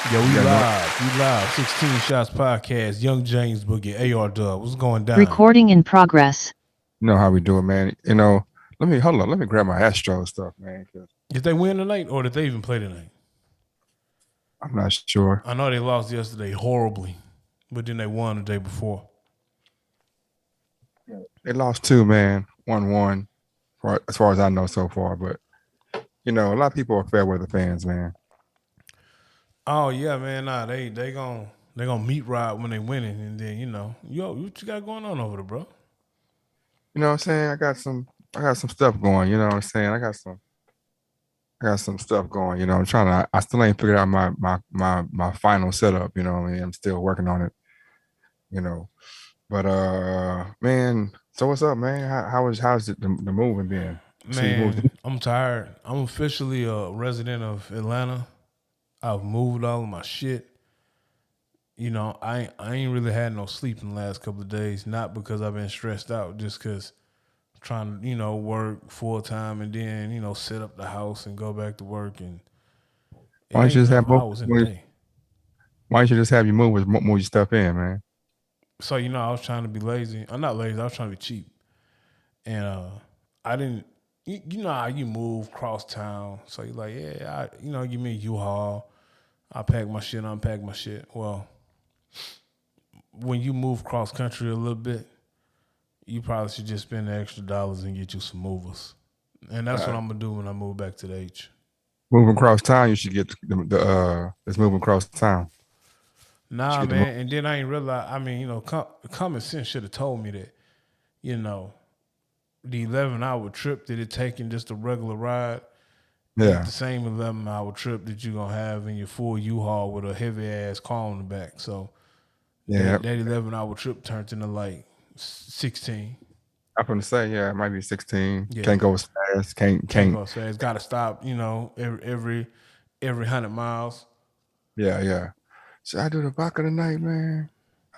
Yo, You we got no. live. We live. 16 Shots Podcast. Young James Boogie. AR Dub. What's going down? Recording in progress. You know how we do it, man. Let me hold on. Let me grab my Astro stuff, man. 'Cause Did they win tonight or did they even play tonight? I'm not sure. I know they lost yesterday horribly, but then they won the day before. They lost two, man. 1-1, as far as I know so far. But a lot of people are fair weather fans, man. Oh yeah, man. Nah, they gonna meet ride when they winning, and then yo, what you got going on over there, bro? You know what I'm saying? I got some stuff going. You know what I'm saying? I got some stuff going. I'm trying to. I still ain't figured out my final setup. You know what I mean? I'm still working on it. You know, but man. So what's up, man? How's the moving been? So you moved. Man, I'm tired. I'm officially a resident of Atlanta. I've moved all of my shit. I ain't really had no sleep in the last couple of days. Not because I've been stressed out, just because trying to work full time and then set up the house and go back to work, and Why it don't you ain't just have enough move? hours in the day. Why don't you just have your movers move your stuff in, man? So I was trying to be lazy. I'm not lazy. I was trying to be cheap, and I didn't. You know how you move cross town, so you're like, yeah, give me a U-Haul. I pack my shit, unpack my shit. Well, when you move cross country a little bit, you probably should just spend the extra dollars and get you some movers. And that's what Uh, I'm gonna do when I move back to the H. Moving across town, you should get let's move across town. You should Nah, get the move. man. And then I ain't realize. I mean, common sense should have told me that. You know, the 11-hour trip that it taking just a regular ride ain't Yeah, the same 11-hour trip that you're gonna have in your full U-Haul with a heavy ass car on the back. So yeah. that 11-hour trip turned into like 16. I'm gonna say, yeah, it might be 16. Yeah, Can't go as fast. Can't can't can't. go fast. Got to stop. Every 100 miles. Yeah, yeah. Should I do the vodka tonight, man?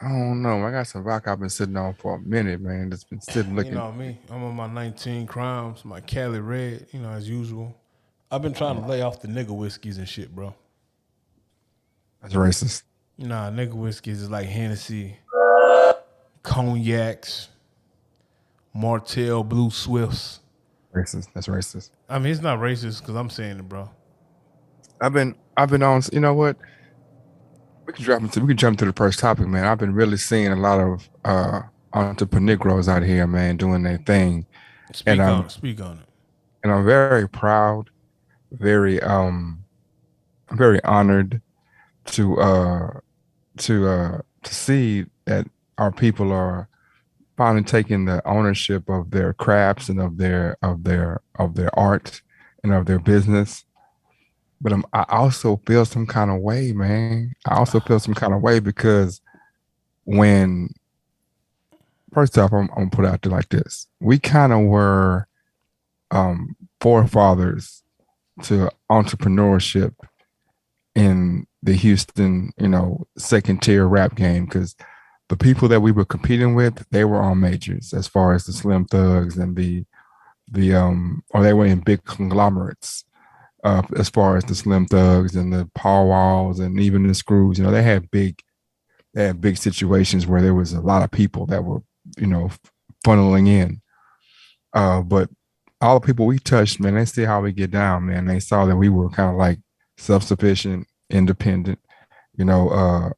I don't know. I got some vodka I've been sitting on for a minute, man. That's been sitting You looking. know me. I'm on my 19 crimes, my Cali Red. As usual. I've been trying to lay off the nigga whiskeys and shit, bro. That's racist. Nah, nigga whiskeys is like Hennessy, cognacs, Martell Blue Swifts. Racist. That's racist. I mean, it's not racist because I'm saying it, bro. I've been on. You know what? We can jump to the first topic, man. I've been really seeing a lot of entrepreneurs out here, man, doing their thing, and Speak on I'm it. Speak on it. and I'm very proud, very very honored to to see that our people are finally taking the ownership of their crafts and of their art and of their business. But I also feel some kind of way, man. I also feel some kind of way because when first off, I'm gonna put it out there like this: we kind of were forefathers to entrepreneurship in the Houston, second tier rap game because the people that we were competing with, they were all majors as far as the Slim Thugs and or they were in big conglomerates. As far as the Slim Thugs and the Paul Walls and even the Screws, they had big situations where there was a lot of people that were, funneling in. But all the people we touched, man, they see how we get down, man. They saw that we were kind of like self-sufficient, independent, you know, uh,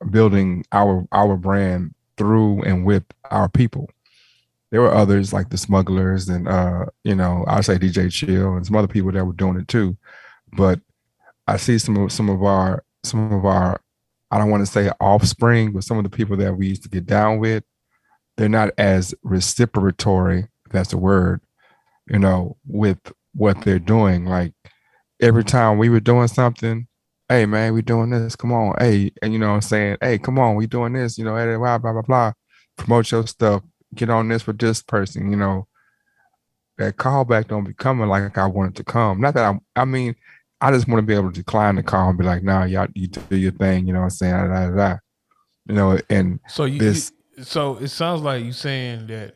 building our brand through and with our people. There were others like the Smugglers and I'd say DJ Chill and some other people that were doing it too. But I see some of our I don't want to say offspring, but some of the people that we used to get down with, they're not as reciprocatory, if that's the word, with what they're doing. Like every time we were doing something, hey man, we doing this. Come on, hey, and you know what I'm saying, hey, come on, we doing this. Blah blah blah blah. Promote your stuff. Get on this with this person. That callback don't be coming like I want it to come. Not that I mean, I just want to be able to decline the call and be like, nah, y'all, you do your thing. You know what I'm saying? Da, da, da. And So this, so it sounds like you saying that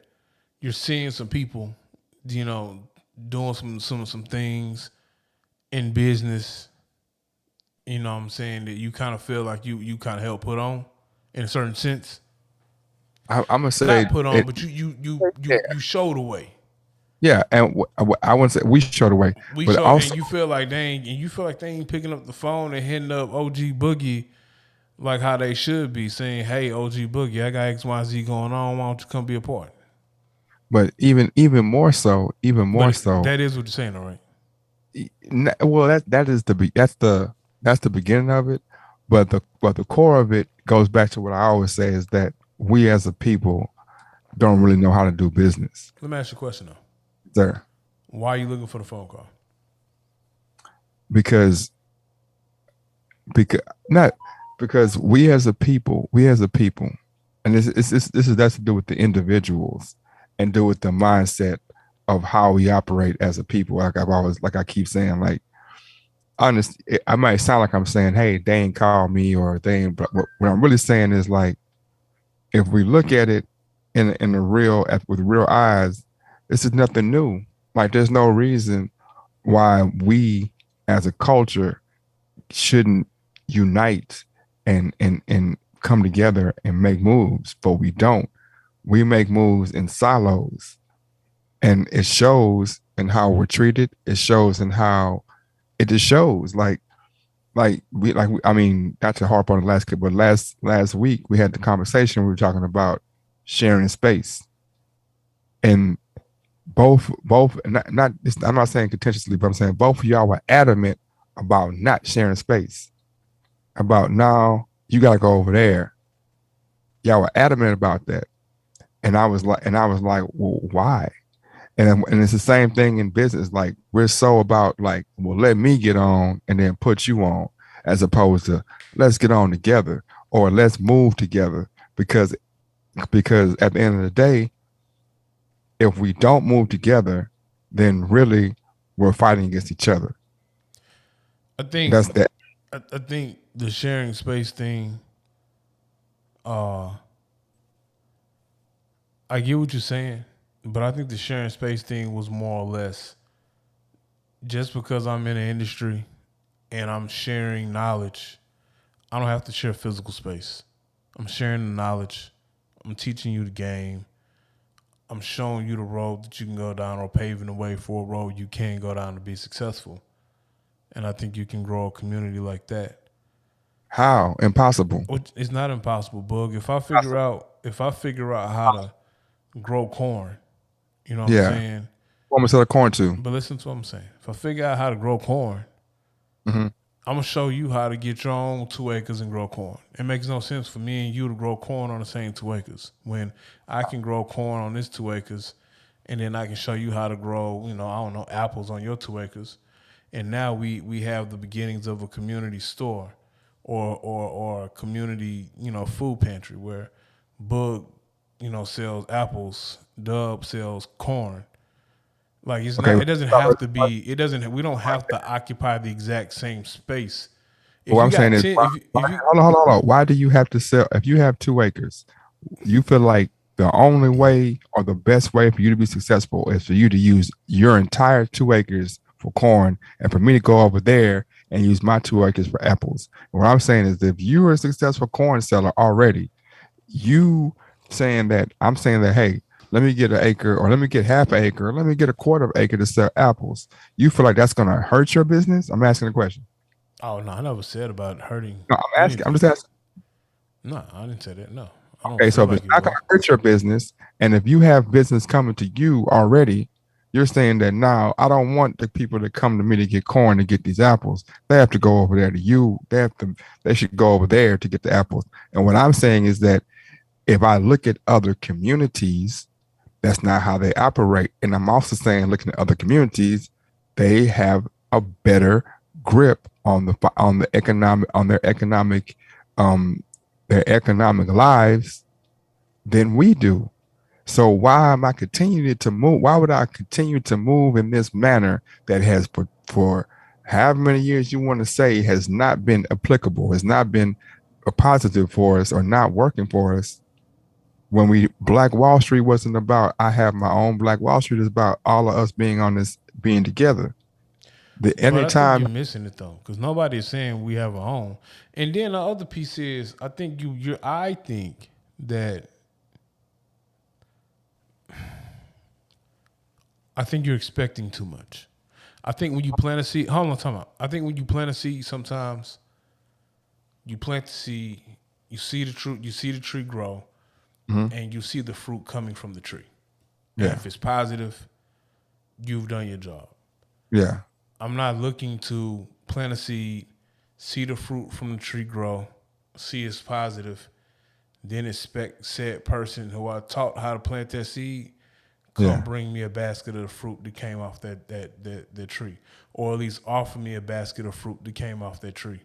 you're seeing some people, you know, doing some things in business You know what I'm saying? That you kind of feel like you kind of help put on in a certain sense. I'm gonna say Not put on, it. but Yeah, you show the way. yeah, and I wouldn't say we showed away, We but show, and also, you feel like they ain't picking up the phone and hitting up OG Boogie like how they should be, saying, "Hey, OG Boogie, I got X, Y, Z going on. Why don't you come be a part?" but even more so, even But more so. that is what you're saying, all right? Well, that is that's the beginning of it, but the core of it goes back to what I always say is that we as a people don't really know how to do business. Let me ask you a question though. There, Why are you looking for the phone call? because because not because we as a people, and this is that's to do with the individuals and do with the mindset of how we operate as a people. Like I've always, like I keep saying, like honest, I might sound like I'm saying, hey, they ain't call me or they ain't, but what I'm really saying is like, if we look at it in the real, with real eyes, this is nothing new. Like there's no reason why we as a culture shouldn't unite and come together and make moves, but we don't. We make moves in silos, and it shows in how we're treated. It shows in how it just shows I mean, not to harp on the last kid, but last week we had the conversation. We were talking about sharing space, and both not I'm not saying contentiously, but I'm saying both of y'all were adamant about not sharing space. About now you got to go over there. Y'all were adamant about that, and I was like, well, why? And it's the same thing in business. Like we're so about like, well, let me get on and then put you on, as opposed to let's get on together or let's move together. Because at the end of the day, if we don't move together, then really we're fighting against each other. I think That's that. I think the sharing space thing. Uh, I get what you're saying, but I think the sharing space thing was more or less just because I'm in the industry and I'm sharing knowledge. I don't have to share physical space. I'm sharing the knowledge. I'm teaching you the game. I'm showing you the road that you can go down or paving the way for a road you can go down to be successful. And I think you can grow a community like that. How? Impossible. Which it's not impossible, Bug. If I figure out how to grow corn, you know what I'm Yeah. saying? What am I sell the corn to? But listen to what I'm saying. If I figure out how to grow corn, Hmm. I'm gonna show you how to get your own 2 acres and grow corn. It makes no sense for me and you to grow corn on the same 2 acres when I can grow corn on this 2 acres, and then I can show you how to grow, I don't know, apples on your 2 acres, and now we have the beginnings of a community store, or a community food pantry where Bug sells apples, Dub sells corn. Like it's Okay. not. It doesn't have to be. It doesn't. We don't have to occupy the exact same space. If What you I'm saying got is, 10, if you hold on. Why do you have to sell? If you have 2 acres, you feel like the only way or the best way for you to be successful is for you to use your entire 2 acres for corn, and for me to go over there and use my 2 acres for apples. And what I'm saying is, if you are a successful corn seller already, you saying that I'm saying that, hey, let me get an acre, or let me get half an acre, or let me get a quarter of an acre to sell apples. You feel like that's going to hurt your business? I'm asking a question. oh no, I never said about hurting No, I'm asking. I'm anything. just asking. No, I didn't say that. No, I don't Okay, so feel if it's like it not going will. to hurt your business, and if you have business coming to you already, you're saying that now I don't want the people that come to me to get corn to get these apples. They have to go over there to you. They should go over there to get the apples. And what I'm saying is that if I look at other communities, that's not how they operate. And I'm also saying, looking at other communities, they have a better grip on the economic on um their economic lives than we do. So why am I continuing to move? Why would I continue to move in this manner that has for however many years you want to say has not been applicable, has not been a positive for us, or not working for us? When we Black Wall Street wasn't about I have my own Black Wall Street, is about all of us being on this, being together. The But I think anytime you're missing it though, because nobody is saying we have our own. And then the other piece is, I think I think that you're expecting too much. I think when you plant a seed, hold on, time out. I think when you plant a seed, sometimes you plant the seed, you see the tree grow, and you see the fruit coming from the tree. And yeah, if it's positive, you've done your job. yeah, I'm not looking to plant a seed, see the fruit from the tree grow, see it's positive, then expect said person who I taught how to plant that seed come yeah. bring me a basket of the fruit that came off that tree, or at least offer me a basket of fruit that came off that tree.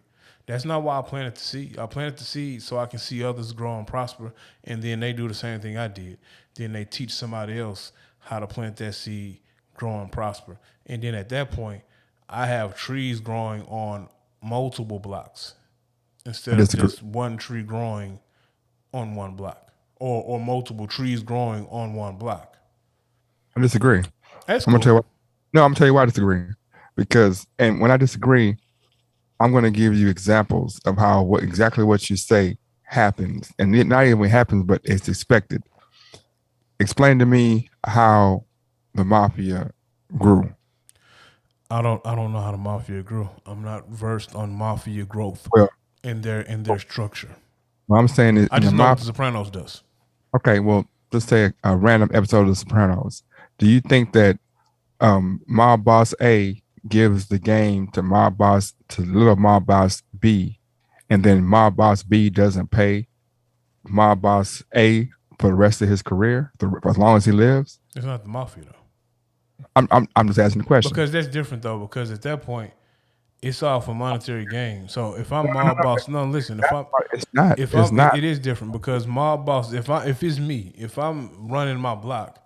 That's not why I planted the seed. I planted the seed so I can see others grow and prosper, and then they do the same thing I did. Then they teach somebody else how to plant that seed, grow and prosper, and then at that point, I have trees growing on multiple blocks I instead of disagree. just one tree growing on one block, or multiple trees growing on one block. I disagree. That's I'm gonna tell cool. you. No, I'm gonna tell you why I disagree. Because, and when I disagree, I'm gonna give you examples of how exactly what you say happens, and it not even happens, but it's expected. Explain to me how the mafia grew. I don't know how the mafia grew. I'm not versed on mafia growth Well, in their structure. what I'm saying is I in the just know what mafia. the Sopranos does. Okay, well, let's say a random episode of The Sopranos. Do you think that mob boss A gives the game to mob boss to little mob boss B, and then mob boss B doesn't pay mob boss A for the rest of his career, as long as he lives? It's not the mafia though, I'm just asking the question. because that's different though. Because at that point, it's all for monetary gain. So if I'm mob boss, no, listen. It's not. If It's I'm, not. it is different because mob boss. If it's me, if I'm running my block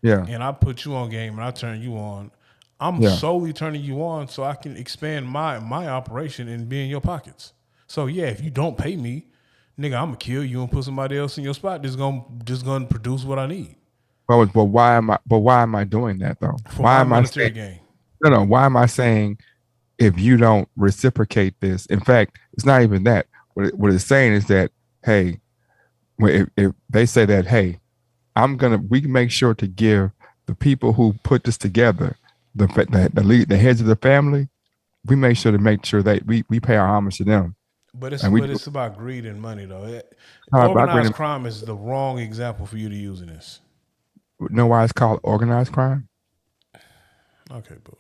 Yeah. and I put you on game and I turn you on, I'm Yeah. solely turning you on so I can expand my operation and be in your pockets. So yeah, if you don't pay me, nigga, I'm gonna kill you and put somebody else in your spot that's gonna produce what I need But why am I? But why am I doing that though? for Why my am I saying monetary gain. no? No. Why am I saying if you don't reciprocate this? In fact, it's not even that. What it's saying is that hey, if they say that hey, we can make sure to give the people who put this together, the heads of the family, we make sure that we pay our homage to them, and we But it's about greed and money though. about Organized bringing crime is the wrong example for you to use in this. know why it's called organized crime. Okay, but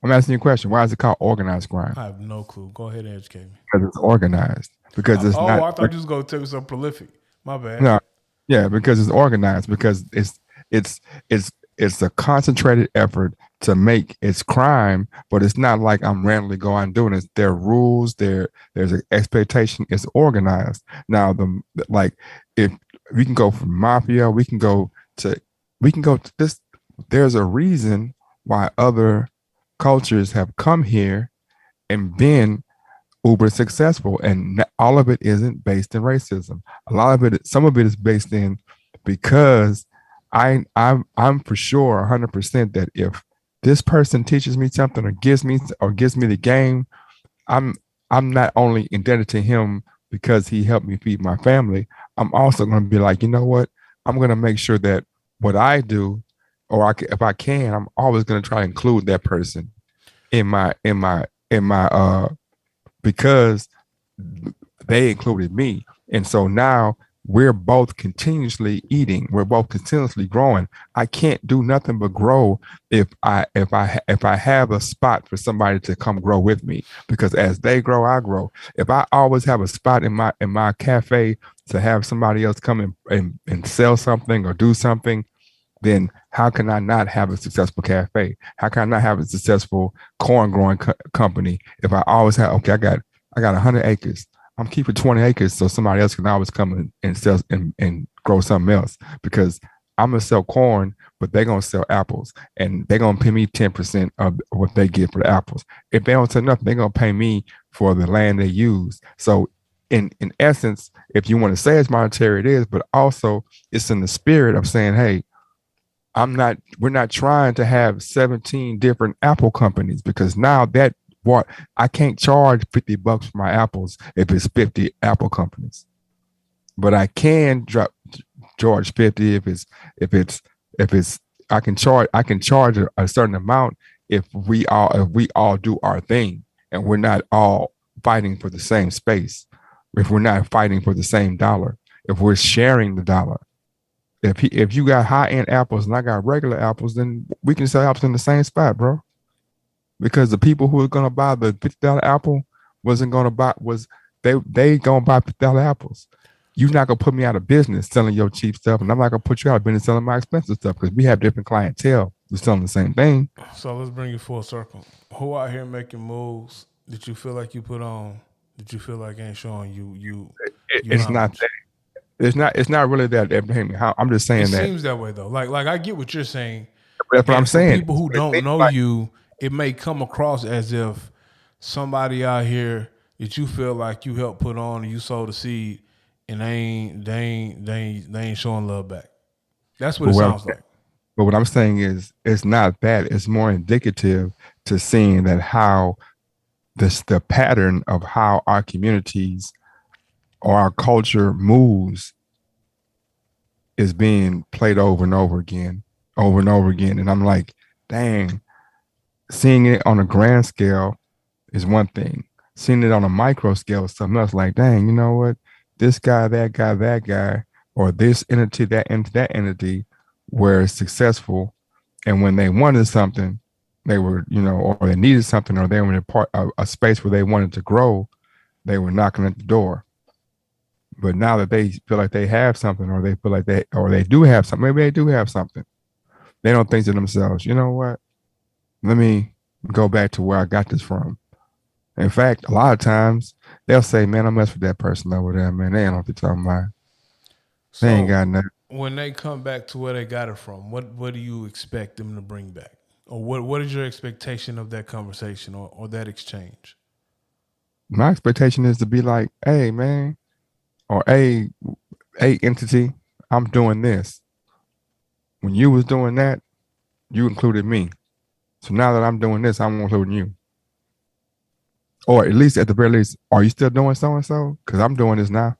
I'm asking you a question. Why is it called organized crime? I have no clue. Go ahead and educate me. Because it's organized. Because it's Oh, not. I thought you was gonna tell me something prolific. My bad. No, yeah, because it's organized. Because it's it's a concentrated effort to make its crime, but it's not like I'm randomly going doing it. There are rules. There's an expectation. It's organized. Now like if we can go from mafia, to we can go to this. There's a reason why other cultures have come here and been uber successful, and all of it isn't based in racism. A lot of it, some of it is based in because I'm for sure 100% that if this person teaches me something or gives me the game, I'm I'm not only indebted to him because he helped me feed my family. I'm also going to be like, you know what? I'm going to make sure that what I do, if I can, I'm always going to try to include that person in my because they included me. And so now we're both continuously eating. We're both continuously growing. I can't do nothing but grow if I have a spot for somebody to come grow with me. Because as they grow, I grow. If I always have a spot in my cafe to have somebody else come and sell something or do something, then how can I not have a successful cafe? How can I not have a successful corn growing company if I always have, okay, I got 100 acres. I'm keeping 20 acres so somebody else can always come and sell and grow something else, because I'm gonna sell corn, but they're gonna sell apples, and they're gonna pay me 10% of what they get for the apples. If they don't sell nothing, they're gonna pay me for the land they use. So in essence, if you want to say it's monetary, it is, but also it's in the spirit of saying, hey, we're not trying to have 17 different Apple companies because now that what I can't charge $50 for my apples if it's 50 Apple companies. But I can charge 50 if it's if it's I can charge a certain amount if we all do our thing and we're not all fighting for the same space, if we're not fighting for the same dollar, if we're sharing the dollar. If you got high end apples and I got regular apples, then we can sell apples in the same spot, bro. Because the people who are gonna buy the $50 apple wasn't gonna buy was they gonna buy $50 apples. You're not gonna put me out of business selling your cheap stuff, and I'm not gonna put you out of business selling my expensive stuff because we have different clientele. We're selling the same thing. So let's bring it full circle. Who out here making moves that you feel like you put on that you feel like ain't showing you It's not that. It's not really that. How I'm just saying it that. seems that way though. Like I get what you're saying. That's what I'm saying. People who don't know you, it may come across as if somebody out here that you feel like you helped put on and you sowed the seed, and they ain't showing love back. That's what it sounds like. But what I'm saying is, it's not that. It's more indicative to seeing that how the pattern of how our communities or our culture moves is being played over and over again. And I'm like, dang, seeing it on a grand scale is one thing. Seeing it on a micro scale is something else. Like, dang, you know what? This guy, that guy, or this entity, that entity were successful. And when they wanted something, they were, or they needed something, or they were in a space where they wanted to grow, they were knocking at the door. But now that they feel like they have something, or they feel like they do have something, maybe they do have something, they don't think to themselves, you know what? Let me go back to where I got this from. In fact, a lot of times they'll say, man, I mess with that person over there, man. They ain't know what they're talking about. So they ain't got nothing. When they come back to where they got it from, what do you expect them to bring back? Or what is your expectation of that conversation or that exchange? My expectation is to be like, hey, man, or hey entity, I'm doing this. When you was doing that, you included me. So now that I'm doing this, I'm including you. Or at least, at the very least, are you still doing so-and-so? Because I'm doing this now.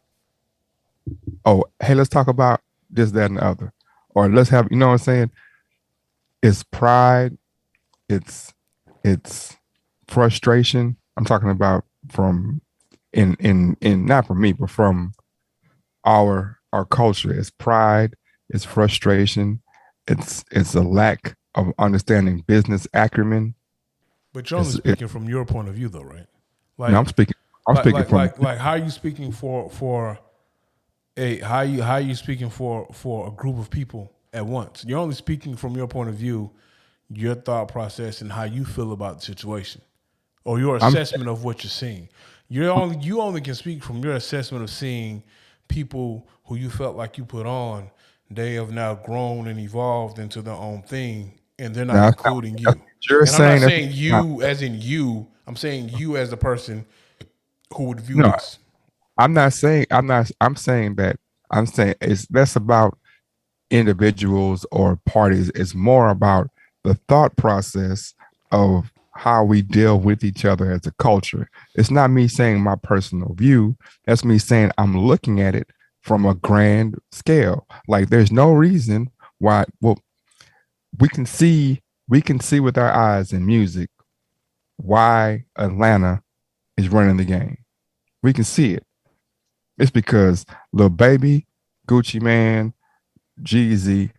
Oh, hey, let's talk about this, that, and the other. Or let's have, you know what I'm saying? It's pride. It's frustration. I'm talking about from in not from me, but from our culture. It's pride. It's frustration. It's a lack of understanding business acumen. But you're only speaking from your point of view, though, right? Like, no, I'm speaking from how are you speaking for how are you speaking for a group of people at once? You're only speaking from your point of view, your thought process, and how you feel about the situation, or your assessment of what you're seeing. You only can speak from your assessment of seeing people who you felt like you put on. They have now grown and evolved into their own thing, and they're not including you. You're and saying I'm not saying you as in you. I'm saying you as the person who would view this. I'm saying that it's less about individuals or parties. It's more about the thought process of how we deal with each other as a culture. It's not me saying my personal view. That's me saying I'm looking at it from a grand scale. Like, there's no reason why. Well, we can see with our eyes in music why Atlanta is running the game. We can see it. It's because Lil Baby, Gucci Mane, Jeezy,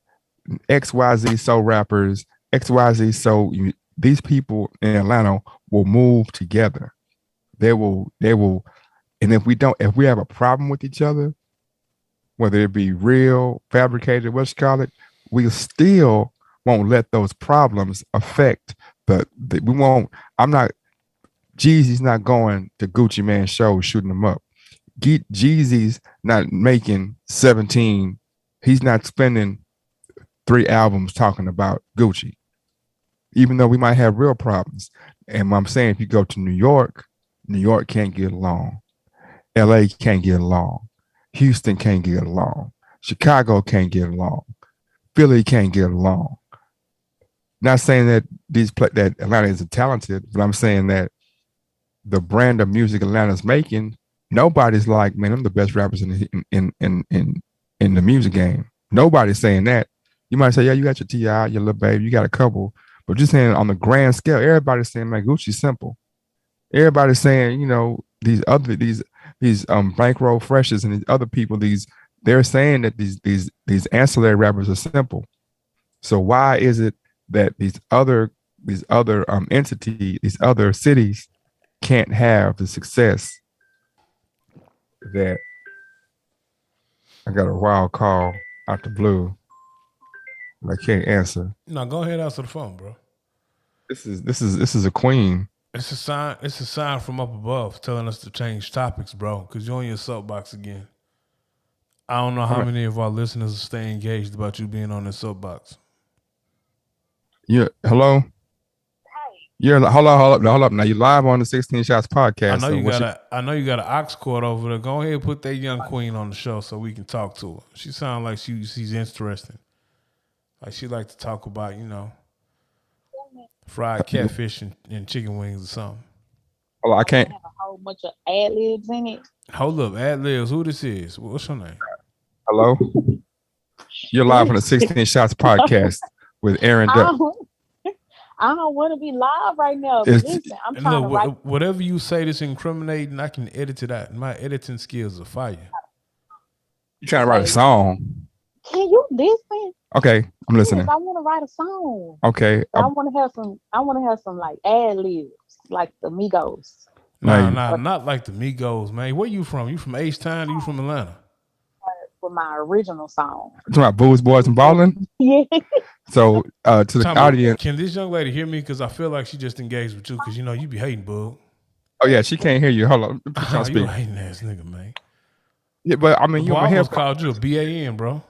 XYZ Soul rappers, XYZ Soul, these people in Atlanta will move together. They will, and if we have a problem with each other, whether it be real, fabricated, what's call it, we still won't let those problems affect we won't. Jeezy's not going to Gucci Mane's show shooting them up. Jeezy's not making 17. He's not spending 3 albums talking about Gucci, even though we might have real problems. And I'm saying, if you go to New York can't get along. LA can't get along. Houston can't get along. Chicago can't get along. Philly can't get along. Not saying that that Atlanta isn't talented, but I'm saying that the brand of music Atlanta's making, nobody's like, man, I'm the best rappers in the music game. Nobody's saying that. You might say, yeah, you got your T.I., your Lil Baby, you got a couple, but just saying on the grand scale, everybody's saying, man, Gucci's simple. Everybody's saying, these bankroll freshers and these other people, they're saying that these ancillary rappers are simple. So why is it that these other entity, these other cities can't have the success that I got a wild call out the blue? I can't answer. No, go ahead, answer the phone, bro. This is a queen. It's a sign. It's a sign from up above telling us to change topics, bro. Because you're on your soapbox again. I don't know how many of our listeners stay engaged about you being on the soapbox. Yeah. Hello. You're hold up. Now you're live on the 16 Shots podcast. I know you got an ox cord over there. Go ahead and put that young queen on the show so we can talk to her. She sounds like she's interesting. Like she like to talk about, fried catfish and chicken wings or something. Oh, I can't have a whole bunch of ad libs in it. Hold up, ad libs. Who this is? What's your name? Hello. You're live on the 16 Shots podcast with Aaron Duck. I don't want to be live right now. But listen, I'm trying to write. Whatever you say that's incriminating, I can edit it out. My editing skills are fire. You trying to write a song? Can you listen? Okay, I'm listening. Yes, I want to write a song. Okay. I want to have some like ad libs, like the Migos. Nah, not like the Migos, man. Where you from? You from H-Town or you from Atlanta? For my original song. You talking about Booze, Boys, and Ballin'? Yeah. So to the audience. Can this young lady hear me? Because I feel like she just engaged with you because, you be hating, bug. Oh, yeah, she can't hear you. Hold on. You a hating ass nigga, man. Yeah, but I mean, you almost called you a BAN, bro.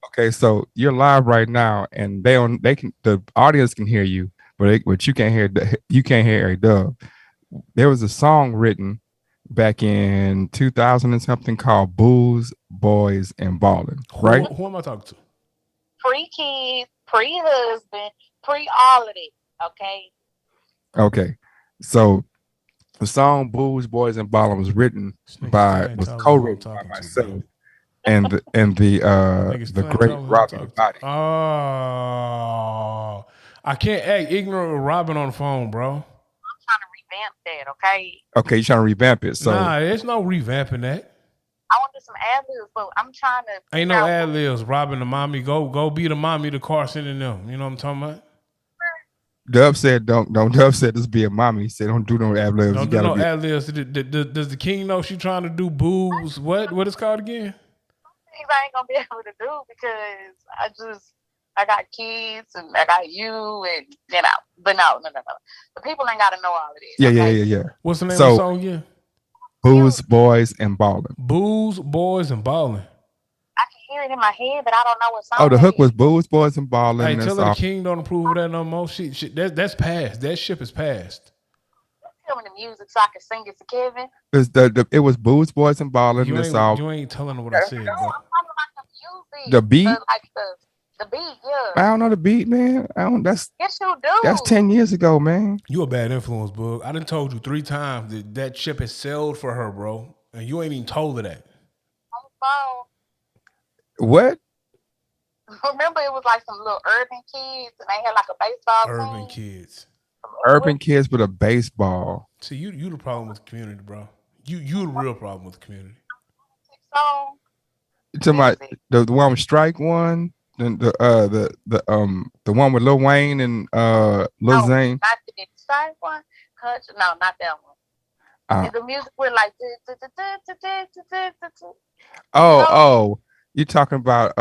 Okay, so you're live right now, and the audience can hear you, but you can't hear Eric Dub. There was a song written back in 2000 and something called "Booze, Boys, and Ballin'," right? Who am I talking to? Pre-kids, pre-husband, all of it. Okay, so the song "Booze, Boys, and Ballin'" was co-written by myself. And the great Robin Body. Oh, I can't act ignorant with Robin on the phone, bro. I'm trying to revamp that, okay? Okay, you're trying to revamp it. So nah, there's no revamping that. I want to do some ad libs, but I'm trying to. Ain't no ad libs. Robin the mommy, go be the mommy to Carson and them. You know what I'm talking about? Dub said don't. Dub said this be a mommy. He said don't do no ad libs. Don't do no ad libs. Does the king know she trying to do boobs? What is called again? I ain't gonna be able to do because I got kids and I got you and but no. The people ain't gotta know all of this. Yeah. What's the name of the song again? Booze, Boys, and Ballin'. Booze, Boys, and Ballin'. I can hear it in my head, but I don't know what song. Oh, the hook was Booze, Boys, and Ballin'. Hey, tell her the king don't approve of that no more. That's past. That ship is past. Tell me the music so I can sing it to Kevin. It was Booze, Boys, and Ballin'. You ain't telling her what I said, bro. I'm talking about the music. The beat? The beat, yeah. I don't know the beat, man. Yes, you do. That's 10 years ago, man. You a bad influence, bug. I done told you 3 times that ship has sailed for her, bro. And you ain't even told her that. On the phone. What? Remember, it was like some little urban kids, and they had like a baseball Urban team. kids. Urban kids with a baseball. See, you the problem with the community, bro. You the real problem with the community. So, to the one with Strike one, the one with Lil Wayne and Lil Zane. Not the Strike one. No, not that one. The music went like. Oh, you talking about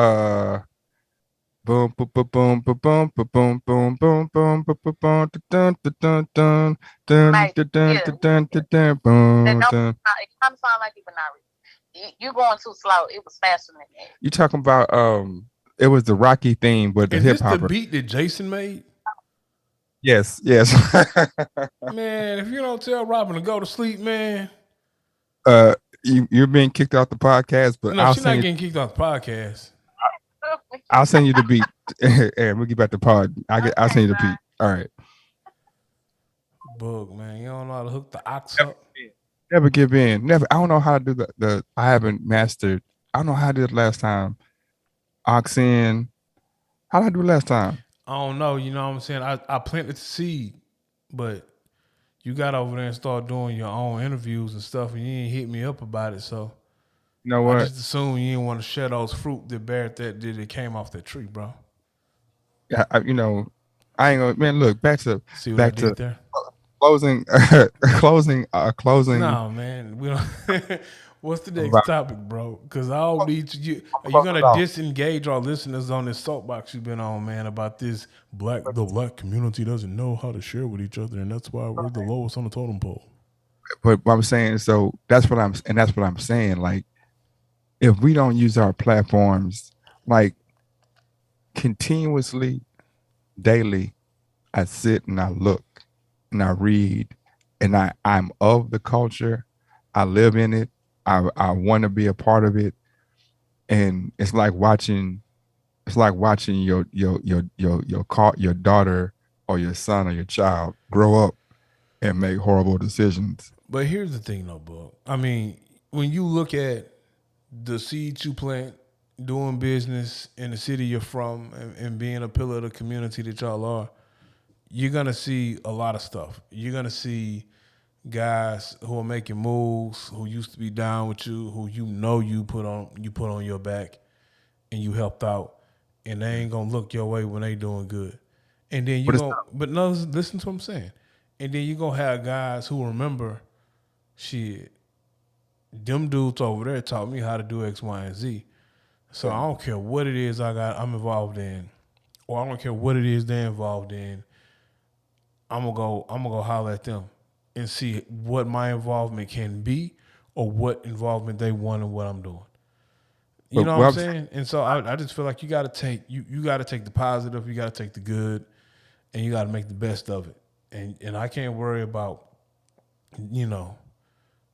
boom boom boom boom boom boom boom boom boom boom boom boom boom dun dun dun dun dun dun dun dun boom. It kind of sound like it, but not really. You going too slow. It was faster than that. You talking about it was the Rocky theme, but the hip hop. Is this the beat that Jason made? Yes. Man, if you don't tell Robin to go to sleep, man. You're being kicked off the podcast, but no, she's not getting kicked off the podcast. I'll send you the beat. And we'll get back to pod. I'll send you the beat. All right. Bug, man. You don't know how to hook the ox up. Never give in. Never. I don't know how to do the I haven't mastered. I don't know how I did it last time. Ox in. How did I do it last time? I don't know. You know what I'm saying? I planted the seed, but you got over there and start doing your own interviews and stuff, and you ain't hit me up about it. So You know I what? just assume you didn't want to share those fruit that bared that it came off that tree, bro. You know, I ain't gonna man. Look See what I back did to there? closing, closing. No, man. We don't. What's the next About- topic, bro? Because I don't need you. Are you close it gonna off. disengage our listeners on this soapbox you've been on, man, about this the black community doesn't know how to share with each other, and that's why we're the lowest on the totem pole. But what I'm saying, so that's what I'm saying. Like, if we don't use our platforms, like continuously, daily, I sit and I look and I read, and I'm of the culture. I live in it. I want to be a part of it, and it's like watching your daughter or your son or your child grow up and make horrible decisions. But here's the thing, though, Bug. I mean, when you look at the seeds you plant, doing business in the city you're from, and being a pillar of the community that y'all are, you're gonna see a lot of stuff. You're gonna see guys who are making moves, who used to be down with you, who you put on your back, and you helped out, and they ain't gonna look your way when they doing good. And then But it's but no, listen to what I'm saying. And then you gonna have guys who remember, shit, them dudes over there taught me how to do X, Y, and Z. So I don't care what it is I'm involved in, or I don't care what it is they're involved in. I'm gonna go holler at them and see what my involvement can be, or what involvement they want in what I'm doing. You but know what what I'm I'm saying? And so I just feel like you gotta take you gotta take the positive, you gotta take the good, and you gotta make the best of it. And I can't worry about, you know,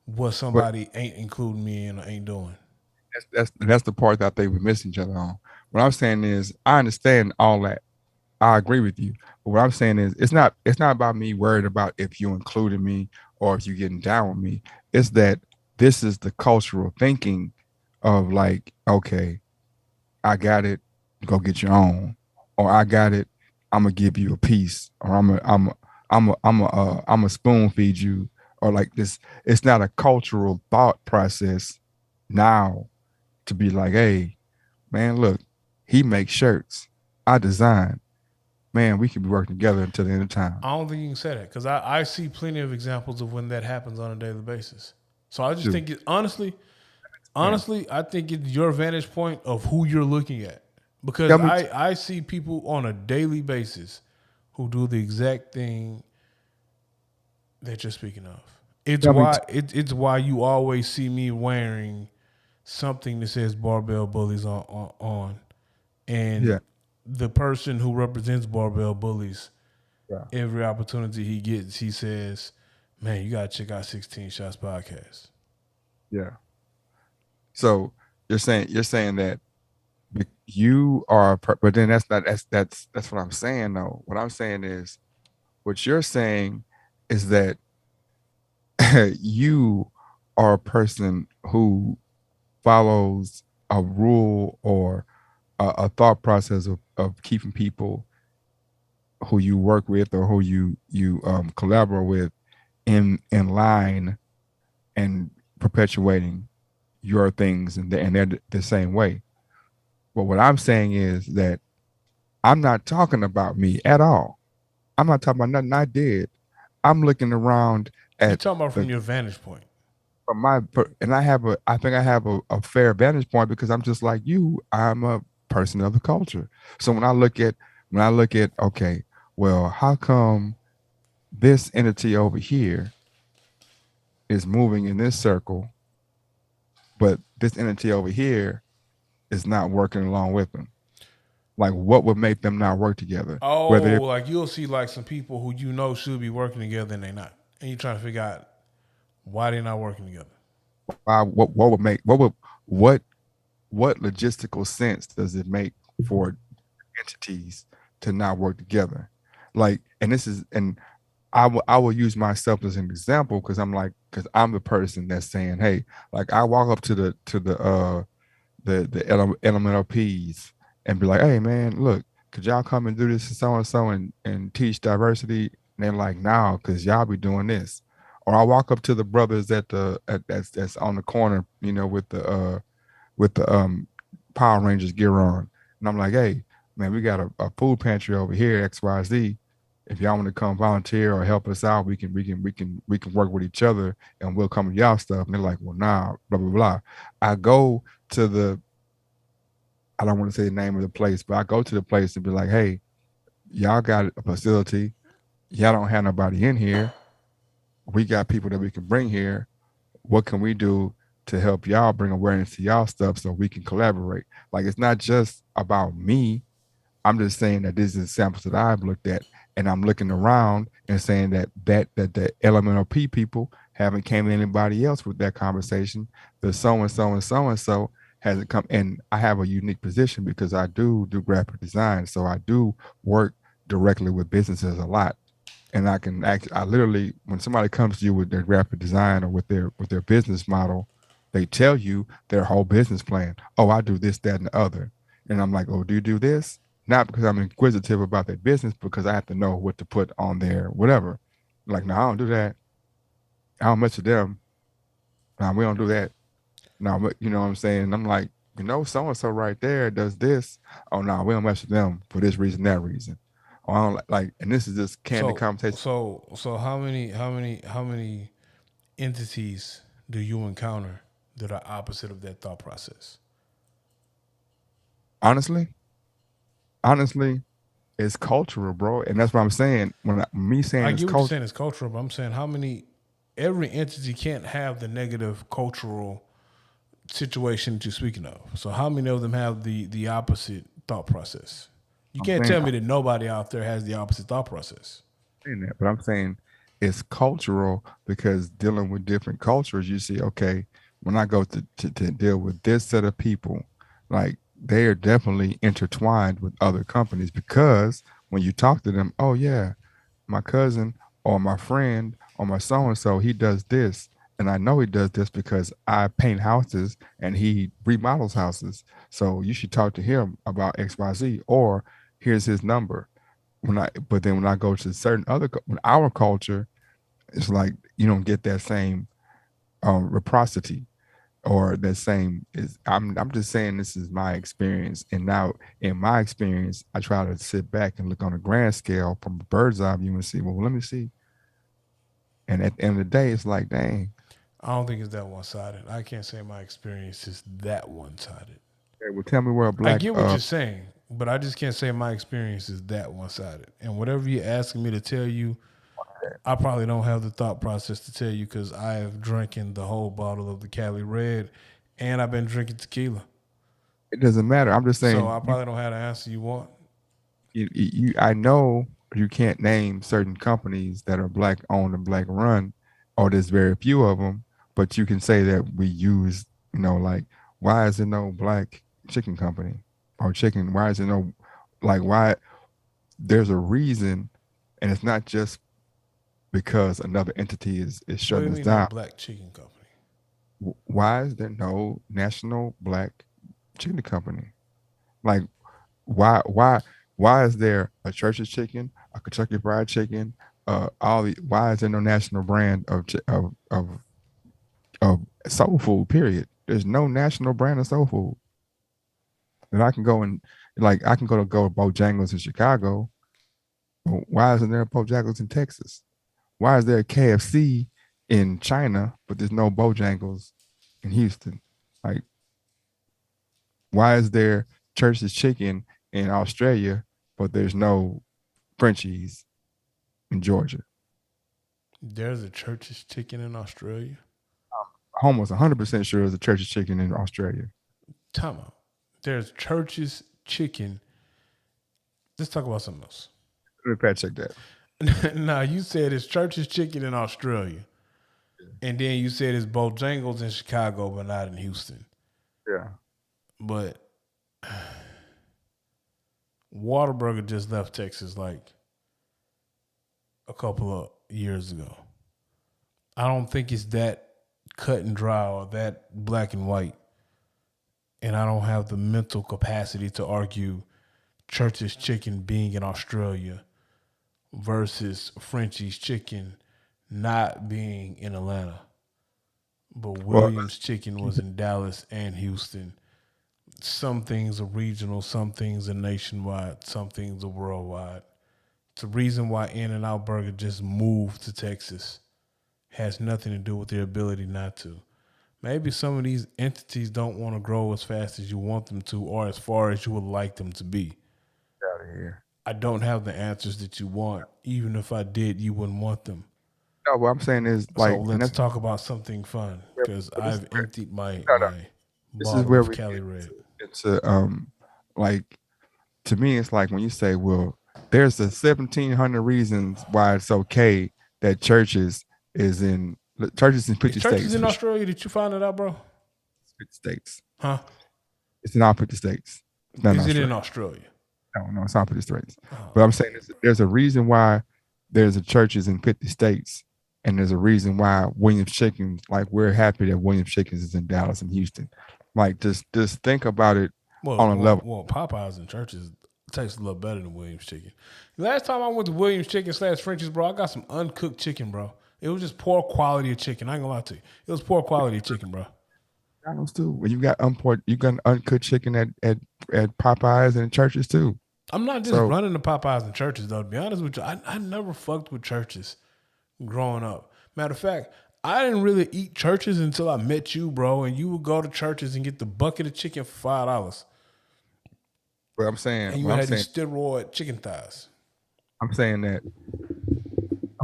what but somebody ain't including me in or ain't doing. that's the part that I think we're missing each other on. What I'm saying is I understand all that. I agree with you. But what I'm saying is it's not about me worried about if you included me or if you getting down with me. It's that this is the cultural thinking of like, okay, I got it, go get your own. Or I got it, I'm gonna give you a piece, or I'm a spoon feed you, or like this. It's not a cultural thought process now to be like, hey, man, look, he makes shirts. I design. Man, we could be working together until the end of time. I don't think you can say that because I see plenty of examples of when that happens on a daily basis. So I just Dude, think honestly, man, I think it's your vantage point of who you're looking at. Because tell me, I see people on a daily basis who do the exact thing that you're speaking of. tell me, It's why you always see me wearing something that says Barbell Bullies on. And yeah, the person who represents Barbell Bullies, yeah, every opportunity he gets, he says, "Man, you gotta check out 16 Shots podcast." yeah. So you're saying that you are, but then that's what I'm saying though. What I'm saying is, what you're saying is that you are a person who follows a rule or a thought process of keeping people who you work with or who you collaborate with in line and perpetuating your things, and they're the same way. But what I'm saying is that I'm not talking about me at all. I'm not talking about nothing I did. I'm looking around You at talking about the from your vantage point. from and I think I have a fair vantage point because I'm just like you. I'm a person of the culture. So when I look at okay, well, how come this entity over here is moving in this circle, but this entity over here is not working along with them? Like, what would make them not work together? Oh, Whether like you'll see like some people who you know should be working together and they not, and you're trying to figure out why they're not working together. what would make what logistical sense does it make for entities to not work together. Like, and this is, and I will use myself as an example because because I'm the person that's saying, hey, like I walk up to the elemental P's and be like, hey man, look, could y'all come and do this and so and teach diversity? And they're like, no, because y'all be doing this. Or I walk up to the brothers that's on the corner, with the Power Rangers gear on. And I'm like, hey, man, we got a food pantry over here, XYZ. If y'all want to come volunteer or help us out, we can work with each other and we'll come to y'all stuff. And they're like, well, nah, blah, blah, blah. I go to I don't want to say the name of the place, but I go to the place and be like, hey, y'all got a facility. Y'all don't have nobody in here. We got people that we can bring here. What can we do to help y'all bring awareness to y'all stuff so we can collaborate? Like, it's not just about me. I'm just saying that this is samples that I've looked at, and I'm looking around and saying that the elemental P people haven't came to anybody else with that conversation. The so and so and so and so hasn't come, and I have a unique position because I do graphic design, so I do work directly with businesses a lot, and I literally, when somebody comes to you with their graphic design or with their business model, they tell you their whole business plan. Oh, I do this, that, and the other. And I'm like, oh, do you do this? Not because I'm inquisitive about their business, because I have to know what to put on there, whatever. Like, no, I don't do that. I don't mess with them. No, we don't do that. No, you know what I'm saying? I'm like, so and so right there does this. Oh no, we don't mess with them for this reason, that reason. Oh, I don't like, and this is just candid conversation. So how many entities do you encounter that are opposite of that thought process? Honestly, it's cultural, bro, and that's what I'm saying. Me saying I it's get what you're culture, saying, it's cultural, but I'm saying how many. Every entity can't have the negative cultural situation that you're speaking of. So how many of them have the opposite thought process? You I'm can't saying, tell me that nobody out there has the opposite thought process. saying that, but I'm saying it's cultural because dealing with different cultures, you see, okay, when I go to deal with this set of people, like they are definitely intertwined with other companies because when you talk to them, oh yeah, my cousin or my friend or my so and so, he does this. And I know he does this because I paint houses and he remodels houses. So you should talk to him about XYZ, or here's his number. But then when I go to certain when our culture, it's like you don't get that same reciprocity or that same is. I'm just saying this is my experience, and now in my experience, I try to sit back and look on a grand scale from a bird's eye view and see. Well, let me see. And at the end of the day, it's like, dang. I don't think it's that one sided. I can't say my experience is that one sided. Okay, well, tell me where a I black. get what you're saying, but I just can't say my experience is that one sided. And whatever you're asking me to tell you, I probably don't have the thought process to tell you because I have drinking the whole bottle of the Cali Red, and I've been drinking tequila. It doesn't matter. I'm just So saying. I probably don't have the answer you want. I know you can't name certain companies that are black owned and black run, or there's very few of them, but you can say that we use, like, why is there no black chicken company or chicken? Why is there no, like, why? There's a reason, and it's not just because another entity is What do you shutting us mean no down. black chicken company? Why is there no national black chicken company? Like, why why is there a Church's Chicken, a Kentucky Fried Chicken, why is there no national brand of soul food? Period. There's no national brand of soul food. And I can go and like I can go to Bojangles in Chicago. Why isn't there a Bojangles in Texas? Why is there a KFC in China, but there's no Bojangles in Houston? Like, why is there Church's Chicken in Australia, but there's no Frenchies in Georgia? There's a Church's Chicken in Australia. I'm almost 100% sure there's a Church's Chicken in Australia. Time out. There's Church's Chicken. Let's talk about something else. Let me fact check that. Now, you said it's Church's Chicken in Australia. And then you said it's Bojangles in Chicago, but not in Houston. Yeah. But Whataburger just left Texas like a couple of years ago. I don't think it's that cut and dry or that black and white. And I don't have the mental capacity to argue Church's Chicken being in Australia versus Frenchie's Chicken not being in Atlanta. But Williams Chicken was in Dallas and Houston. Some things are regional, some things are nationwide, some things are worldwide. It's the reason why In-N-Out Burger just moved to Texas. Has nothing to do with their ability not to. Maybe some of these entities don't want to grow as fast as you want them to or as far as you would like them to be. Out of here. I don't have the answers that you want. Even if I did, you wouldn't want them. No, what I'm saying is like. So let's talk about something fun because I've emptied my This is bottle where of we Cali Red. It's like to me, it's like when you say, "Well, there's the 1,700 reasons why it's okay that churches in 50 states." Churches in Australia? Did you find it out, bro? 50 states. Huh? It's in all 50 states. Is it in Australia? No, it's not 50 states. Oh. But I'm saying there's a reason why there's a churches in 50 states, and there's a reason why Williams Chicken, like we're happy that Williams Chickens is in Dallas and Houston. Like just think about it on a level. Well, Popeyes and Churches tastes a little better than Williams Chicken. Last time I went to Williams Chicken / French's, bro, I got some uncooked chicken, bro. It was just poor quality of chicken. I ain't gonna lie to you. It was poor quality of chicken, bro. McDonald's too. When you got uncooked chicken at Popeyes and Churches too. I'm not just running the Popeyes and Churches though. To be honest with you, I never fucked with Churches growing up. Matter of fact, I didn't really eat Churches until I met you, bro. And you would go to Churches and get the bucket of chicken for $5. But I'm saying, and you had these steroid chicken thighs. I'm saying that.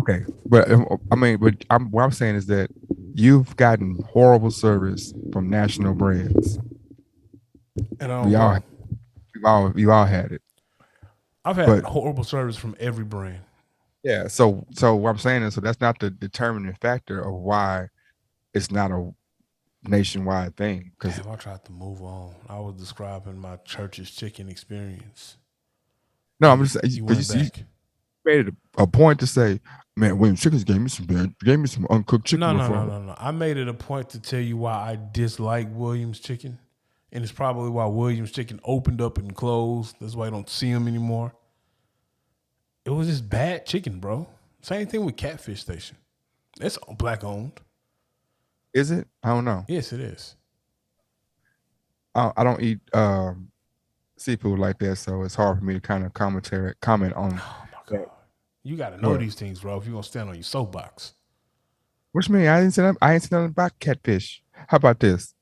Okay, but what I'm saying is that you've gotten horrible service from National Brands. And we all had it. I've had horrible service from every brand. Yeah, so what I'm saying is, so that's not the determining factor of why it's not a nationwide thing. Because I tried to move on. I was describing my Church's Chicken experience. No, I'm just you made it a point to say, man, Williams Chickens gave me some uncooked chicken. No. I made it a point to tell you why I dislike Williams Chicken, and it's probably why Williams Chicken opened up and closed. That's why I don't see them anymore. It was just bad chicken, bro. Same thing with Catfish Station. It's black owned. Is it? I don't know. Yes, it is. I don't eat seafood like that, so it's hard for me to kind of comment on. Oh my god, you got to know these things, bro. If you're gonna stand on your soapbox. What you mean? I ain't said nothing about catfish. How about this?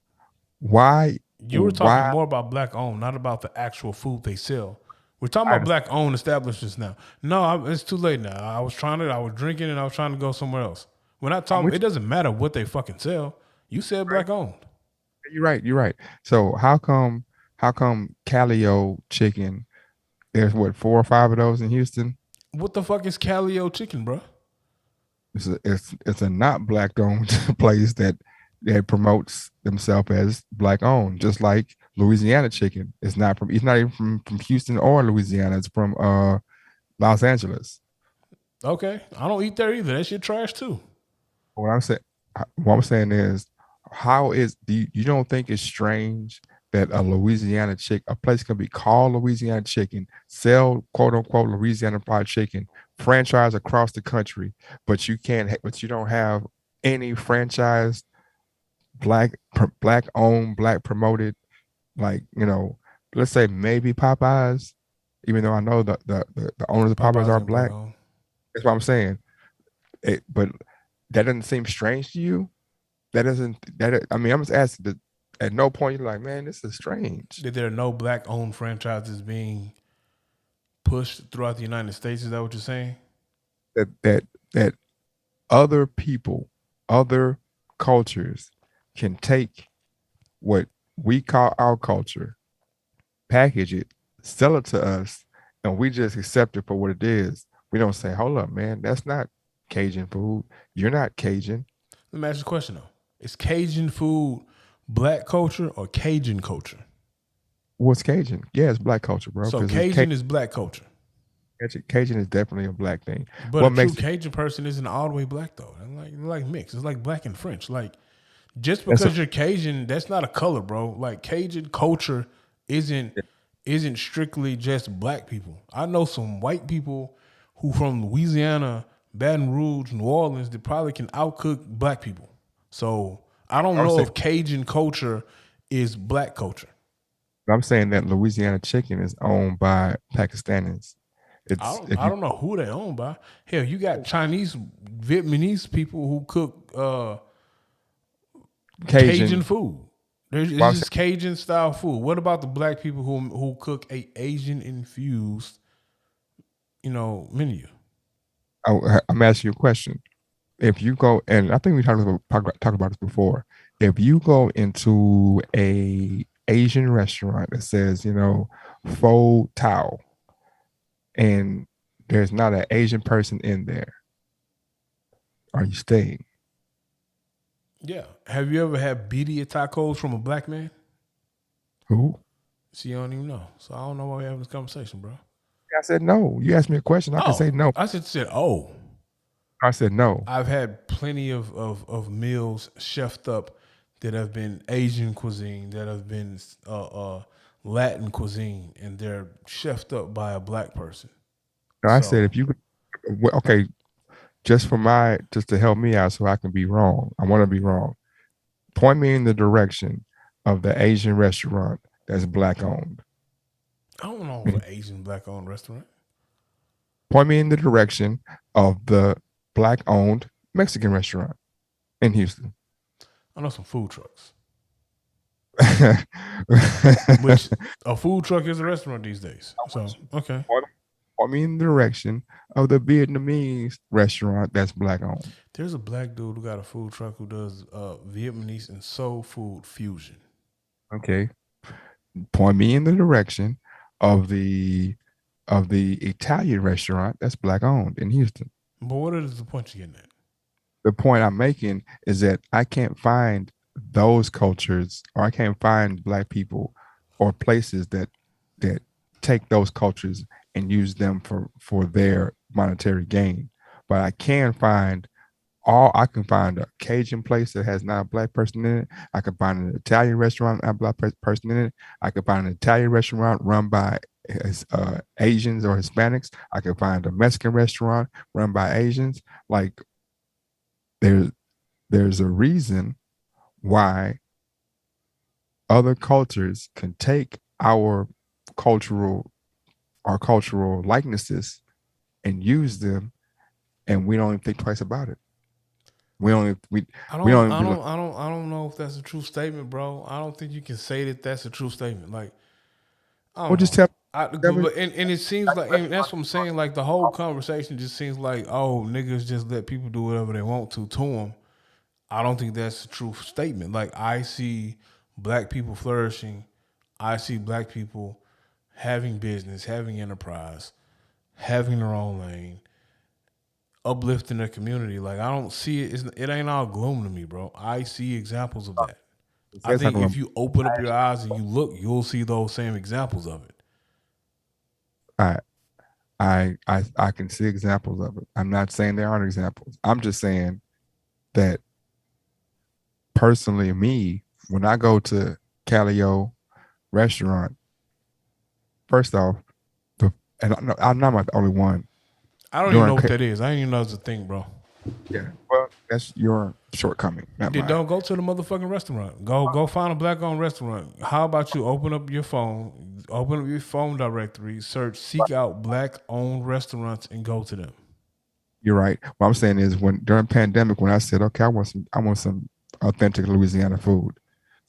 Why? You were talking more about black owned, not about the actual food they sell. We're talking about black owned establishments now. No, it's too late now. I was drinking and I was trying to go somewhere else. We're not talking. It doesn't matter what they fucking sell. You said black owned. You're right. So how come Calio Chicken? There's 4 or 5 of those in Houston. What the fuck is Calio Chicken, bro? It's a not black owned place that promotes themselves as black owned, just like Louisiana Chicken. It's not even from Houston or Louisiana. It's from Los Angeles. Okay, I don't eat there either. That shit trash too. What I'm saying is, you don't think it's strange that a place can be called Louisiana Chicken, sell quote unquote Louisiana fried chicken, franchise across the country, but you don't have any franchise black owned, black promoted, like, let's say maybe Popeyes, even though I know the owners of Popeyes are black. That's what I'm saying. But that doesn't seem strange to you. I'm just asking that. At no point you're like, man, this is strange. That there are no black owned franchises being pushed throughout the United States. Is that what you're saying? That other people, other cultures can take what we call our culture, package it, sell it to us, and we just accept it for what it is. We don't say, hold up, man, that's not Cajun food. You're not Cajun. Let me ask you a question though. Is Cajun food black culture or Cajun culture? What's Cajun? Yeah, it's black culture, bro. So Because Cajun is black culture. Cajun is definitely a black thing. But a What true makes it? Cajun person isn't all the way black though. And like mixed. It's like black and French. Like just That's a, because you're Cajun, that's not a color, bro. Like Cajun culture isn't isn't strictly just black people. I know some white people who from Louisiana, Baton Rouge, New Orleans that probably can outcook black people. So I don't I'm know saying, if Cajun culture is black culture. I'm saying that Louisiana chicken is owned by Pakistanis. I It's don't if I you don't know who they own by. Hell, you got Chinese, Vietnamese people who cook Cajun Cajun, food. There's well, it's just Cajun style food. What about the black people who cook a Asian infused, menu? I'm asking you a question. If you go, and I think we talked about this before. If you go into a Asian restaurant that says, Pho Tao, and there's not an Asian person in there, are you staying? Yeah. Have you ever had birria tacos from a black man? Who? See, you don't even know. So I don't know why we're having this conversation, bro. I said no. You asked me a question. I can say Oh, no. I just said, oh. I said no. I've had plenty of meals chefed up that have been Asian cuisine, that have been Latin cuisine, and they're chefed up by a black person. No, I said So if you could, okay, just to help me out so I can be wrong. I want to be wrong. Point me in the direction of the Asian restaurant that's black owned. I don't know of an Asian black owned restaurant. Point me in the direction of the black owned Mexican restaurant in Houston. I know some food trucks, which a food truck is a restaurant these days. So okay, Point me in the direction of the Vietnamese restaurant that's black owned. there's a black dude who got a food truck who does Vietnamese and soul food fusion. Okay. Point me in the direction of the Italian restaurant that's black owned in Houston. But what is the point you're getting at? The point I'm making is that I can't find those cultures, or I can't find black people or places that take those cultures and use them for their monetary gain. But I can find a Cajun place that has not a black person in it. I can find an Italian restaurant not a black person in it. I can find an Italian restaurant run by Asians or Hispanics. I can find a Mexican restaurant run by Asians. Like there's there's a reason why other cultures can take cultural cultural likenesses and use them, and we don't even think twice about it. We don't we I we don't, don't I even be don't, like, I don't, I don't know if that's a true statement, bro. I don't think you can say that that's a true statement. Like, I well, don't just know. tell them. And it seems like, and that's what I'm saying. Like the whole conversation just seems like, oh, niggas just let people do whatever they want to them. I don't think that's a true statement. Like I see black people flourishing. I see black people having business, having enterprise, having their own lane, uplifting their community. Like I don't see it. It ain't all gloom to me, bro. I see examples of that. I That's think talking if about, you open up your eyes and you look, you'll see those same examples of it. I, I can see examples of it. I'm not saying there aren't examples. I'm just saying that personally, me, when I go to Calio restaurant, first off, and I'm not the only one I don't even during. know what that is. I didn't even know it's a thing, bro. Yeah, well, that's your shortcoming, not Then mine. don't go to the motherfucking restaurant. Go find a black owned restaurant. How about you open up your phone directory, seek out black owned restaurants and go to them. You're right. What I'm saying is, when during pandemic, when I said, okay, I want some authentic Louisiana food,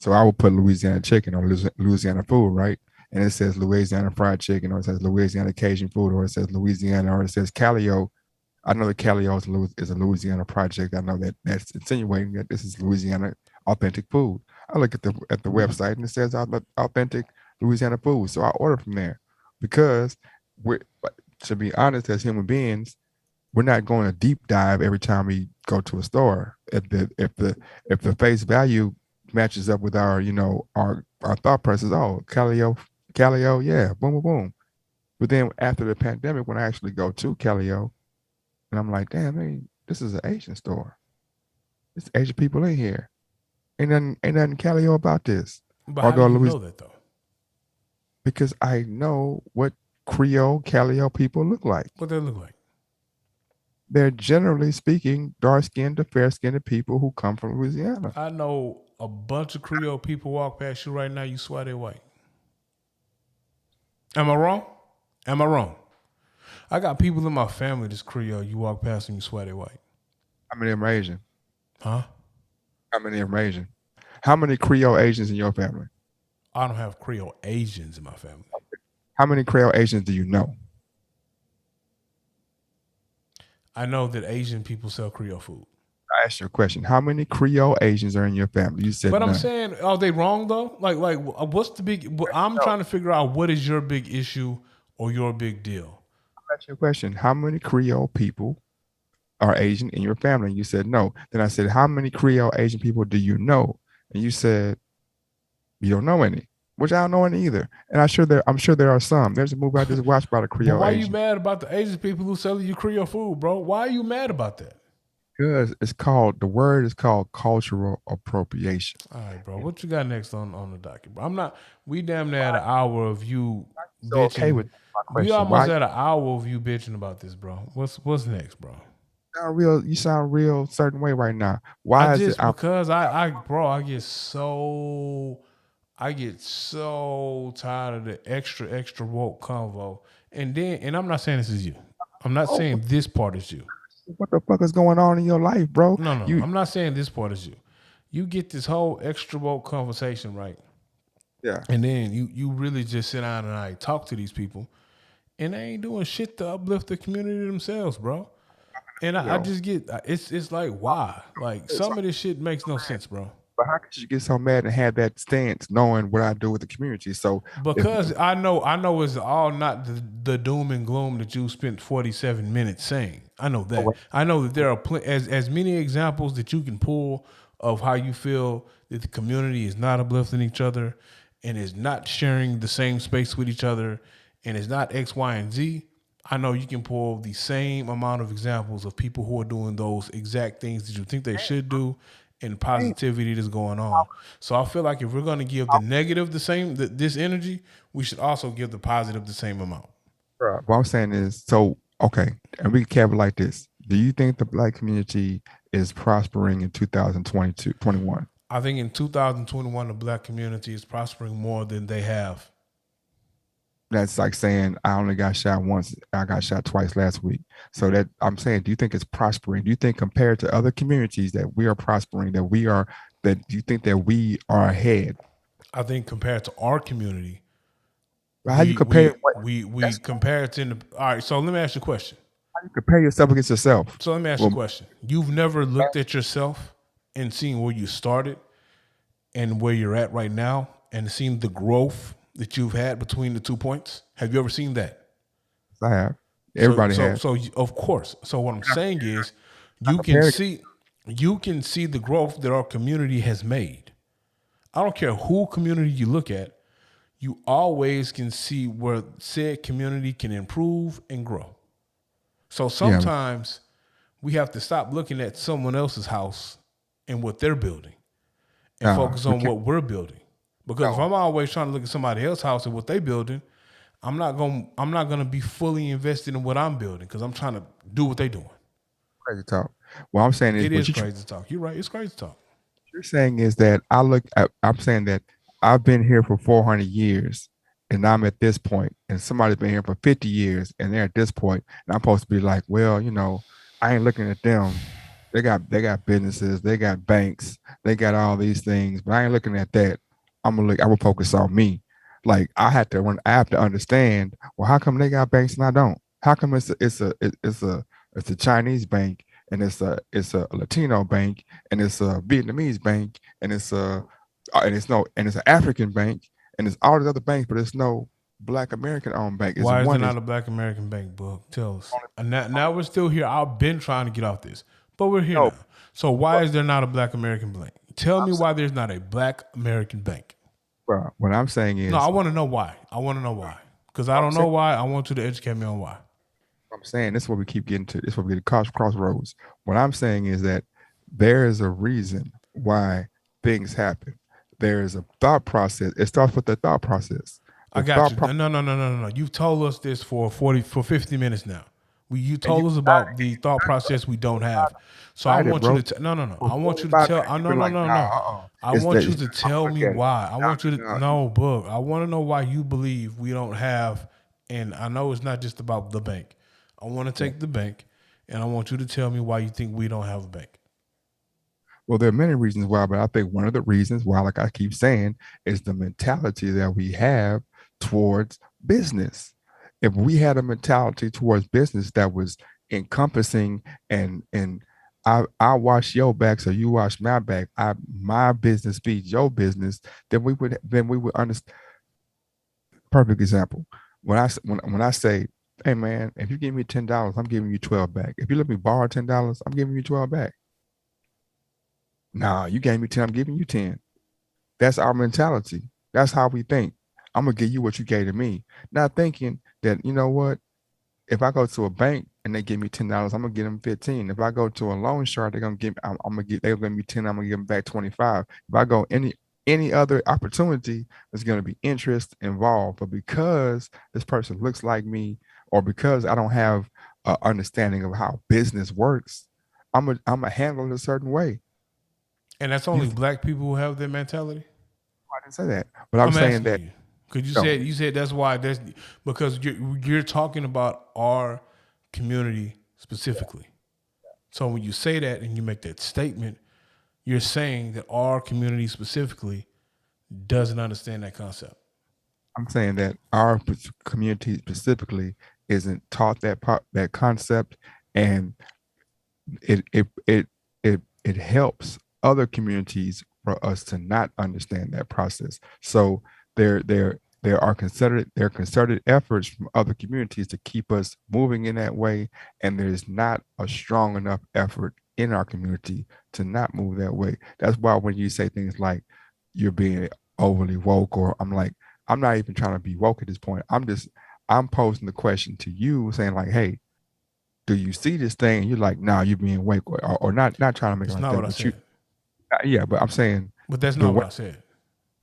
so I would put Louisiana chicken or Louisiana food, right? And it says Louisiana fried chicken, or it says Louisiana Cajun food, or it says Louisiana, or it says Calio. I know that Calio is a Louisiana project. I know that that's insinuating that this is Louisiana authentic food. I look at the website and it says authentic Louisiana food, so I order from there because we, to be honest, as human beings, we're not going to deep dive every time we go to a store. If the face value matches up with our our thought process, oh, Calio Calio, yeah, boom, boom, boom. But then after the pandemic, when I actually go to Calio, and I'm like, damn, man, this is an Asian store. It's Asian people in here. Ain't nothing Calio about this. But Or how do go to you Louis know that though? because I know what Creole Calio people look like. What they look like? They're generally speaking dark-skinned to fair-skinned people who come from Louisiana. I know a bunch of Creole people walk past you right now. You swear they're white. Am I wrong? Am I wrong? I got people in my family that's Creole. You walk past them, you swear they're white. How many of them are Asian? Huh? How many of them are Asian? How many Creole Asians in your family? I don't have Creole Asians in my family. How many Creole Asians do you know? I know that Asian people sell Creole food. I asked you a question. How many Creole Asians are in your family? You said But I'm none. saying, are they wrong though? Like, what's the big? I'm trying to figure out what is your big issue or your big deal. I asked you a question. How many Creole people are Asian in your family? And you said no. Then I said, how many Creole Asian people do you know? And you said you don't know any, which I don't know any either. And I'm sure there are some. There's a movie I just watched about a But Creole why are you Asian. mad about the Asian people who sell you Creole food, bro? Why are you mad about that? Because the word is called cultural appropriation. All right, bro. What you got next on the docket, bro? We damn near at an hour of you So bitching. okay with my We question. almost Why at an hour of you bitching about this, bro. What's next, bro? you sound real certain way right now. Why is it Because I get so tired of the extra woke convo. And I'm not saying this is you. I'm not saying this part is you. what the fuck is going on in your life, bro? No, You I'm not saying this part is you. You get this whole extra woke conversation, right? yeah. And then you really just sit down and like talk to these people, and they ain't doing shit to uplift the community themselves, bro. And I just get it's like why? Like some of this shit makes no sense, bro. But how could you get so mad and have that stance knowing what I do with the community? So Because I know it's all not the doom and gloom that you spent 47 minutes saying. I know that. I know that there are as many examples that you can pull of how you feel that the community is not uplifting each other and is not sharing the same space with each other and is not X, Y, and Z. I know you can pull the same amount of examples of people who are doing those exact things that you think they should do and positivity that's going on. So I feel like if we're going to give the negative this energy, we should also give the positive the same amount. What I'm saying is, so okay, and we can cap it like this. Do you think the Black community is prospering in 2022, 21? I think in 2021, the Black community is prospering more than they have. That's like saying I only got shot once. I got shot twice last week. So that I'm saying, do you think it's prospering? Do you think compared to other communities that we are prospering? Do you think that we are ahead? I think compared to our community, How you compare? we compare it to all right. So let me ask you a question. How you compare yourself against yourself? So let me ask you a question. You've never looked at yourself and seen where you started and where you're at right now and seen the growth that you've had between the 2 points? Have you ever seen that? I have. Everybody has. So of course. So what I'm saying is you can see the growth that our community has made. I don't care who community you look at, you always can see where said community can improve and grow. So sometimes we have to stop looking at someone else's house and what they're building and focus on what we're building. Because if I'm always trying to look at somebody else's house and what they building, I'm not gonna be fully invested in what I'm building because I'm trying to do what they're doing. Crazy talk. What I'm saying is, It is crazy talk. You're right. It's crazy talk. What you're saying is that I'm saying that I've been here for 400 years and I'm at this point, and somebody's been here for 50 years and they're at this point, and I'm supposed to be like, well, I ain't looking at them. They got businesses, they got banks, they got all these things, but I ain't looking at that. I'm gonna focus on me. Like I have to understand, well, how come they got banks and I don't? How come it's a Chinese bank and it's a Latino bank and it's a Vietnamese bank and it's an African bank and it's all these other banks, but it's no Black American owned bank. Why is there not a Black American bank, book? Tell us. And now we're still here. I've been trying to get off this, but we're here now. So why is there not a Black American bank? Tell me why there's not a Black American bank. Well, what I'm saying No, I is, want to know why. I want to know why. Because I don't know why. I want you to educate me on why. I'm saying this is what we keep getting to. This is what we get crossroads. What I'm saying is that there is a reason why things happen. There is a thought process. It starts with the thought process. I The got thought you. process, No. You've told us this for 50 minutes now. You and you told us about the thought process we don't have. So I tried it, want you bro. to no. I want you to Before tell. that, you've No, been no, like, no, nah, no. I it's want that. you to tell Look me at it. why. I want you to Nah. no book. I want to know why you believe we don't have. And I know it's not just about the bank. I want to take the bank, and I want you to tell me why you think we don't have a bank. Well, there are many reasons why, but I think one of the reasons why, like I keep saying, is the mentality that we have towards business. If we had a mentality towards business that was encompassing and I watch your back, so you watch my back. My business beats your business. Then we would understand. Perfect example. When I say, hey man, if you give me $10, I'm giving you 12 back. If you let me borrow $10, I'm giving you 12 back. Nah, you gave me 10, I'm giving you 10. That's our mentality. That's how we think. I'm gonna give you what you gave to me. Not thinking that, you know what, if I go to a bank and they give me $10, I'm gonna give them 15. If I go to a loan shark, they're gonna give me 10, I'm gonna give them back 25. If I go any other opportunity, there's gonna be interest involved. But because this person looks like me, or because I don't have an understanding of how business works, I'm a handle it a certain way. And that's You only black people who have that mentality. I didn't say that, but I'm I'm saying asking that you because no, you said that's why that's because you're talking about our community specifically. So when you say that and you make that statement, you're saying that our community specifically doesn't understand that concept. I'm saying that our community specifically isn't taught that concept, and it helps other communities for us to not understand that process. So there are concerted efforts from other communities to keep us moving in that way, and there's not a strong enough effort in our community to not move that way. That's why when you say things like you're being overly woke, or I'm not even trying to be woke at this point. I'm posing the question to you saying like, hey, do you see this thing? And you're like, nah, you're being woke, or not trying to make it It's like not that, what I but you, said. yeah, but I'm saying But that's the not way, what I said.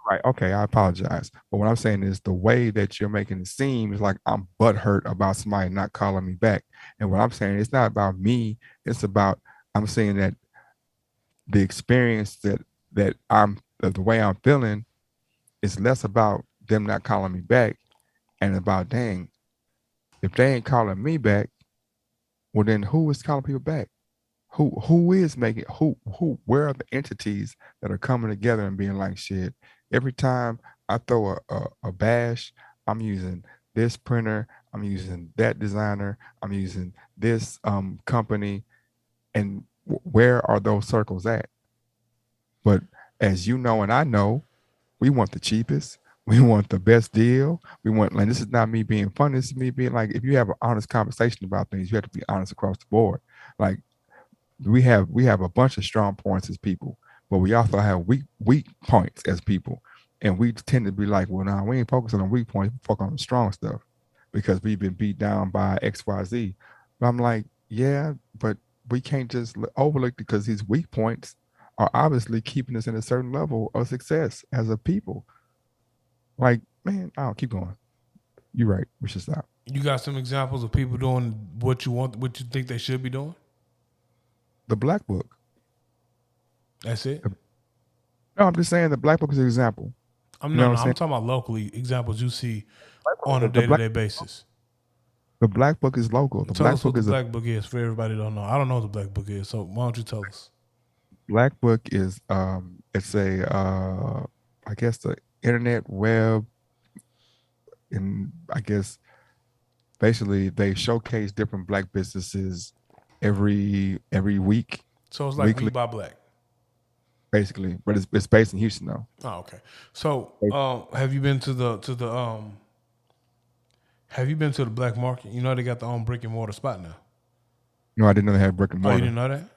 right? Okay, I apologize, but what I'm saying is the way that you're making it seem is like I'm butthurt about somebody not calling me back, and what I'm saying it's not about me. It's about I'm saying that the experience that the way I'm feeling is less about them not calling me back and about dang, if they ain't calling me back, well then who is calling people back? Who is making who where are the entities that are coming together and being like shit? Every time I throw a bash, I'm using this printer, I'm using that designer, I'm using this company, and where are those circles at? But as you know and I know, we want the cheapest. We want the best deal. We want, like, this is not me being funny. This is me being like, if you have an honest conversation about things, you have to be honest across the board. Like, we have a bunch of strong points as people, but we also have weak points as people, and we tend to be like, well, nah, we ain't focusing on weak points, we focus on the strong stuff because we've been beat down by XYZ. But I'm like, yeah, but we can't just overlook because these weak points are obviously keeping us in a certain level of success as a people. Like, man, I don't keep going. You're right. We should stop. You got some examples of people doing what you want, what you think they should be doing? The Black Book. That's it. No, I'm just saying the Black Book is an example. I'm You know no, what no. I'm I'm saying? talking about locally examples you see on a The Black day-to-day basis. The Black Book is local. The Tell Black us what Book the is a Black Book is for everybody that don't know. I don't know what the Black Book is, so why don't you tell us? Black Book is it's a I guess the internet web, and I guess basically they showcase different black businesses every week, So it's like We weekly Buy Black. basically, but it's based in Houston though. Oh, okay. So have you been to the have you been to the black market? You know they got their own brick and mortar spot now. No, I didn't know they had brick and Oh, you mortar. didn't know that?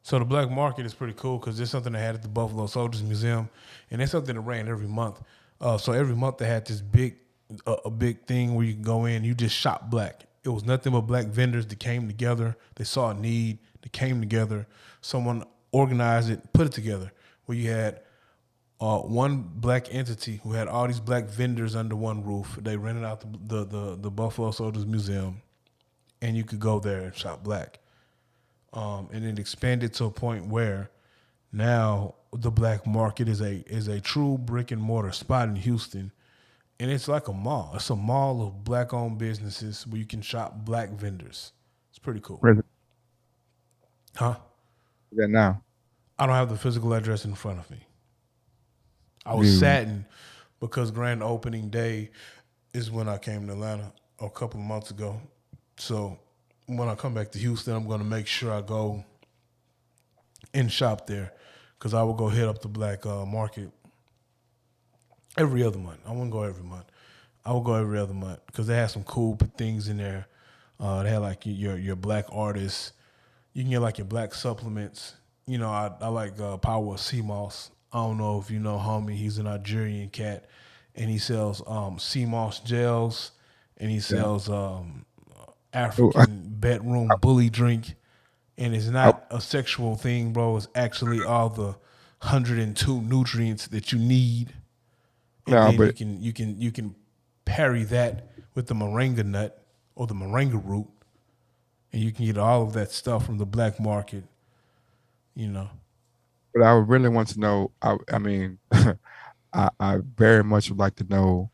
So the black market is pretty cool because there's something they had at the Buffalo Soldiers Museum, and it's something that ran every month. So every month they had this a big thing where you can go in, you just shop black. It was nothing but black vendors that came together. They saw a need, they came together. Someone organized it, put it together. Where you had one black entity who had all these black vendors under one roof. They rented out the Buffalo Soldiers Museum, and you could go there and shop black. And it expanded to a point where now the black market is a true brick and mortar spot in Houston, and it's like a mall. It's a mall of black owned businesses where you can shop black vendors. It's pretty cool. Where's it Huh? at now? I don't have the physical address in front of me. I was saddened because grand opening day is when I came to Atlanta a couple of months ago. So when I come back to Houston, I'm going to make sure I go and shop there because I will go hit up the black market every other month. I wouldn't go every month. I will go every other month because they have some cool things in there. They have like your black artists. You can get like your black supplements. You know, I like Power Sea Moss. I don't know if you know homie. He's a Nigerian cat, and he sells sea moss gels, and he sells African bedroom bully drink, and it's not a sexual thing, bro. It's actually all the 102 nutrients that you need. And No, then but you can parry that with the moringa nut or the moringa root, and you can get all of that stuff from the black market. You know. but I would really want to know. I mean, I very much would like to know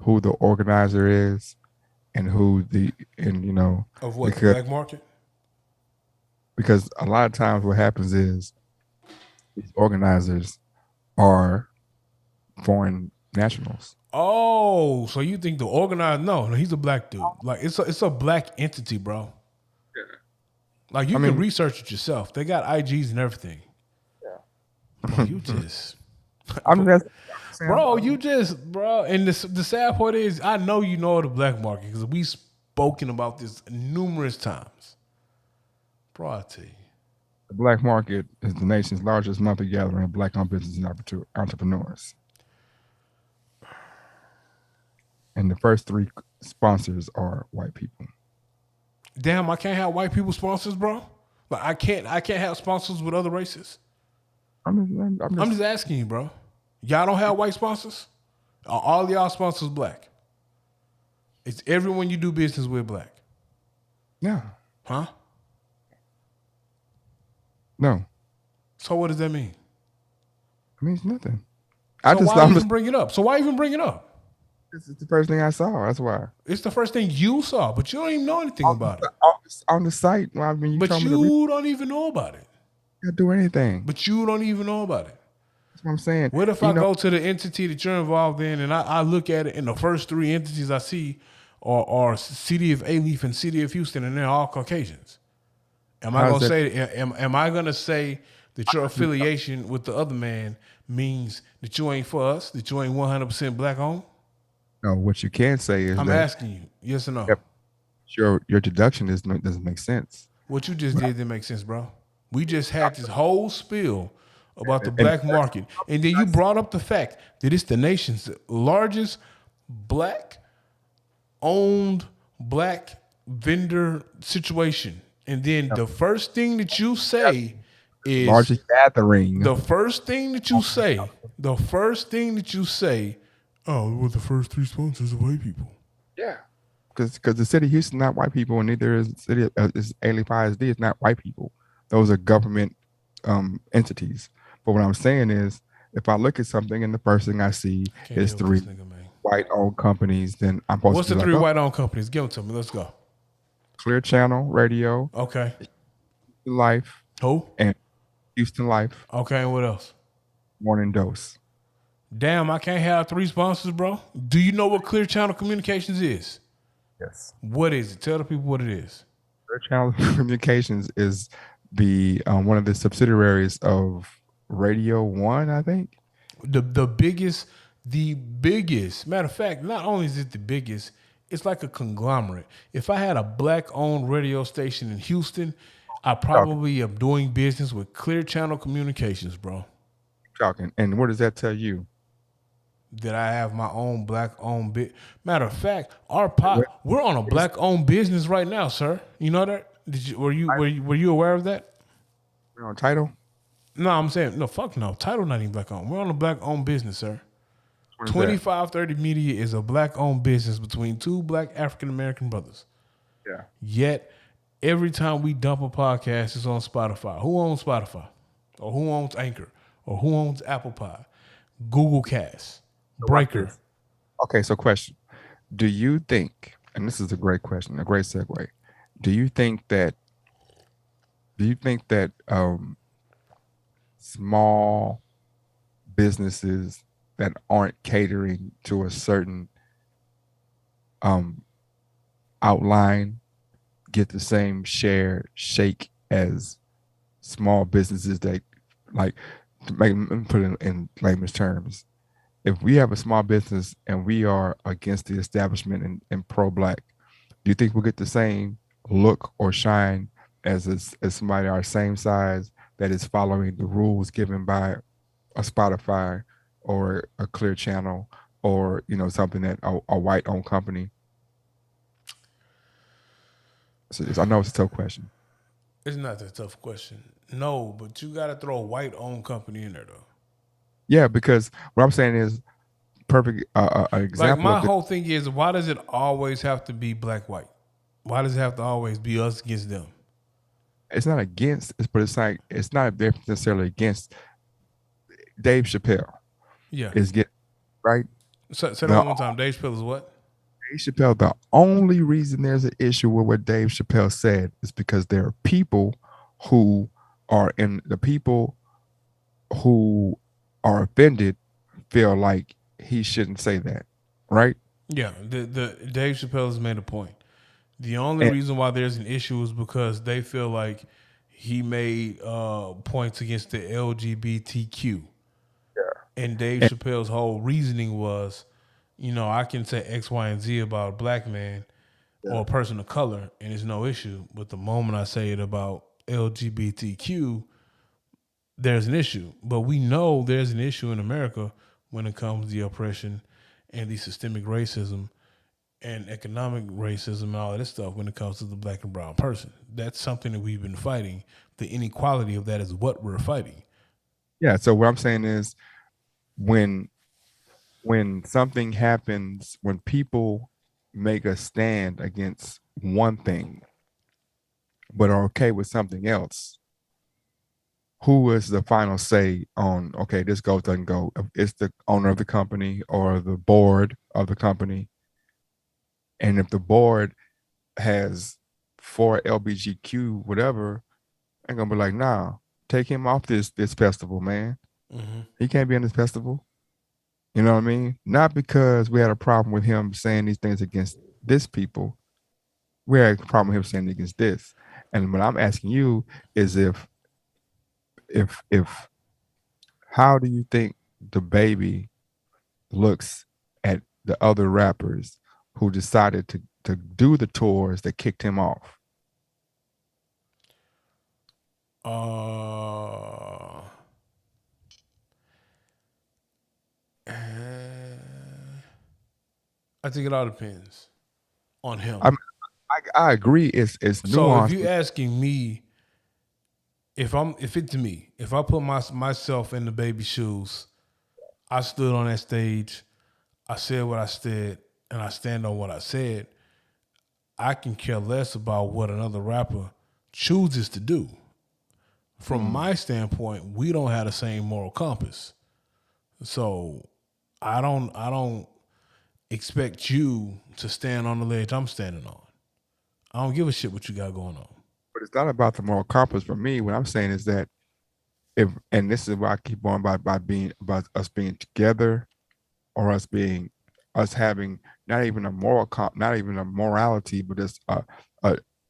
who the organizer is and you know, Of what, the because black market? because a lot of times what happens is these organizers are foreign nationals. Oh, so you think the organizer? No, he's a black dude. Like it's a black entity, bro. Yeah. Like you I can mean- research it yourself. They got IGs and everything. Bro, you just, I'm just bro, and the sad part is, I know you know the black market because we've spoken about this numerous times. Bro, I tell you. the black market is the nation's largest monthly gathering of black-owned businesses and entrepreneurs. And the first three sponsors are white people. Damn, I can't have white people sponsors, bro. Like I can't have sponsors with other races. I'm I'm just asking you, bro. Y'all don't have white sponsors? Are all y'all sponsors black? It's everyone you do business with black. yeah. Huh? No, So what does that mean? it means nothing. Why even bring it up? So why even bring it up? It's the first thing I saw. That's why. It's the first thing you saw, but you don't even know anything about it. On the site. Well, I mean, you But told me to you don't even know about it. do anything. But you don't even know about it. That's what I'm saying. What if I go to the entity that you're involved in and I look at it and the first three entities I see are City of Alief and City of Houston and they're all Caucasians? Am I gonna say that your affiliation with the other man means that you ain't for us, that you ain't 100% black owned? No, what you can say is I'm that asking you, yes or no? Yep. your deduction doesn't make sense. What you just did didn't make sense, bro. We just had this whole spiel about the black market, and then you brought up the fact that it's the nation's largest black-owned black vendor situation. And then the first thing that you say is Largest gathering. the first thing that you say, oh, well, the first three sponsors are white people. Yeah. Because the city of Houston not white people, and neither is the city is Alief ISD. It's not white people. Those are government entities. But what I'm saying is, if I look at something and the first thing I see is three white-owned companies, then I'm supposed What's to the be three like, white-owned companies? Give them to me. Let's go. Clear Channel Radio, Okay. Life, Who? and Houston Life, Okay, and what else? Morning Dose. Damn, I can't have three sponsors, bro. Do you know what Clear Channel Communications is? Yes. What is it? Tell the people what it is. Clear Channel Communications is the one of the subsidiaries of Radio One, I think. The biggest. Matter of fact, not only is it the biggest, it's like a conglomerate. If I had a black-owned radio station in Houston, I probably am doing business with Clear Channel Communications, bro. Talking. And what does that tell you? That I have my own black-owned bit. Matter of fact, our What we're on a is black-owned business right now, sir. You know that? Did you were you aware of that? we're on title? No, I'm saying no. Fuck no. Title not even black-owned. We're on a black-owned business, sir. What is that? 2530 Media is a black-owned business between two black African-American brothers. Yeah. Yet, every time we dump a podcast, it's on Spotify. Who owns Spotify? Or who owns Anchor? Or who owns Apple Pie? Google Cast, Breaker. Okay, so question. Do you think, and this is a great question, a great segue. Do you think that small businesses that aren't catering to a certain outline get the same shake as small businesses that, like, to put it in layman's terms, if we have a small business and we are against the establishment and pro-black, do you think we'll get the same look or shine as somebody our same size that is following the rules given by a Spotify or a Clear Channel or something that a white-owned company? So I know it's a tough question. It's not a tough question. No, but you got to throw a white-owned company in there, though. Yeah, because what I'm saying is perfect example. Like, my whole thing is, why does it always have to be black-white? Why does it have to always be us against them? It's not against, but it's not necessarily against. Dave Chappelle is getting right. Say that one time. Dave Chappelle is what? Dave Chappelle. The only reason there's an issue with what Dave Chappelle said is because there are people who are offended feel like he shouldn't say that, right? Yeah, the Dave Chappelle has made a point. The only reason why there's an issue is because they feel like he made points against the LGBTQ. Yeah. And Dave Chappelle's whole reasoning was, I can say X, Y, and Z about a black man or a person of color, and it's no issue. But the moment I say it about LGBTQ, there's an issue. But we know there's an issue in America when it comes to the oppression and the systemic racism and economic racism and all of this stuff when it comes to the black and brown person. That's something that we've been fighting. The inequality of that is what we're fighting. Yeah. So what I'm saying is when something happens, when people make a stand against one thing, but are okay with something else, who is the final say on, okay, this goes, doesn't go? It's the owner of the company or the board of the company. And if the board has 4 LBGQ, whatever, I'm gonna be like, nah, take him off this festival, man. Mm-hmm. He can't be in this festival. You know what I mean? Not because we had a problem with him saying these things against this people. We had a problem with him saying against this. And what I'm asking you is if how do you think the baby looks at the other rappers who decided to do the tours that kicked him off? I think it all depends on him. I agree. It's nuanced. So if you're asking me, if I put myself in the baby's shoes, I stood on that stage, I said what I said, and I stand on what I said, I can care less about what another rapper chooses to do. From my standpoint, we don't have the same moral compass. So I don't expect you to stand on the ledge I'm standing on. I don't give a shit what you got going on. But it's not about the moral compass for me. What I'm saying is that and this is why I keep on about us being together, or us having not even a not even a morality, but just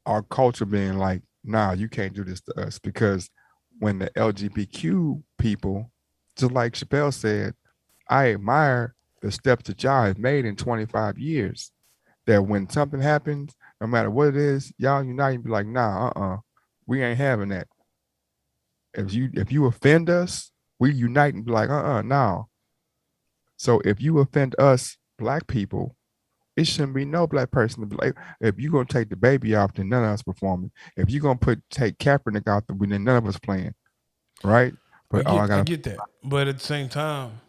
our culture being like, nah, you can't do this to us. Because when the LGBTQ people, just like Chappelle said, I admire the steps that y'all have made in 25 years. That when something happens, no matter what it is, y'all unite and be like, nah, We ain't having that. If you offend us, we unite and be like, no. So if you offend us, black people, it shouldn't be no black person to be like, if you're gonna take the baby off, then none of us performing. If you're gonna take Kaepernick out, then none of us playing, right? But I I got get that, but at the same time,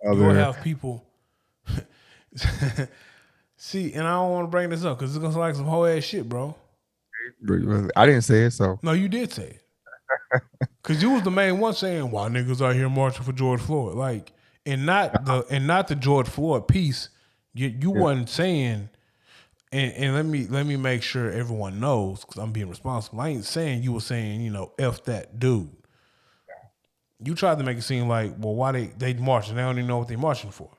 you'll other. have people. See, and I don't want to bring this up because it's gonna sound like some whole ass shit, bro. I didn't say it, so No, you did say it because you was the main one saying why niggas out here marching for George Floyd, like, and not the George Floyd piece. You yeah. wasn't saying. And let me make sure everyone knows because I'm being responsible. I ain't saying you were saying, F that dude. You tried to make it seem like, well, why they marching? They don't even know what they marching for.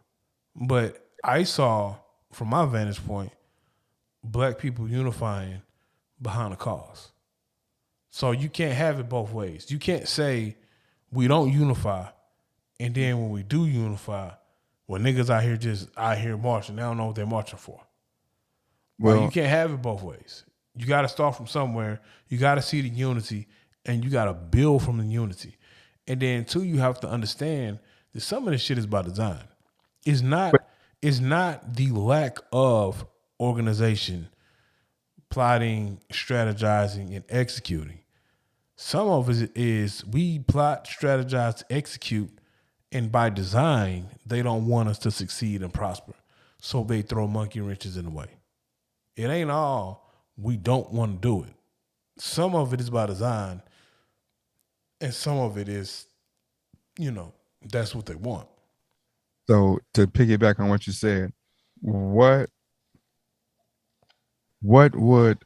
But I saw, from my vantage point, black people unifying behind a cause. So you can't have it both ways. You can't say we don't unify, and then when we do unify, well, niggas out here marching, they don't know what they're marching for. Like, you can't have it both ways. You got to start from somewhere. You got to see the unity, and you got to build from the unity. And then, two, you have to understand that some of this shit is by design. It's not the lack of organization, plotting, strategizing, and executing. Some of it is we plot, strategize, execute, and by design, they don't want us to succeed and prosper. So they throw monkey wrenches in the way. It ain't all we don't want to do it. Some of it is by design, and some of it is, that's what they want. So to piggyback on what you said,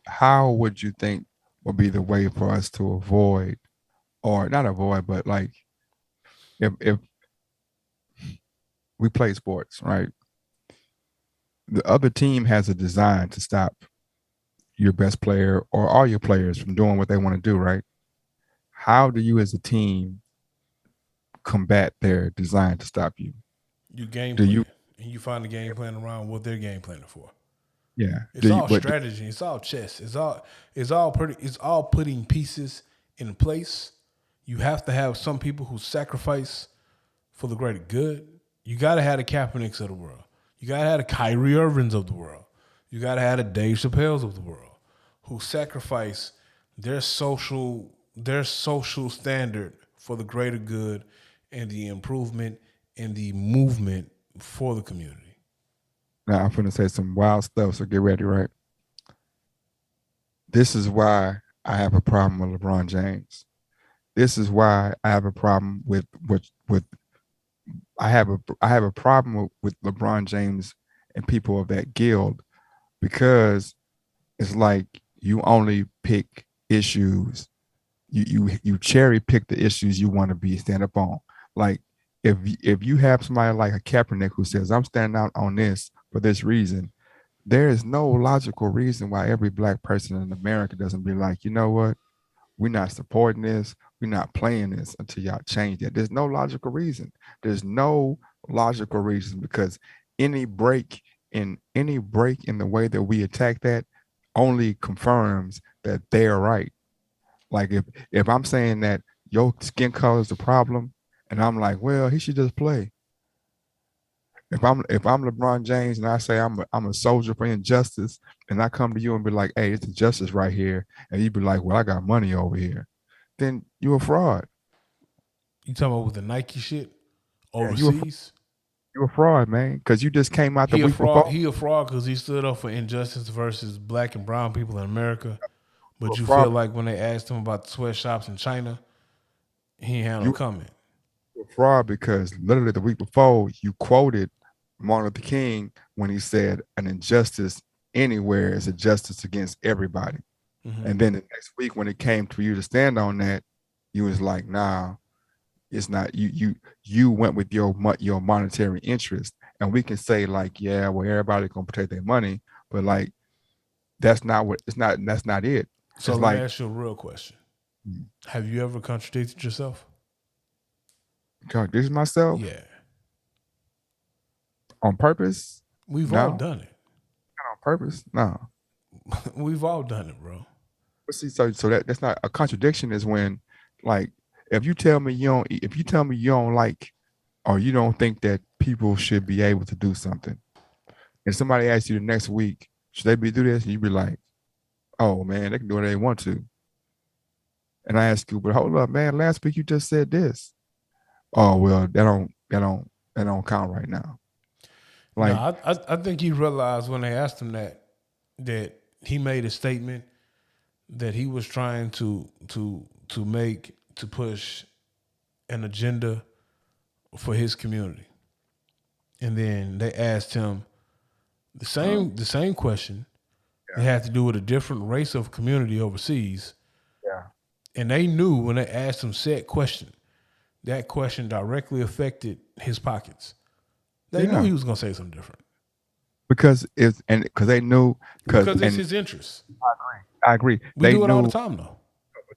how would you think would be the way for us to avoid, or not avoid, but like if we play sports, right? The other team has a design to stop your best player or all your players from doing what they want to do, right? How do you as a team combat their design to stop you? You game plan, and you find the game plan around what they're game planning for. Yeah. It's all strategy. It's all chess. It's all putting pieces in place. You have to have some people who sacrifice for the greater good. You got to have the Kaepernicks of the world. You got to have the Kyrie Irvings of the world. You got to have the Dave Chappelles of the world who sacrifice their social standard for the greater good and the improvement and the movement for the community. Now I'm going to say some wild stuff, so get ready, right? This is why I have a problem with LeBron James. This is why I have a problem with I have a problem with LeBron James and people of that guild, because it's like you only pick issues, you cherry pick the issues you want to stand up on. Like if you have somebody like a Kaepernick who says I'm standing out on this for this reason, there is no logical reason why every black person in America doesn't be like, you know what, we're not supporting this. We're not playing this until y'all change that. There's no logical reason. There's no logical reason, because any break in the way that we attack that only confirms that they're right. Like if I'm saying that your skin color is the problem, and I'm like, well, he should just play. If I'm LeBron James and I say I'm a soldier for injustice, and I come to you and be like, hey, it's injustice right here, and you be like, well, I got money over here, then you're a fraud. You talking about with the Nike shit overseas? You're a fraud, man, because you just came out the week before. He a fraud because he stood up for injustice versus black and brown people in America. But you feel like when they asked him about the sweatshops in China, he ain't had no comment. You're a fraud because literally the week before you quoted Martin Luther King when he said an injustice anywhere is a justice against everybody. Mm-hmm. And then the next week when it came for you to stand on that, you was like, nah, it's not. You went with your monetary interest. And we can say like, yeah, well, everybody's gonna protect their money, but like that's not it. So let me ask you a real question. Mm-hmm. Have you ever contradicted yourself? Contradict myself? Yeah. On purpose? We've all done it. Not on purpose? No. We've all done it, bro. See, so that's not a contradiction. Is when, like, if you tell me you don't like or you don't think that people should be able to do something, and somebody asks you the next week, should they be do this, and you be like, oh man, they can do what they want to. And I ask you, but hold up, man, last week you just said this. Oh well, that don't count right now. No, Like, I think he realized when they asked him that he made a statement that he was trying to push an agenda for his community. And then they asked him the same question. It had to do with a different race of community overseas. yeah, And they knew when they asked him said question, that question directly affected his pockets. They knew he was gonna say something different. because they knew Because it's his interest. I agree. We do it all the time though.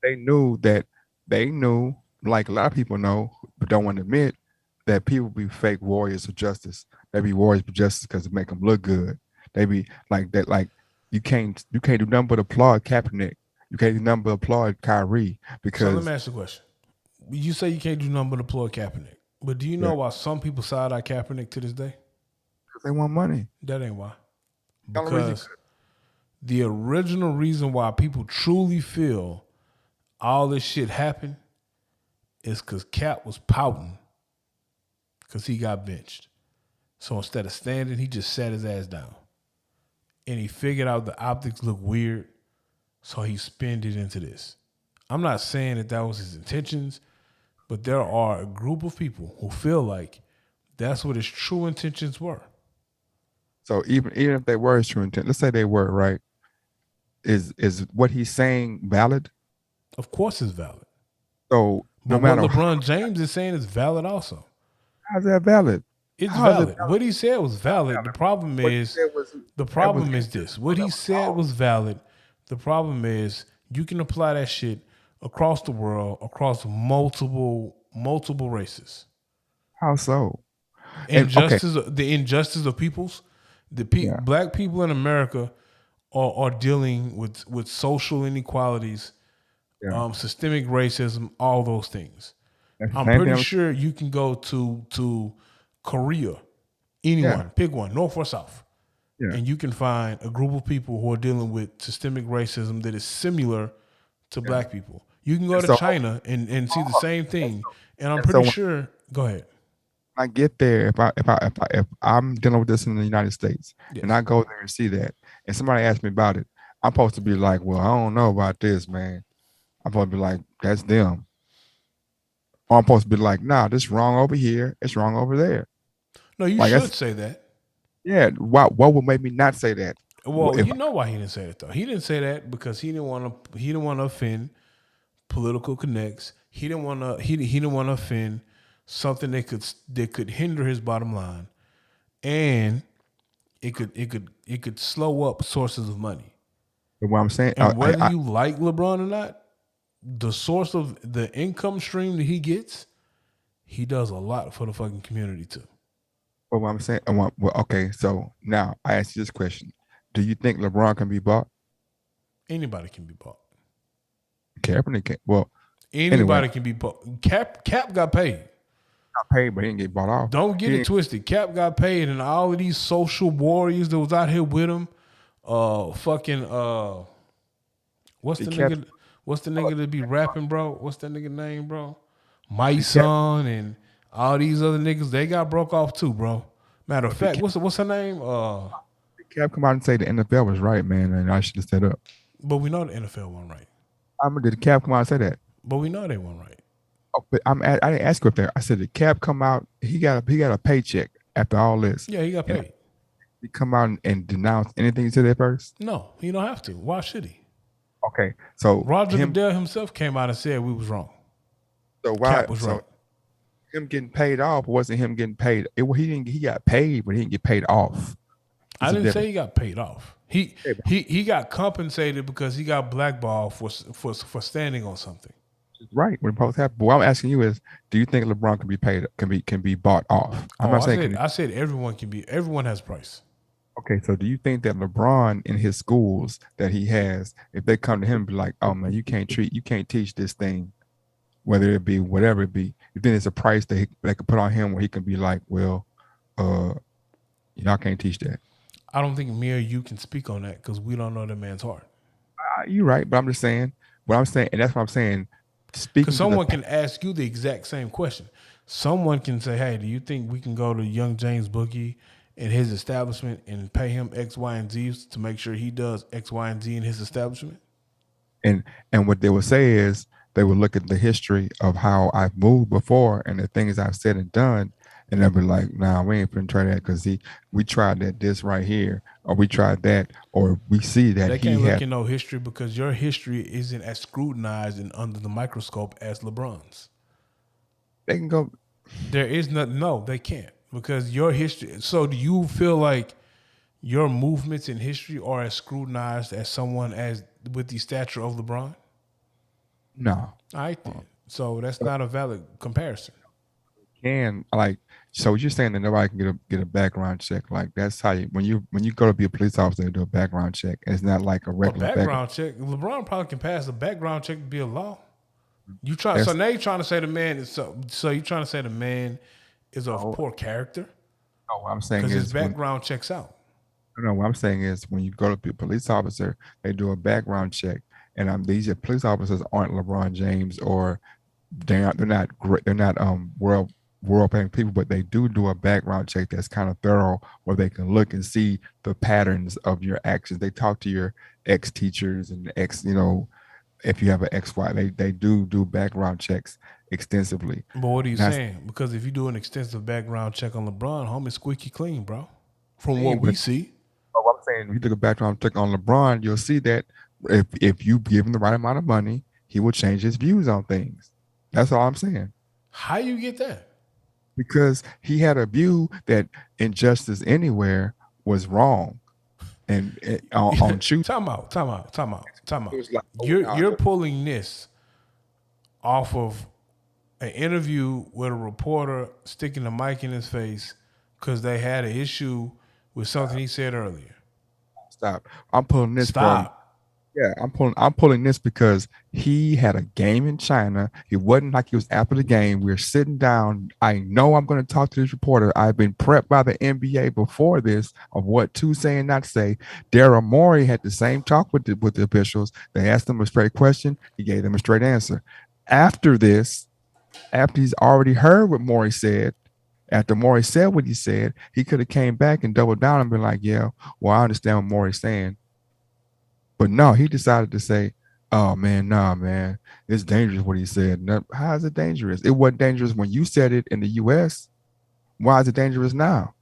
They knew that they knew, like a lot of people know, but don't want to admit that people be fake warriors of justice. They be warriors of justice because it make them look good. They be like that. Like you can't do nothing but applaud Kaepernick. You can't do nothing but applaud Kyrie So because let me ask you a question. You say you can't do nothing but applaud Kaepernick. But do you know why some people side eye Kaepernick to this day? they want money. That ain't why. The only reason- Because the original reason why people truly feel all this shit happened is because Cap was pouting because he got benched. So instead of standing, he just sat his ass down. And he figured out the optics look weird, so he spinned it into this. I'm not saying that was his intentions, but there are a group of people who feel like that's what his true intentions were. So even if they were his true intent, let's say they were right, is what he's saying valid? Of course it's valid. So no But matter what LeBron James is saying is valid also. how's that valid? It's How is it valid. What he said was valid. The problem is this. What he said was valid. The problem is you can apply that shit across the world, across multiple races. How so? The injustice of peoples, black people in America are dealing with social inequalities, systemic racism, all those things. I'm pretty sure you can go to Korea, anyone, pick one, North or South, and you can find a group of people who are dealing with systemic racism that is similar to black people. You can go to China and see the same thing, and I'm pretty sure. Go ahead. I get there, if I'm dealing with this in the United States, and I go there and see that, and somebody asks me about it, I'm supposed to be like, well, I don't know about this, man. I'm supposed to be like, that's them. Or I'm supposed to be like, nah, this wrong over here, it's wrong over there. No, you should say that. Yeah, what would make me not say that? Well, you know why he didn't say it though. He didn't say that because he didn't want to offend political connects. He didn't want to offend something that could hinder his bottom line, and it could slow up sources of money. But what I'm saying, and whether you like LeBron or not, the source of the income stream that he gets, he does a lot for the fucking community too. But what I'm saying, okay, so now I ask you this question: do you think LeBron can be bought? Anybody can be bought. Kaepernick can. Well, anybody can be bought. Cap got paid. Got paid, but he didn't get bought off. Don't get it twisted. Cap got paid, and all of these social warriors that was out here with him, what's the nigga? What's the nigga that be rapping, bro? What's that nigga name, bro? My son and all these other niggas, they got broke off too, bro. Matter of fact, what's her name? Cap come out and say the NFL was right, man, and I should have set up. But we know the NFL wasn't right. Did Cap come out and say that? But we know they weren't right. Oh, but I didn't ask you up there. I said, did Cap come out? He got a paycheck after all this. Yeah, he got paid. He come out and denounce anything he said at first? No, he don't have to. Why should he? Okay, so Roger Goodell himself came out and said we was wrong. So why? Cap was right. Him getting paid off wasn't him getting paid. He got paid, but he didn't get paid off. I didn't say he got paid off. He got compensated because he got blackballed for standing on something. Right. When post happened. But what I'm asking you is, do you think LeBron can be paid? Can be bought off? I'm not saying. I said everyone can be. Everyone has price. Okay, so do you think that LeBron in his schools that he has, if they come to him and be like, "Oh man, you can't teach this thing, whether it be whatever it be," you think it's a price that they could put on him where he can be like, "Well, uh, y'all can't teach that." I don't think me or you can speak on that because we don't know the man's heart. You're right, but I'm just saying what I'm saying, and that's what I'm saying. Because Speaking to the someone can ask you the exact same question. Someone can say, "Hey, do you think we can go to young James Boogie in his establishment and pay him X, Y, and Z to make sure he does X, Y, and Z in his establishment?" and what they would say is they would look at the history of how I've moved before and the things I've said and done, and they'll be like, "Nah, we ain't finna try that because we tried that this right here, or we tried that, or we see that They he can't look had." in no history because your history isn't as scrutinized and under the microscope as LeBron's. They can go. There is nothing. No, they can't because your history. So, do you feel like your movements in history are as scrutinized as someone as with the stature of LeBron? All No, right, then. So that's not a valid comparison. can like so you're saying that nobody can get a background check, like that's how you when you go to be a police officer, they do a background check. It's not like a A regular background. background check. LeBron probably can pass a background check to be a law. You try. So That's now you're trying to say the man is so. So you're trying to say the man is of no, poor character no, what I'm saying because his is when background checks out. no, what I'm saying is when you go to be a police officer, they do a background check, and these police officers aren't LeBron James, or they're not great, they're not world famous people, but they do a background check that's kind of thorough, where they can look and see the patterns of your actions. They talk to your ex teachers and ex, if you have an XY, they do background checks extensively. But what are you Not saying? Because if you do an extensive background check on LeBron, homie, squeaky clean, bro. From what saying, we but see, what I'm saying, if you look at background check on LeBron, you'll see that if you give him the right amount of money, he will change his views on things. That's all I'm saying. how you get that? Because he had a view that injustice anywhere was wrong, and on truth, Time out. Time out. Time out. Time it out. was like, oh, You're pulling this off of an interview with a reporter sticking a mic in his face because they had an issue with something he said earlier. stop. I'm pulling this from. Stop. Yeah, I'm pulling this because he had a game in China. It wasn't like he was after the game. We're sitting down. I know I'm going to talk to this reporter. I've been prepped by the NBA before this of what to say and not say. Daryl Morey had the same talk with the officials. They asked him a straight question. He gave them a straight answer. After this, after he's already heard what Morey said, after Morey said what he said, he could have came back and doubled down and been like, "Yeah, well, I understand what Morey's saying." But no, he decided to say, "Oh man, nah, man, it's dangerous what he said." No, how is it dangerous? It wasn't dangerous when you said it in the U.S. Why is it dangerous now?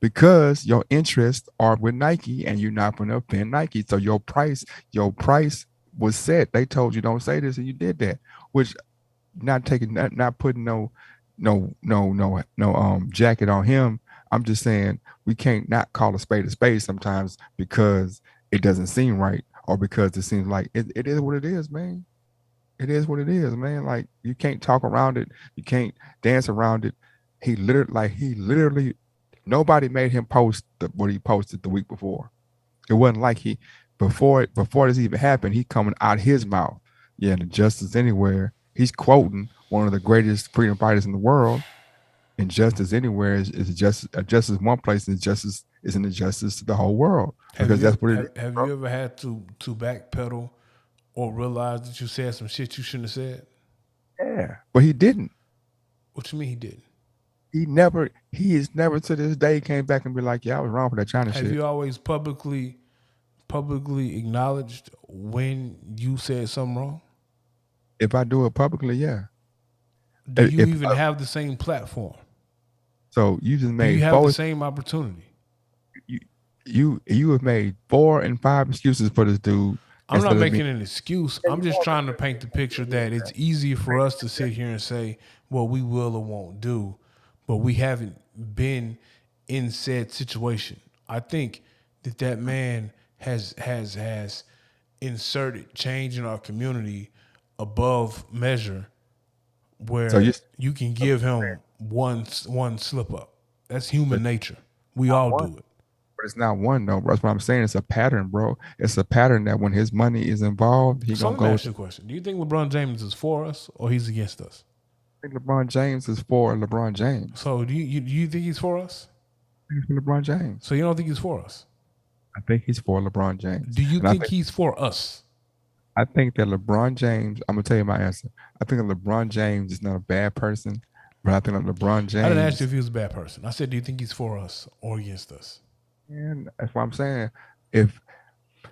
Because your interests are with Nike, and you're not going to offend Nike. So your price was set. They told you don't say this, and you did that. Which not putting no jacket on him. I'm just saying we can't not call a spade sometimes because it doesn't seem right, or because it seems like it is what it is, man. It is what it is, man. Like you can't talk around it, you can't dance around it. He literally nobody made him post what he posted the week before. It wasn't like he before this even happened, he coming out his mouth. Yeah, the justice anywhere. He's quoting one of the greatest freedom fighters in the world. And justice anywhere is justice one place, and justice isn't a justice to the whole world, Have because you that's what it is, have bro. you ever had to backpedal or realize that you said some shit you shouldn't have said? Yeah, but he didn't. What you mean he didn't? He is never to this day came back and be like, "Yeah, I was wrong for that China Have shit." you always publicly acknowledged when you said something wrong? If I do it publicly, yeah. Do you If even have the same platform? so, you just Do you made have the four. same opportunity? You you have made 4 and 5 excuses for this dude I'm not instead of me. making an excuse. I'm just trying to paint the picture that it's easy for us to sit here and say what we will or won't do, but we haven't been in said situation. I think that man has inserted change in our community above measure, So you where you can give him one slip up. That's human nature. We all one. do it. But it's not one though, bro. That's what I'm saying. It's a pattern, bro. It's a pattern that when his money is involved, he So gonna let me go. ask you a question. Do you think LeBron James is for us or he's against us? I think LeBron James is for LeBron James. So do you think he's for us? I think he's for LeBron James. So you don't think he's for us? I think he's for LeBron James. Do you And think he's for us? I think that LeBron James, I'm gonna tell you my answer. I think that LeBron James is not a bad person, but I think that LeBron James. I didn't ask you if he was a bad person. I said, do you think he's for us or against us? And that's what I'm saying. If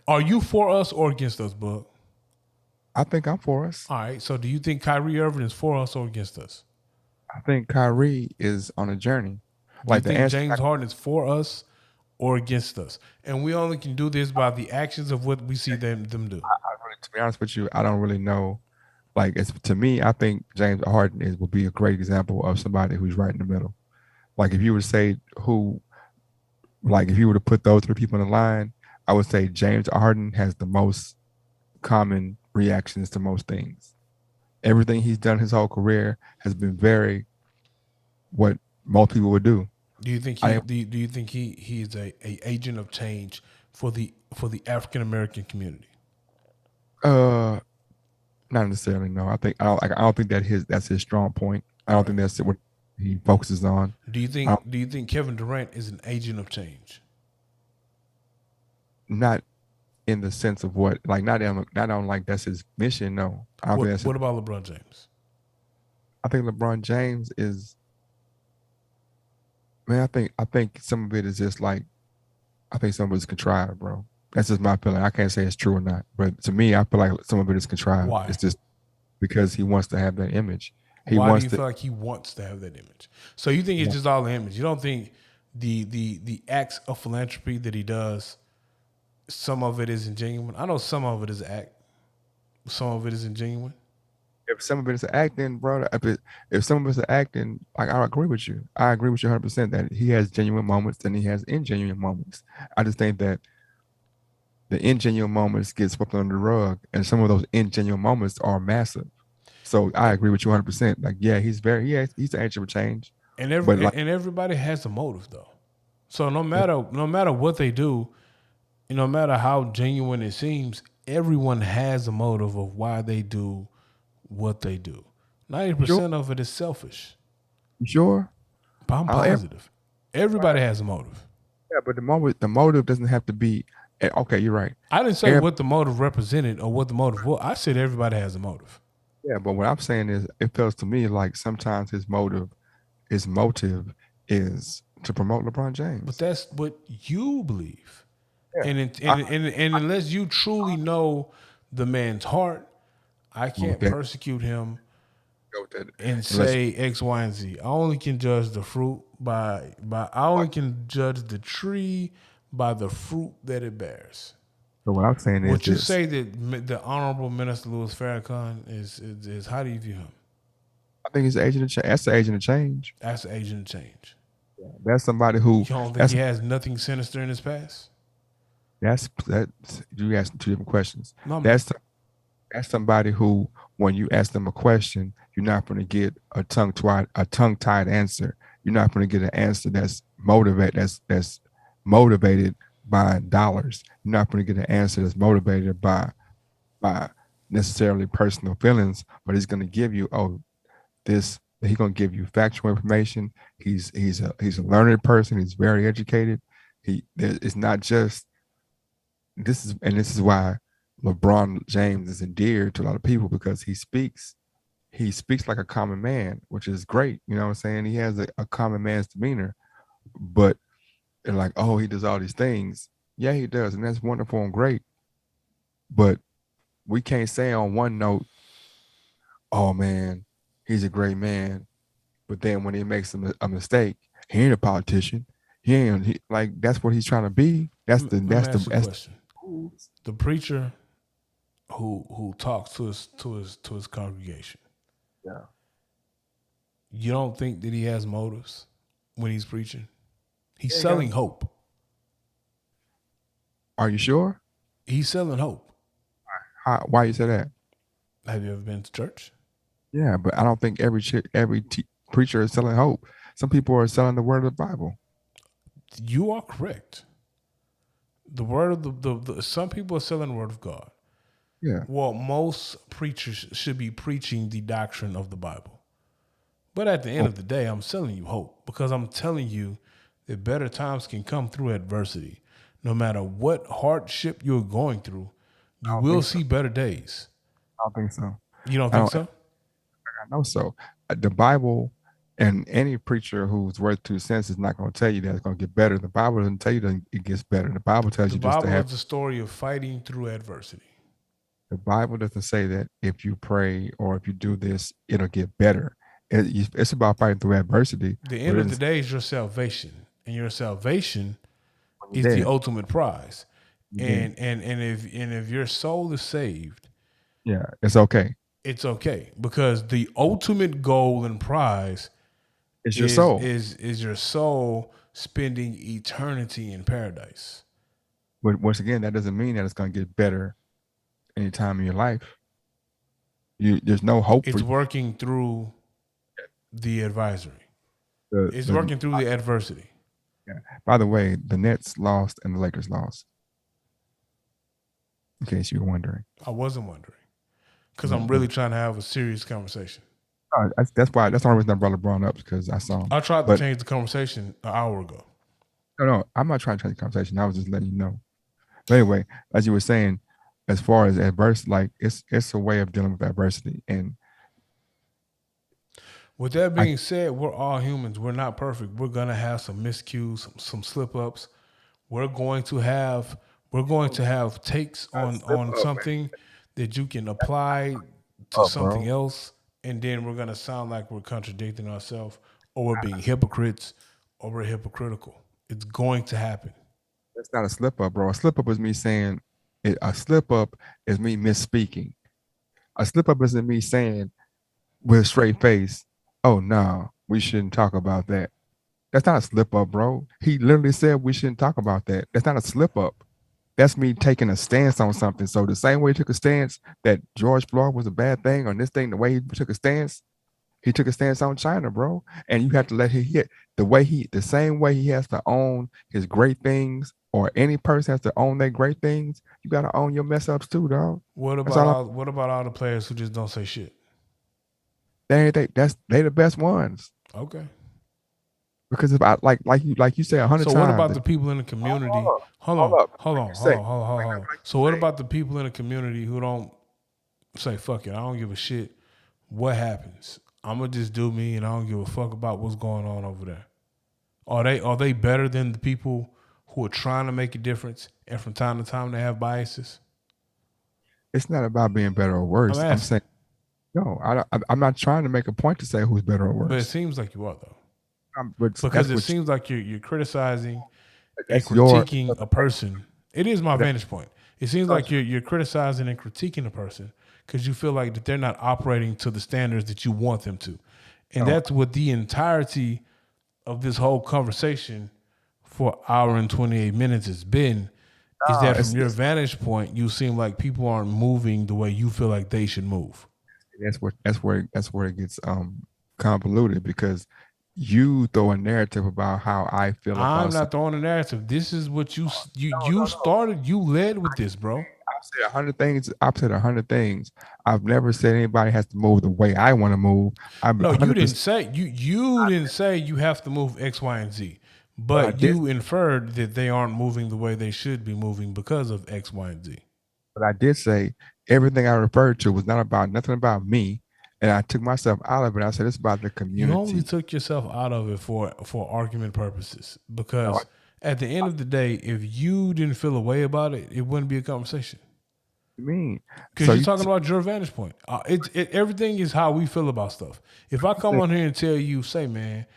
Are you for us or against us, Bug? I think I'm for us. All right. So do you think Kyrie Irving is for us or against us? I think Kyrie is on a journey. Do Like you the think answer, James Harden is for us or against us? And we only can do this by the actions of what we see them do. to be honest with you, I don't really know. Like it's to me, I think James Harden would be a great example of somebody who's right in the middle. Like if you were to say who, like if you were to put those three people in a line, I would say James Harden has the most common reactions to most things. Everything he's done his whole career has been very what most people would do. Do you think do you think he is a agent of change for the African American community? Not necessarily. No, I don't think that's his strong point. I don't think that's what he focuses on. Do you think Kevin Durant is an agent of change? Not in the sense of what, like not on like that's his mission. No, I don't think that's. What about LeBron James? I think LeBron James is. Man, I think some of it is just like, I think some of it's contrived, bro. That's just my feeling. I can't say it's true or not, but to me, I feel like some of it is contrived. Why? It's just because he wants to have that image. Why do you feel like he wants to have that image? So you think it's just all the image? You don't think the acts of philanthropy that he does, some of it isn't genuine? I know some of it is act, some of it isn't genuine. If some of it is acting, bro, if some of it is acting, like I agree with you. I agree with you 100% that he has genuine moments and he has ingenuine moments. I just think that the ingenuine moments get swept under the rug, and some of those ingenuine moments are massive. So I agree with you 100%. Like, yeah, he's an agent of change. And everybody has a motive though. So no matter what they do, no matter how genuine it seems, everyone has a motive of why they do what they do. 90% of it is selfish. You sure? But I'm positive. Everybody has a motive. Yeah, but the motive doesn't have to be. Okay, you're right. I didn't say what the motive represented or what the motive was. I said everybody has a motive. Yeah, but what I'm saying is, it feels to me like sometimes his motive is to promote LeBron James. But that's what you believe. Yeah. And unless you truly know the man's heart, I can't persecute him and say X, Y, and Z. I only can judge the fruit I only can judge the tree by the fruit that it bears. So what I'm saying is, would you say that the Honorable Minister Louis Farrakhan is how do you view him? I think he's an agent of change. That's the agent of change. That's the agent of change. Yeah, that's somebody who. You don't think he has nothing sinister in his past? That's you asked two different questions. No, that's somebody who, when you ask them a question, you're not going to get a tongue-tied answer. You're not going to get an answer that's motivated by dollars. You're not going to get an answer that's motivated by necessarily personal feelings, but he's going to give you he's going to give you factual information. He's a learned person. He's very educated. It's not just this is why LeBron James is endeared to a lot of people, because he speaks like a common man, which is great. You know what I'm saying? He has a common man's demeanor, but they're like, oh, he does all these things. Yeah, he does, and that's wonderful and great. But we can't say on one note, oh man, he's a great man, but then when he makes a mistake, he ain't a politician. That's what he's trying to be. That's the question. The preacher who talks to his congregation. Yeah. You don't think that he has motives when he's preaching? He's selling hope. Are you sure? He's selling hope. Why you say that? Have you ever been to church? Yeah, but I don't think every preacher is selling hope. Some people are selling the word of the Bible. You are correct. The word of the some people are selling the word of God. Yeah. Well, most preachers should be preaching the doctrine of the Bible. But at the end of the day, I'm selling you hope because I'm telling you that better times can come through adversity. No matter what hardship you're going through, I you don't will think so. see better days. I don't think so. You don't I think don't. so? I know so. The Bible and any preacher who's worth 2 cents is not going to tell you that it's going to get better. The Bible doesn't tell you that it gets better. The Bible tells The you just to Bible is have. the story of fighting through adversity. The Bible doesn't say that if you pray or if you do this, it'll get better. It's about fighting through adversity. The But end it of the doesn't day is your salvation, and your salvation when is you're the dead. ultimate prize. You're dead. And if your soul is saved, Yeah, it's okay. it's okay because the ultimate goal and prize It's your soul. is your soul spending eternity in paradise. But once again, that doesn't mean that it's going to get better any time in your life. There's no hope for It's you. working through the advisory. It's working through the adversity. Yeah. By the way, the Nets lost and the Lakers lost. In case you were wondering. I wasn't wondering because I'm really trying to have a serious conversation. That's why. That's the only reason I brought LeBron up because I saw him. I tried to change the conversation an hour ago. No, I'm not trying to change the conversation. I was just letting you know. But anyway, as you were saying, as far as adversity, like it's a way of dealing with adversity. And with that being said, we're all humans. We're not perfect. We're gonna have some miscues, some slip ups. We're going to have takes on something that you can apply to something else, and then we're gonna sound like we're contradicting ourselves, or we're being hypocrites, or we're hypocritical. It's going to happen. That's not a slip up, bro. A slip up is me saying a slip up is me misspeaking. A slip up isn't me saying with a straight face, oh no, we shouldn't talk about that. That's not a slip up, bro. He literally said we shouldn't talk about that. That's not a slip up. That's me taking a stance on something. So the same way he took a stance that George Floyd was a bad thing on this thing, the way he took a stance on China, bro. And you have to let him hit the same way he has to own his great things, or any person has to own their great things. You got to own your mess ups too, dog. What about all the players who just don't say shit? They the best ones. Okay. Because if I like you say 100 times. So what about the people in the community? Hold on. So what about the people in the community who don't say fuck it? I don't give a shit what happens. I'm gonna just do me, and I don't give a fuck about what's going on over there. Are they better than the people who are trying to make a difference, and from time to time they have biases? It's not about being better or worse. I'm saying no. I'm not trying to make a point to say who's better or worse. But it seems like you are though. Because it seems like you're criticizing and critiquing a person. It is my vantage point. It seems like you're criticizing and critiquing a person because you feel like that they're not operating to the standards that you want them to. And that's what the entirety of this whole conversation for an hour and 28 minutes has been, is that from your vantage point, you seem like people aren't moving the way you feel like they should move. That's where it gets convoluted, because you throw a narrative about how I feel about I'm not throwing a narrative. This is what you started. You led with this, bro. I've said 100 things. I've said 100 things. I've never said anybody has to move the way I want to move. No, you didn't say you didn't say you have to move X, Y, and Z. But you inferred that they aren't moving the way they should be moving because of X, Y, and Z. But I did say everything I referred to was nothing about me. And I took myself out of it. I said, it's about the community. You only took yourself out of it for argument purposes. Because at the end of the day, if you didn't feel a way about it, it wouldn't be a conversation. What do you mean? Because you're talking about your vantage point. Everything is how we feel about stuff. If I come on here and tell you, say, man,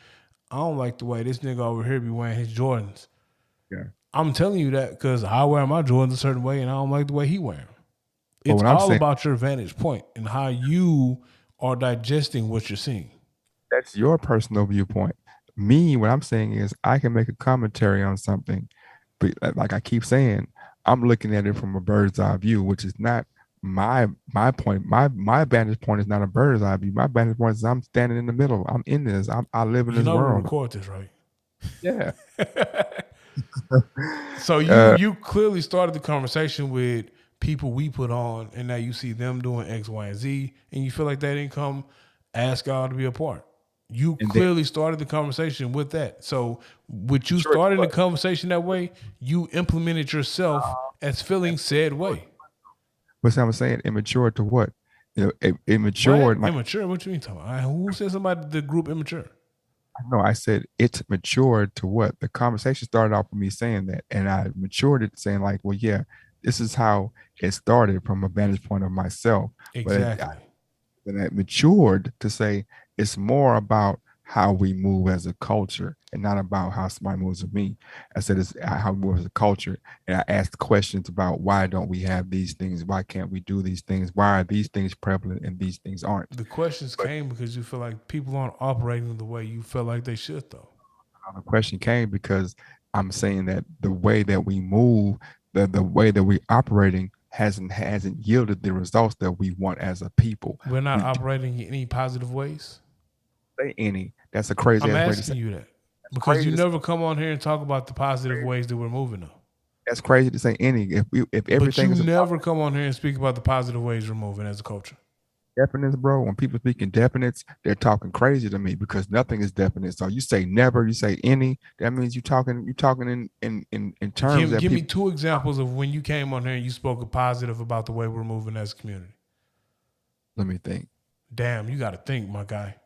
I don't like the way this nigga over here be wearing his Jordans. Yeah. I'm telling you that because I wear my Jordans a certain way and I don't like the way he wear them. It's all about your vantage point and how you are digesting what you're seeing. That's your personal viewpoint. Me, what I'm saying is I can make a commentary on something, but like I keep saying, I'm looking at it from a bird's eye view, which is not my point. My vantage point is not a bird's eye view. My vantage point is I'm standing in the middle. I'm in this. I live in this world. You record this, right? Yeah. So you clearly started the conversation with people we put on, and now you see them doing X, Y, and Z, and you feel like they didn't come ask y'all to be a part. You And then clearly started the conversation with that. So with you sure, starting the conversation that way, you implemented yourself as feeling said way. but I'm saying immature to what? You know, immature. What? Like Immature? What you mean talking about? Who said somebody the group immature? no, I said it's matured to what? The conversation started off with me saying that, and I matured it saying like, well, yeah, this is how it started from a vantage point of myself. But Exactly. then it matured to say it's more about how we move as a culture and not about how somebody moves with me. I said it's how we move as a culture. And I asked questions about why don't we have these things? Why can't we do these things? Why are these things prevalent and these things aren't? The questions But came because you feel like people aren't operating the way you felt like they should, though. the question came because I'm saying that the way that we move, the way that we're operating hasn't yielded the results that we want as a people. We're not We operating in any positive ways. say any. That's a crazy I'm ass way to asking say. you that because Crazy you to, never come on here and talk about the positive ways that we're moving, though. that's crazy to say any. If But everything you is about never come on here and speak about the positive ways we're moving as a culture. definites, bro, when people speak in definites, they're talking crazy to me because nothing is definite. So you say never, you say any. That means you're talking in terms that Give me people. 2 examples of when you came on here and you spoke positive about the way we're moving as a community. Let me think. Damn, you got to think, my guy.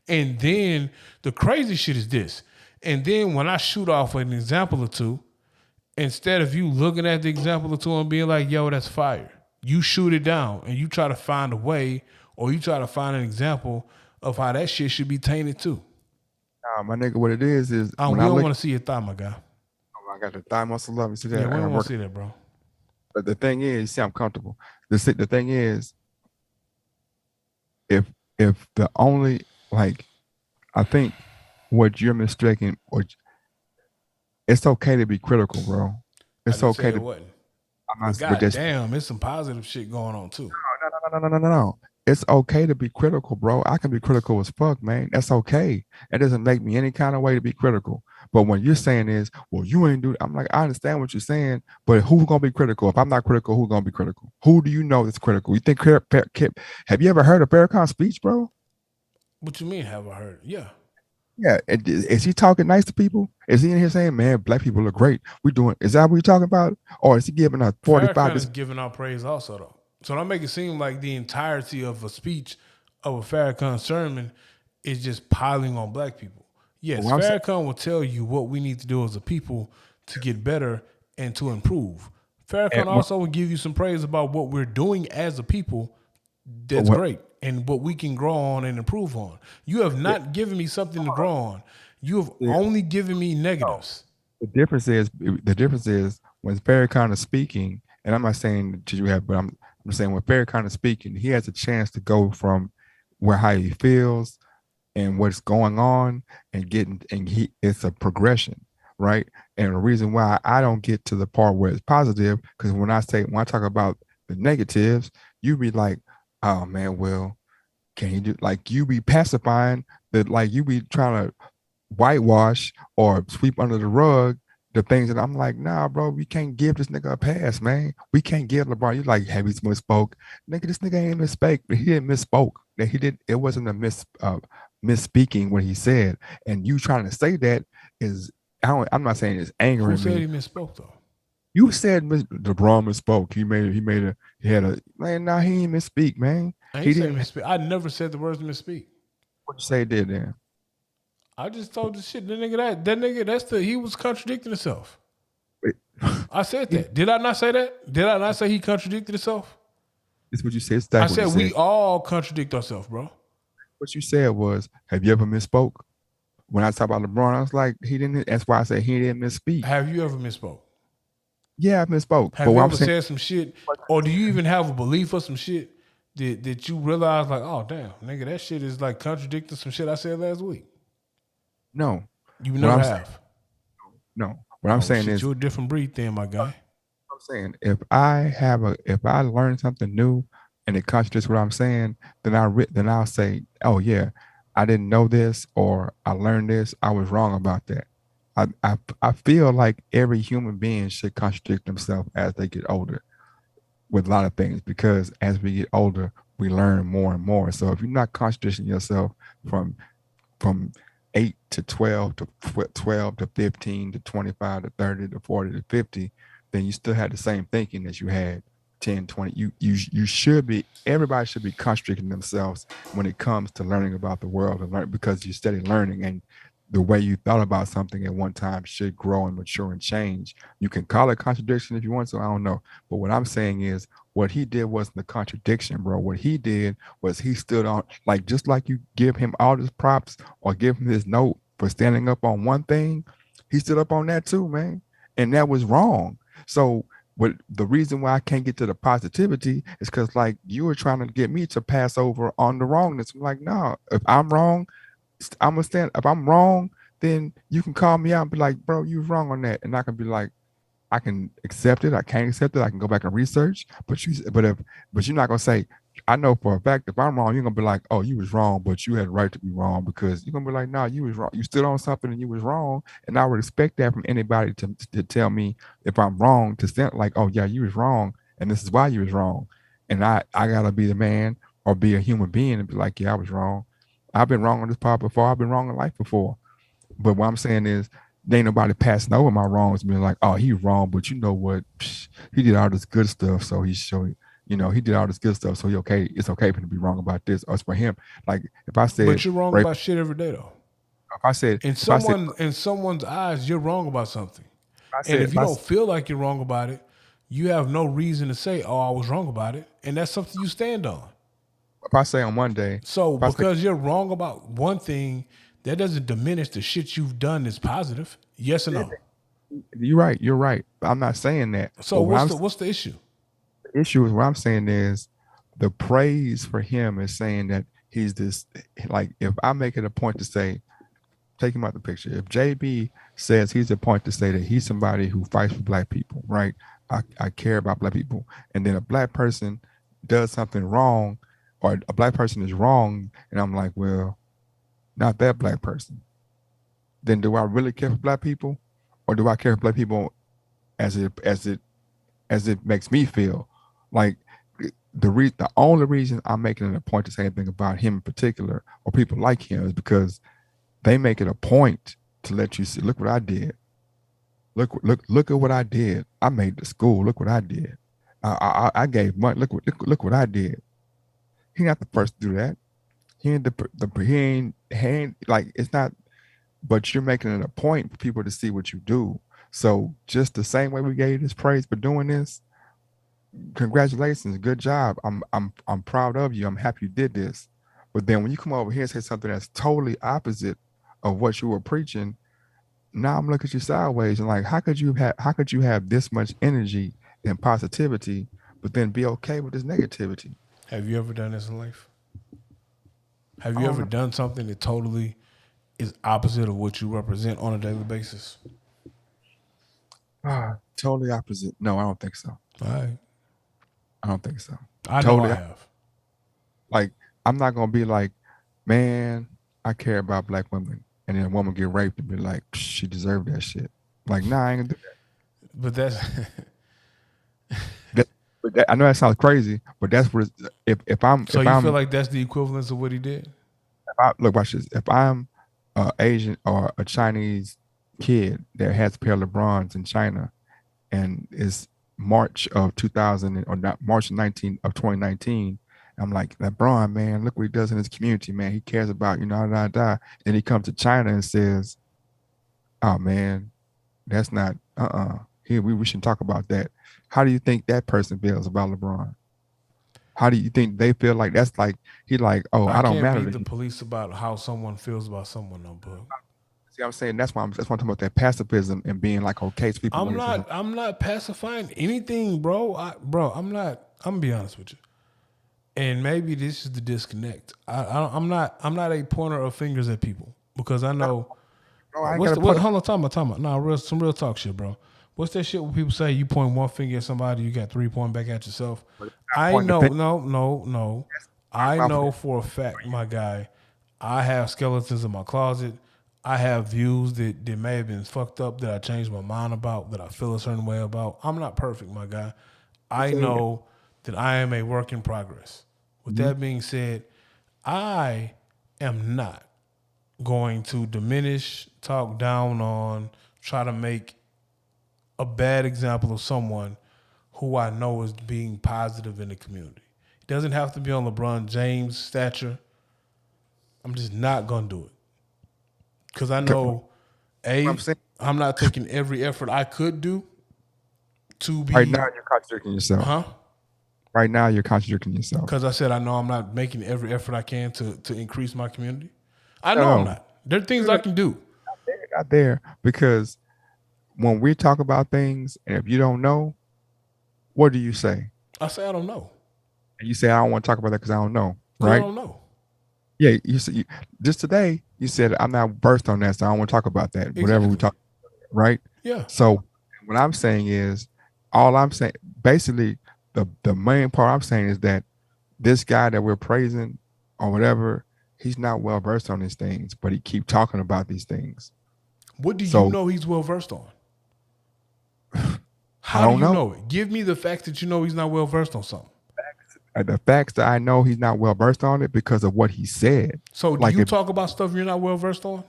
And then the crazy shit is this. And then when I shoot off an example or two, instead of you looking at the example or two and being like, yo, that's fire, you shoot it down and you try to find a way or you try to find an example of how that shit should be tainted too. My nigga, what it is We when don't want to see your thigh, my guy. I got the thigh muscle love. You see that? Yeah, we I don't gotta want work. to see that, bro. But the thing is, see, I'm comfortable. The thing is, if the only like, I think what you're mistaken, or it's okay to be critical, bro. I It's didn't say okay it to. wasn't. I'm But not, but god that's damn, there's some positive shit going on too. no. It's okay to be critical, bro. I can be critical as fuck, man. That's okay. It doesn't make me any kind of way to be critical. But when you're saying is, well, you ain't do, I'm like, I understand what you're saying, but who's gonna be critical? If I'm not critical, who's gonna be critical? Who do you know that's critical? You think have you ever heard of Farrakhan's speech, bro? What you mean, have I heard? Yeah. Yeah. Is he talking nice to people? Is he in here saying, man, black people are great? We doing, is that what you're talking about? Or is he giving a 45? Farrakhan is giving out praise also, though. So don't make it seem like the entirety of a speech of a Farrakhan sermon is just piling on black people. Yes, What I'm saying, Farrakhan will tell you what we need to do as a people to get better and to improve. Farrakhan and what, also will give you some praise about what we're doing as a people that's what great and what we can grow on and improve on. You have not given me something to grow on. You have only given me negatives. the difference is when Farrakhan is speaking, and I'm not saying that you have, but I'm saying when Farrakhan is speaking, he has a chance to go from where how he feels and what's going on and getting and he it's a progression, right? And the reason why I don't get to the part where it's positive, because when I talk about the negatives, you be like, oh man, well, can you do like you be pacifying that like you be trying to whitewash or sweep under the rug the things that I'm like, nah, bro, we can't give this nigga a pass, man. We can't give LeBron. You like, have he misspoke? Nigga, this nigga ain't misspoke. He didn't misspoke. That he did. It wasn't a misspeaking what he said. And you trying to say that is, I'm not saying it's Who angering said me. he misspoke though? You said LeBron misspoke. He had a man. Nah, he didn't misspeak, man. I He ain't say didn't. misspeak. I never said the words misspeak. What you say it did then? I just told the shit. That nigga, he was contradicting himself. Wait. I said that. Did I not say that? Did I not say he contradicted himself? This is what you said. I said we all contradict ourselves, bro. What you said was, have you ever misspoke? When I talk about LeBron, I was like, he didn't. That's why I said he didn't misspeak. Have you ever misspoke? Yeah, I misspoke. Have you ever said some shit, or do you even have a belief or some shit that you realize like, oh damn, nigga, that shit is like contradicting some shit I said last week? No, you never have. No, what I'm saying is you're a different breed, then, my guy. I'm saying if I learn something new and it contradicts what I'm saying, then I'll say, oh yeah, I didn't know this or I learned this. I was wrong about that. I feel like every human being should contradict themselves as they get older with a lot of things, because as we get older, we learn more and more. So if you're not contradicting yourself from from 8 to 12 to 12 to 15 to 25 to 30 to 40 to 50, then you still have the same thinking as you had 10, 20. You should be, everybody should be contradicting themselves when it comes to learning about the world and learn, because you study learning, and the way you thought about something at one time should grow and mature and change. You can call it contradiction if you want to, I don't know. But what I'm saying is what he did wasn't the contradiction, bro. What he did was he stood on, like, just like you give him all his props or give him his note for standing up on one thing, he stood up on that too, man. And that was wrong. So what the reason why I can't get to the positivity is because, like, you were trying to get me to pass over on the wrongness. I'm like, no, if I'm wrong, I'm gonna stand. If I'm wrong, then you can call me out and be like, bro, you was wrong on that. And I can be like, I can accept it. I can't accept it. I can go back and research. But you're not gonna say, I know for a fact if I'm wrong, you're gonna be like, oh, you was wrong, but you had a right to be wrong, because you're gonna be like, nah, you was wrong. You stood on something and you was wrong. And I would expect that from anybody to tell me if I'm wrong, to stand like, oh yeah, you was wrong, and this is why you was wrong. And I gotta be the man or be a human being and be like, yeah, I was wrong. I've been wrong on this part before. I've been wrong in life before. But what I'm saying is, there ain't nobody passing over my wrongs, being like, oh, he wrong, but you know what? Psh, he did all this good stuff, so he showed, he did all this good stuff, so he okay. It's okay for him to be wrong about this. Or it's for him. Like if I said, But you're wrong about shit every day, though. If I said, In someone's eyes, you're wrong about something. said, And if you don't feel like you're wrong about it, you have no reason to say, "Oh, I was wrong about it," and that's something you stand on. if I say on Monday, So because you're wrong about one thing, that doesn't diminish the shit you've done is positive. Yes or no? you're right. You're right. I'm not saying that. So But what's the issue? the issue is, what I'm saying is, the praise for him is saying that he's this. Like if I make it a point to say, take him out the picture. If JB says he's a point to say that he's somebody who fights for black people, right? I care about black people. And then a black person does something wrong, or a black person is wrong, and I'm like, well, not that black person. Then do I really care for black people? Or do I care for black people as it makes me feel? Like the only reason I'm making it a point to say anything about him in particular or people like him is because they make it a point to let you see, look what I did. Look at what I did. I made the school. Look what I did. I gave money. Look what I did. He not the first to do that. He ain't he ain't like, it's not. But you're making it a point for people to see what you do. So just the same way we gave you this praise for doing this, congratulations, good job. I'm proud of you. I'm happy you did this. But then when you come over here and say something that's totally opposite of what you were preaching, now I'm looking at you sideways and like, how could you have this much energy and positivity, but then be okay with this negativity? Have you ever done this in life? Have you ever done something that totally is opposite of what you represent on a daily basis? Totally opposite. No, I don't think so. All right. I don't think so. I know I have. Like, I'm not gonna be like, man, I care about black women, and then a woman get raped and be like, she deserved that shit. Like, nah, I ain't gonna do that. But that's I know that sounds crazy, but that's what if I'm. So if you I'm, feel like that's the equivalence of what he did? watch this. If I'm Asian or a Chinese kid that has a pair of LeBrons in China, and it's March of 2000 or not March 19 of 2019, I'm like, LeBron, man, look what he does in his community, man. He cares about, Then he comes to China and says, oh man, that's not here, we shouldn't talk about that. How do you think that person feels about LeBron? How do you think they feel? Like that's like he like, oh, I don't matter. Can't beat the police about how someone feels about someone, no, bro. See, I'm saying that's why I'm talking about that pacifism and being like, okay, so people. I'm not pacifying anything, bro. I'm not. I'm gonna be honest with you. And maybe this is the disconnect. I'm not a pointer of fingers at people because I know. Hold on, time out. No, some real talk shit, bro. What's that shit when people say you point one finger at somebody, you got 3 pointing back at yourself? I know, no. I know for a fact, my guy, I have skeletons in my closet. I have views that may have been fucked up that I changed my mind about, that I feel a certain way about. I'm not perfect, my guy. I know that I am a work in progress. With that being said, I am not going to diminish, talk down on, try to make a bad example of someone who I know is being positive in the community. It doesn't have to be on LeBron James' stature. I'm just not going to do it. Because I know, I'm not taking every effort I could do to be. Right now, you're contradicting yourself. Huh? Right now, you're contradicting yourself. Because I said I know I'm not making every effort I can to increase my community. I know I'm not. There are things I can do. Not there. Because when we talk about things, and if you don't know, what do you say? I say I don't know. And you say, I don't want to talk about that because I don't know. Right? I don't know. Yeah, just today you said I'm not versed on that, so I don't want to talk about that. Exactly. Whatever we talk, right? Yeah. So what I'm saying is, basically, the main part I'm saying is that this guy that we're praising or whatever, he's not well versed on these things, but he keep talking about these things. What do you know he's well versed on? How do you know it? Give me the fact that you know he's not well versed on something. The facts that I know he's not well versed on it because of what he said. So do you talk about stuff you're not well versed on?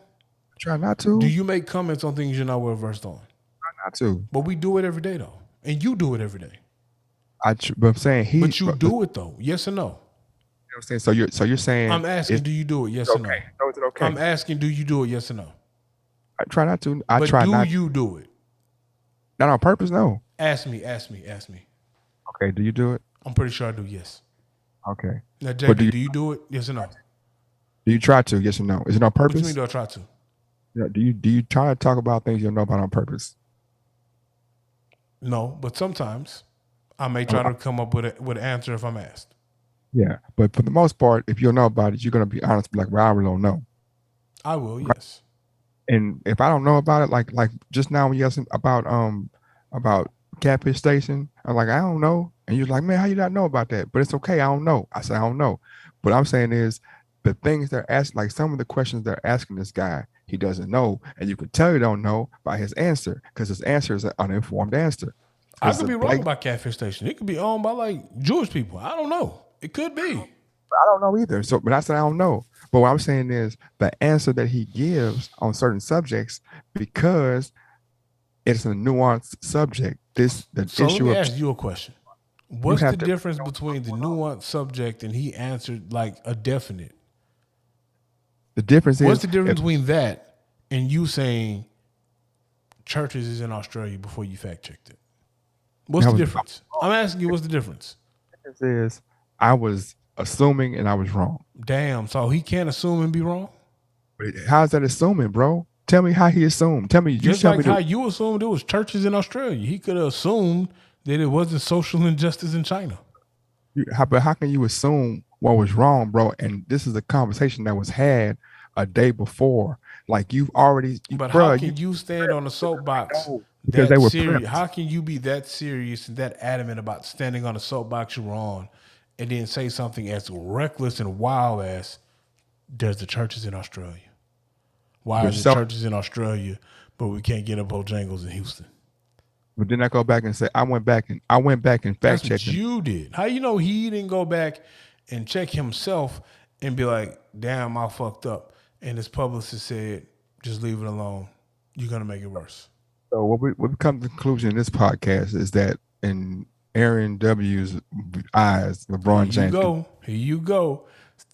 Try not to. Do you make comments on things you're not well versed on? Try not to. But we do it every day though. And you do it every day. But I'm saying But you do it though. Yes or no? You know what I'm saying? So you're saying I'm asking, do you do it? Yes or no? So is it okay? I'm asking, do you do it? Yes or no? I try not to. Do you do it? Not on purpose, no. Ask me. Okay, do you do it? I'm pretty sure I do, yes. Okay. Now, JP, do you do it? Yes or no? Do you try to? Yes or no? Is it on purpose? What do you mean do I try to? Yeah. Do you try to talk about things you know about on purpose? No, but sometimes I may try to come up with an answer if I'm asked. Yeah, but for the most part, if you know about it, you're gonna be honest, like, well, I really don't know. I will, yes. And if I don't know about it, like just now when you asked about Catfish Station, I'm like, I don't know. And you're like, man, how you not know about that? But it's okay, I don't know. I said, I don't know. What I'm saying is the things they're asking, like some of the questions they're asking this guy, he doesn't know. And you can tell he don't know by his answer, because his answer is an uninformed answer. I could be wrong about Catfish Station. It could be owned by like Jewish people. I don't know. It could be. I don't know either. So, but I said I don't know. But what I'm saying is the answer that he gives on certain subjects, because it's a nuanced subject. So let me ask you a question. What's the difference between the nuanced subject and he answered like a definite? The difference What's the difference between that and you saying churches is in Australia before you fact checked it? What's the difference? I'm asking you, what's the difference? The difference is I was assuming and I was wrong. Damn, so he can't assume and be wrong? How's that assuming, bro? Tell me how he assumed. Tell me. Just like how you assumed it was churches in Australia. He could have assumed that it wasn't social injustice in China. But how can you assume what was wrong, bro? And this is a conversation that was had a day before. Like you've already. But how can you stand on a soapbox because they were serious? How can you be that serious and that adamant about standing on a soapbox you're on, and then say something as reckless and wild as there's the churches in Australia? Why are the churches in Australia, but we can't get up Bojangles in Houston? But then I go back and say I went back and fact checked. You did. How you know he didn't go back and check himself and be like, damn, I fucked up. And his publicist said, just leave it alone. You're going to make it worse. So what we come to the conclusion in this podcast is that in Aaron W's eyes, LeBron James. Here you go.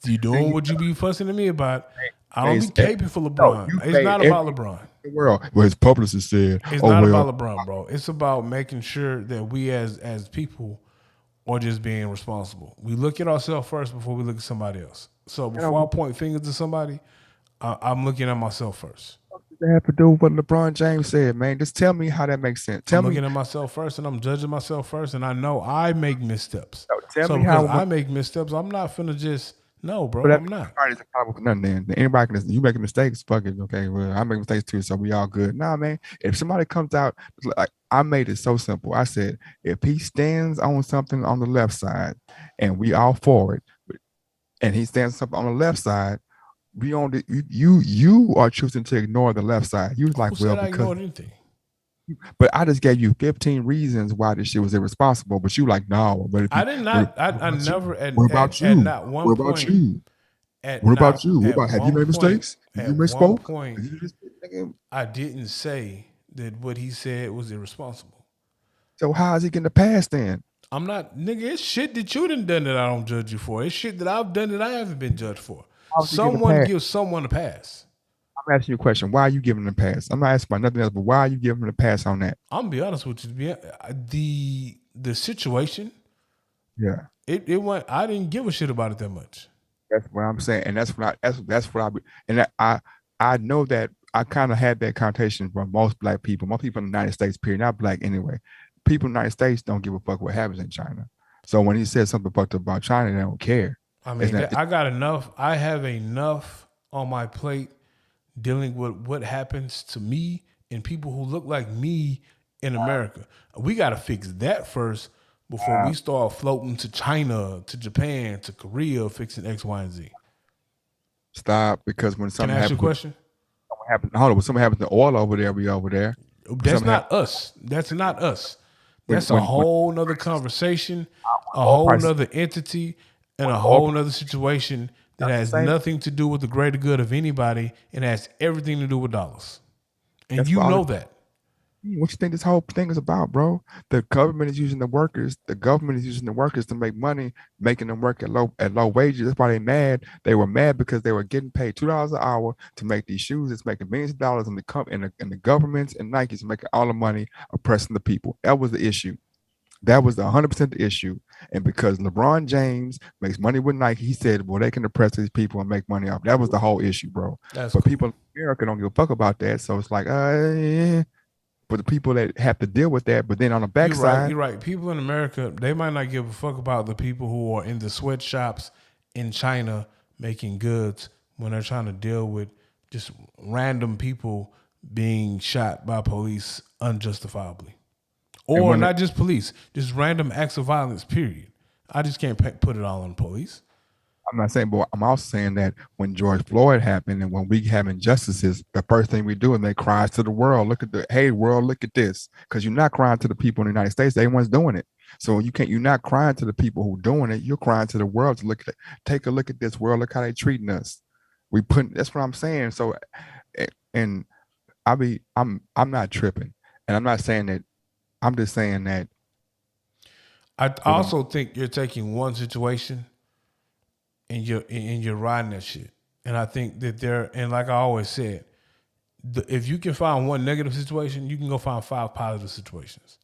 You doing what you be fussing at me about. I don't be caping for LeBron. It's not about LeBron. The world. Well, his publicist said. It's not about LeBron, bro. It's about making sure that we as people are just being responsible. We look at ourselves first before we look at somebody else. So before I point fingers to somebody, I'm looking at myself first. What does that have to do with what LeBron James said, man? Just tell me how that makes sense. I'm looking at myself first, and I'm judging myself first, and I know I make missteps. So because I make missteps, I'm not finna just no, bro. I'm not. Everybody's accountable for nothing. Then anybody can. You making mistakes, fuck it. Okay, well, I make mistakes too, so we all good. Nah, man. If somebody comes out, like I made it so simple. I said, if he stands on something on the left side, and we all for it, and he stands something on the left side, we only you are choosing to ignore the left side. You was like, Who well, said I because ignored anything? but I just gave you 15 reasons why this shit was irresponsible. But you like, no, but if I you did what, not. I never what about at you? not one What about point. you? What about you? What At about have you one made point. mistakes? Have you At one misspoke? point, Have you just, nigga, I didn't say that what he said was irresponsible. so how is he getting the pass then? I'm not, nigga. It's shit that you done that I don't judge you for. It's shit that I've done that I haven't been judged for. How is he getting the Someone pass? gives someone a pass. I'm asking you a question. Why are you giving him a pass? I'm not asking about nothing else, but why are you giving him a pass on that? I'm gonna be honest with you. The situation, Yeah. it went. I didn't give a shit about it that much. That's what I'm saying, and that's what I know that I kind of had that connotation from most black people. Most people in the United States, period, not black anyway. People in the United States don't give a fuck what happens in China. So when he says something fucked up about China, they don't care. I mean, I got enough. I have enough on my plate dealing with what happens to me and people who look like me in America. We got to fix that first before we start floating to China, to Japan, to Korea, fixing X, Y, and Z. Stop, because when Can something I ask you a happens, question? when something happens to oil over there, we over there. That's not us. That's not us. That's a when- whole nother conversation, a oil whole prices- nother entity, and a whole nother situation that has same. nothing to do with the greater good of anybody and has everything to do with dollars. And That's you why know that. What you think this whole thing is about, bro? The government is using the workers. The government is using the workers to make money, making them work at low wages. That's why they mad. They were mad because they were getting paid $2 an hour to make these shoes. It's making millions of dollars, and the governments and Nike's making all the money, oppressing the people. That was the issue. That was 100% the issue. And because LeBron James makes money with Nike, he said, well, they can oppress these people and make money off. That was the whole issue, bro. That's But cool. people in America don't give a fuck about that. So it's like, yeah. For the people that have to deal with that, but then on the backside, You're right. People in America, they might not give a fuck about the people who are in the sweatshops in China making goods when they're trying to deal with just random people being shot by police unjustifiably. Or not just police, just random acts of violence, period. I just can't put it all on the police. I'm not saying, but I'm also saying that when George Floyd happened and when we have injustices, the first thing we do is make cries to the world. Hey world, look at this. Because you're not crying to the people in the United States. Everyone's doing it. So you're not crying to the people who are doing it. You're crying to the world to look at it. Take a look at this world. Look how they treating us. That's what I'm saying. So, and I'm not tripping. And I'm not saying that, I'm just saying that. I also think you're taking one situation and you're riding that shit. And I think that and like I always said, if you can find one negative situation, you can go find 5 positive situations.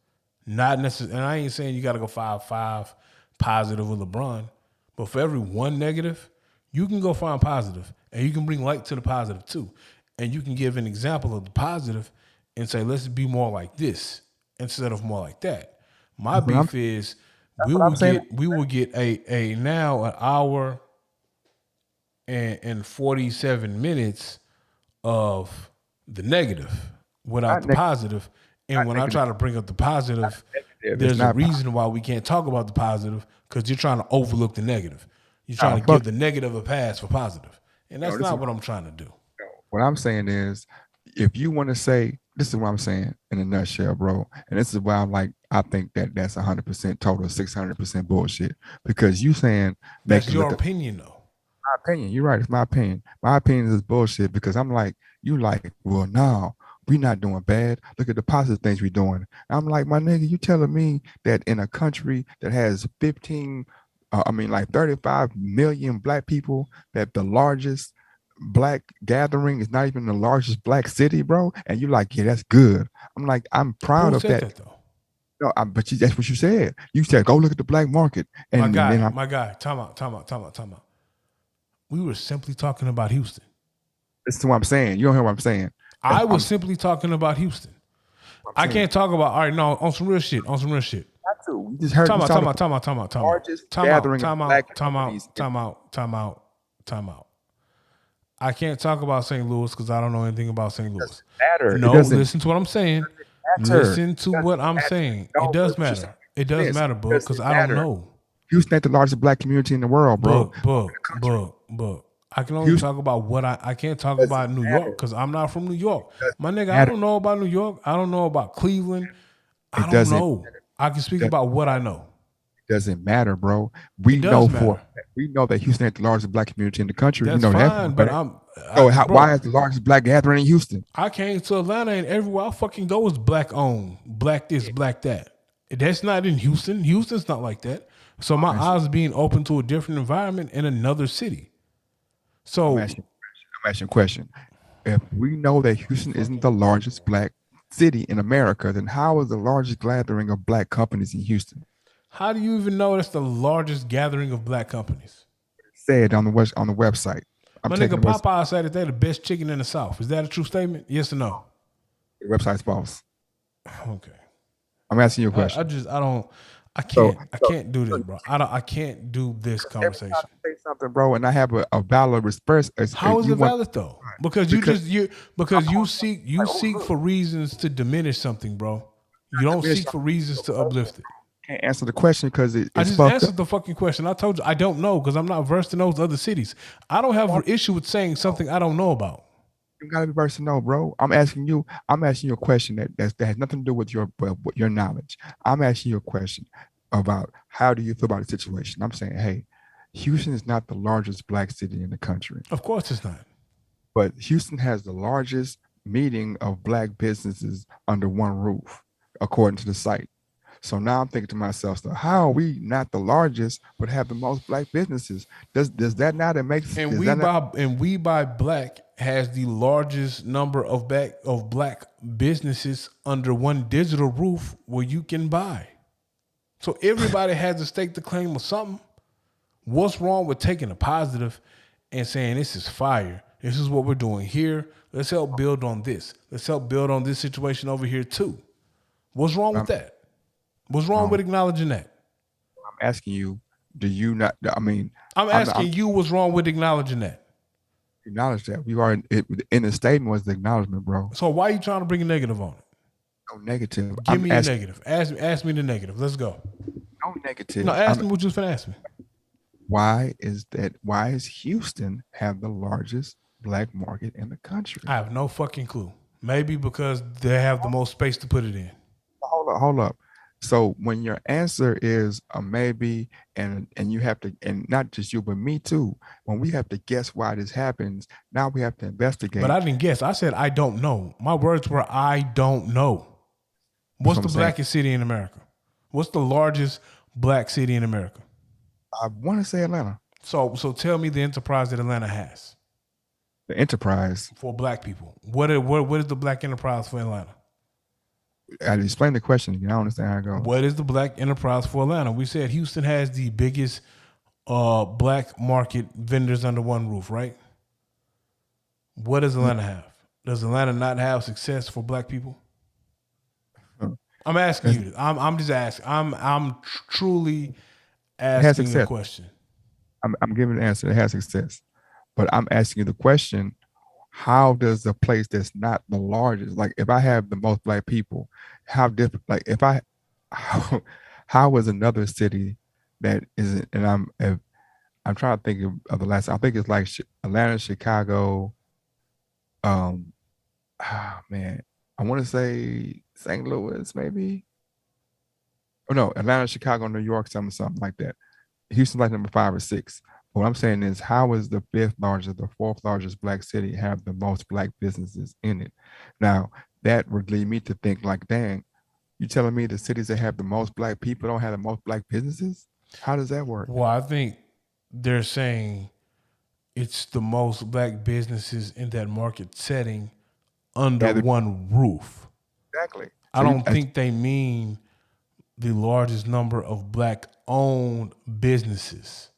Not necessarily, and I ain't saying you got to go find 5 positive with LeBron, but for every one negative, you can go find positive, and you can bring light to the positive too. And you can give an example of the positive and say, let's be more like this instead of more like that. My beef is we will get a now an hour and 47 minutes of the negative without the positive. And when I try to bring up the positive, there's a reason why we can't talk about the positive, because you're trying to overlook the negative. You're trying to give the negative a pass for positive. And that's not what I'm trying to do. What I'm saying is, if you want to say, this is what I'm saying in a nutshell, bro. And this is why I think that's 100% total, 600% bullshit. Because you saying that's your opinion, though. My opinion. You're right. It's my opinion. My opinion is bullshit, because I'm like, well, no, we're not doing bad. Look at the positive things we're doing. I'm like, my nigga, you telling me that in a country that has 35 million black people, that the largest black gathering is not even the largest black city, bro? And you're like, yeah, that's good. I'm like, I'm proud of that. Though? No, but that's what you said. You said, go look at the black market. And my guy, time out. We were simply talking about Houston. This is what I'm saying. You don't hear what I'm saying. I was simply talking about Houston. I can't talk about, all right, no, on some real shit. Not to. You just heard time out. I can't talk about St. Louis because I don't know anything about St. Louis. No, listen to what I'm saying. Listen to what I'm saying. It does matter. It does matter, Book, because I don't know. Houston is the largest black community in the world, bro. Book. I can only Houston talk about what I can't talk doesn't about New matter. York because I'm not from New York. Doesn't My nigga, I matter. don't know about New York. I don't know about Cleveland. I It don't doesn't. know. I can speak Doesn't about what I know. doesn't matter, bro. It does matter. We know that Houston has the largest black community in the country. That's You know that. fine, but Why bro, is the largest black gathering in Houston? I came to Atlanta and everywhere I fucking go is black owned, black this, black that. That's not in Houston. Houston's not like that. So my eyes being open to a different environment in another city. So I'm asking a question. If we know that Houston isn't the largest black city in America, then how is the largest gathering of black companies in Houston? how do you even know that's the largest gathering of black companies? Said on the website. I'm My taking nigga the Popeye said that they're the best chicken in the South. Is that a true statement? Yes or no? website's false. Okay. I'm asking you a question. I can't do this, bro. I can't do this conversation. Say something, bro, and I have a valid response. How is it valid though? Because you seek for reasons to diminish something, bro. You don't seek for reasons to uplift it. Can't answer the question because I just answered the fucking question. I told you I don't know because I'm not versed in those other cities. I don't have an issue with saying something I don't know about. You gotta be versed to know, bro. I'm asking you a question that has nothing to do with your knowledge. I'm asking you a question about how do you feel about the situation. I'm saying, hey, Houston is not the largest black city in the country. Of course it's not. But Houston has the largest meeting of black businesses under one roof, according to the site. So now I'm thinking to myself, so how are we not the largest but have the most black businesses? Does that not make sense? And we by black has the largest number of black businesses under one digital roof where you can buy. So everybody has a stake to claim of something. What's wrong with taking a positive and saying this is fire? This is what we're doing here. Let's help build on this. Let's help build on this situation over here too. What's wrong with that? What's wrong with acknowledging that? I'm asking you, do you not? I mean, I'm asking you what's wrong with acknowledging that? Acknowledge that. We are in the statement was the acknowledgement, bro. So why are you trying to bring a negative on it? No negative. Give me a negative. Ask me the negative. Let's go. No negative. No, ask me what you was finna ask me. Why is Houston have the largest black market in the country? I have no fucking clue. Maybe because they have the most space to put it in. Hold up. So when your answer is a maybe, and you have to, and not just you but me too, when we have to guess why this happens, now we have to investigate. But I didn't guess. I said I don't know. My words were I don't know. What's the blackest city in America? What's the largest black city in America? I want to say Atlanta. So tell me the enterprise that Atlanta has. The enterprise for black people. What is the black enterprise for Atlanta? I explain the question again. I don't understand how it goes. What is the black enterprise for Atlanta? We said Houston has the biggest black market vendors under one roof, right? What does Atlanta have? Does Atlanta not have success for black people? I'm asking you. I'm just asking. I'm truly asking the question. I'm giving the answer. It has success, but I'm asking you the question: how does a place that's not the largest, like if I have the most black people, how different? Like how is another city that isn't? And I'm trying to think of the last. I think it's like Atlanta, Chicago. Man, I want to say St. Louis, maybe. Oh no, Atlanta, Chicago, New York, something like that. Houston's like number 5 or 6. What I'm saying is, how is the 5th largest, the 4th largest black city have the most black businesses in it? Now, that would lead me to think like, dang, you telling me the cities that have the most black people don't have the most black businesses? How does that work? Well, I think they're saying it's the most black businesses in that market setting under one roof. Exactly. I don't think they mean the largest number of black-owned businesses.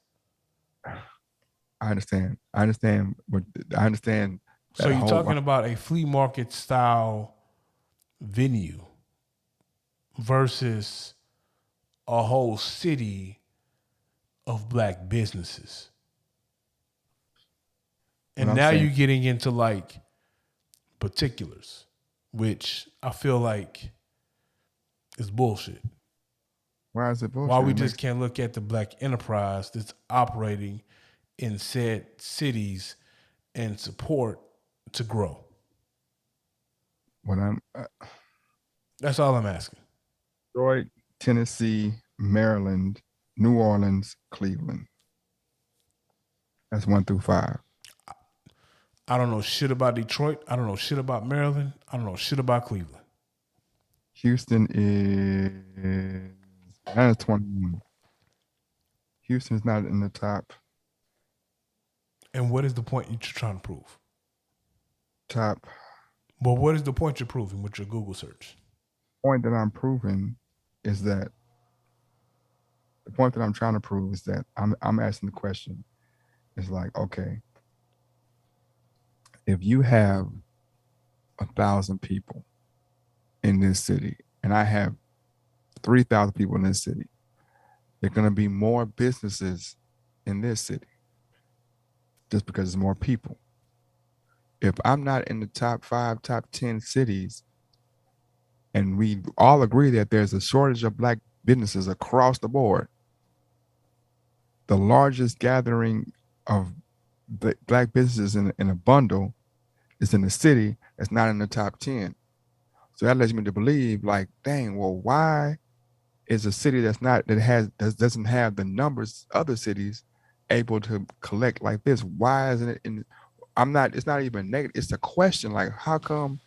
I understand. So you're talking about a flea market style venue versus a whole city of black businesses. And now you're getting into like particulars, which I feel like is bullshit. Why is it bullshit? Why we just can't look at the black enterprise that's operating in said cities and support to grow? When I'm That's all I'm asking. Detroit, Tennessee, Maryland, New Orleans, Cleveland. That's 1 through 5. I don't know shit about Detroit. I don't know shit about Maryland. I don't know shit about Cleveland. Houston is -21. Houston's not in the top. And what is the point you're trying to prove? Top But what is the point you're proving with your Google search? point that I'm proving is that the point that I'm trying to prove is that I'm asking the question. It's like, okay, if you have 1,000 people in this city and I have 3,000 people in this city, there are going to be more businesses in this city just because there's more people. If I'm not in the top 5, top 10 cities, and we all agree that there's a shortage of Black businesses across the board, the largest gathering of Black businesses in a bundle is in the city that's not in the top 10. So that leads me to believe, like, dang, well, why is a city doesn't have the numbers other cities able to collect like this? Why isn't it in? It's not even negative. It's a question, like, how come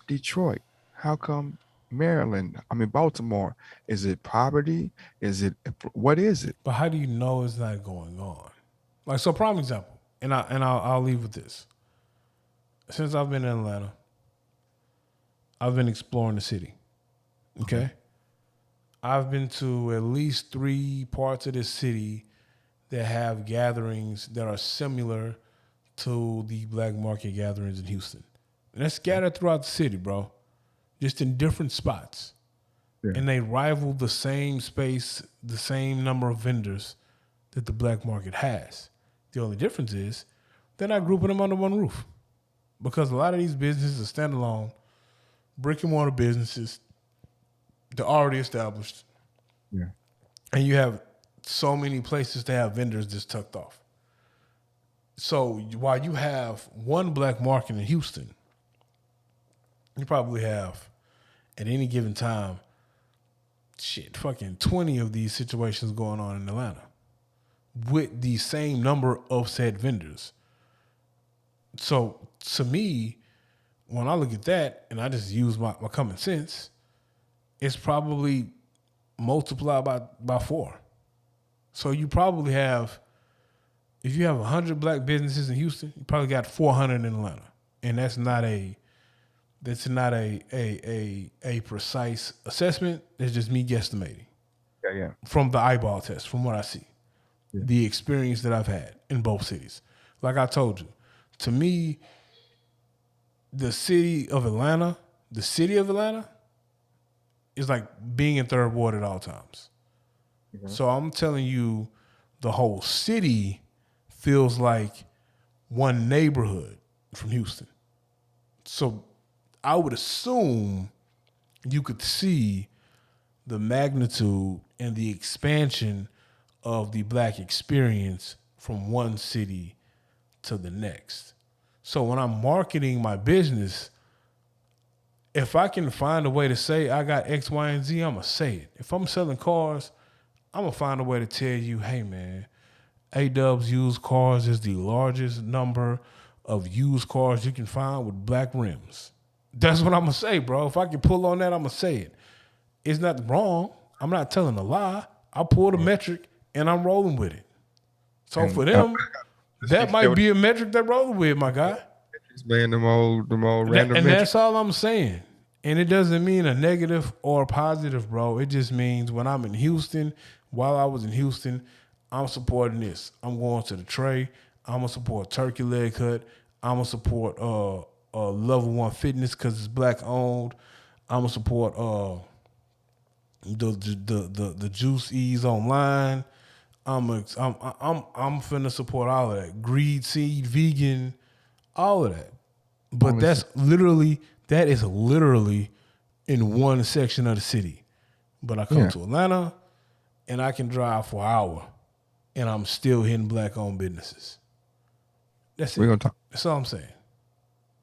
Detroit? How come Maryland? I mean, Baltimore. Is it poverty? What is it? But how do you know it's not going on? Like, so prime example, and I'll leave with this. Since I've been in Atlanta, I've been exploring the city. Okay? I've been to at least 3 parts of this city that have gatherings that are similar to the Black market gatherings in Houston. And they're scattered throughout the city, bro. Just in different spots. Yeah. And they rival the same space, the same number of vendors that the Black market has. The only difference is they're not grouping them under one roof. Because a lot of these businesses are standalone, brick and mortar businesses. They're already established. Yeah. And you have so many places to have vendors just tucked off. So while you have one Black market in Houston, you probably have, at any given time, fucking 20 of these situations going on in Atlanta with the same number of said vendors. So to me, when I look at that and I just use my common sense, it's probably multiplied by 4. So you probably have, if you have 100 Black businesses in Houston, you probably got 400 in Atlanta. And that's not a precise assessment. It's just me guesstimating. Yeah. From the eyeball test, from what I see. Yeah. The experience that I've had in both cities. Like I told you, to me, the city of Atlanta is like being in third ward at all times. Mm-hmm. So I'm telling you, the whole city feels like one neighborhood from Houston. So I would assume you could see the magnitude and the expansion of the Black experience from one city to the next. So when I'm marketing my business, if I can find a way to say I got X, Y, and Z, I'm going to say it. If I'm selling cars, I'm going to find a way to tell you, hey, man, A-Dubs used cars is the largest number of used cars you can find with Black rims. That's what I'm going to say, bro. If I can pull on that, I'm going to say it. It's not wrong. I'm not telling a lie. I pull the metric and I'm rolling with it. So for them, that might be a metric they're rolling with, my guy. Man, them old random and that's all I'm saying. And it doesn't mean a negative or a positive, bro. It just means when I'm in Houston, while I was in Houston, I'm supporting this. I'm going to the Tray. I'm going to support Turkey Leg Hut. I'm going to support Level 1 Fitness because it's Black owned. I'm going to support the Juice Ease online. I'm finna support all of that. Greed Seed, vegan, all of that. But that is literally in one section of the city. But I come to Atlanta and I can drive for an hour and I'm still hitting black-owned businesses. That's it. We're gonna talk. That's all I'm saying.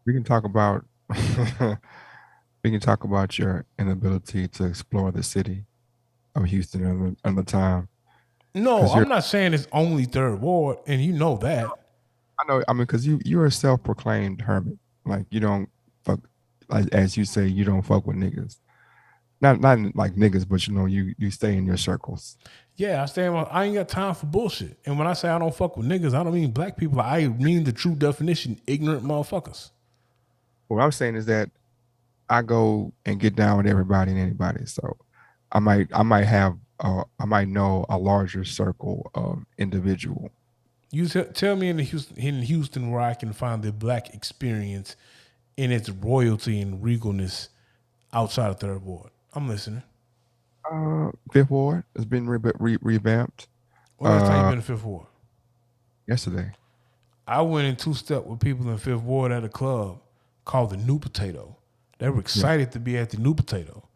We can talk about. We can talk about your inability to explore the city of Houston another time. No, I'm not saying it's only Third Ward, and you know that. I know. I mean, because you're a self-proclaimed hermit. Like you don't fuck. Like as you say, you don't fuck with niggas. Not like niggas, but you know, you stay in your circles. Yeah, I ain't got time for bullshit. And when I say I don't fuck with niggas, I don't mean black people. I mean the true definition: ignorant motherfuckers. What I'm saying is that I go and get down with everybody and anybody. So I might know a larger circle of individual. You tell me in Houston where I can find the black experience in its royalty and regalness outside of Third Ward. I'm listening. Fifth Ward has been revamped. When last time you been in Fifth Ward? Yesterday. I went in two-step with people in Fifth Ward at a club called the New Potato. They were excited to be at the New Potato.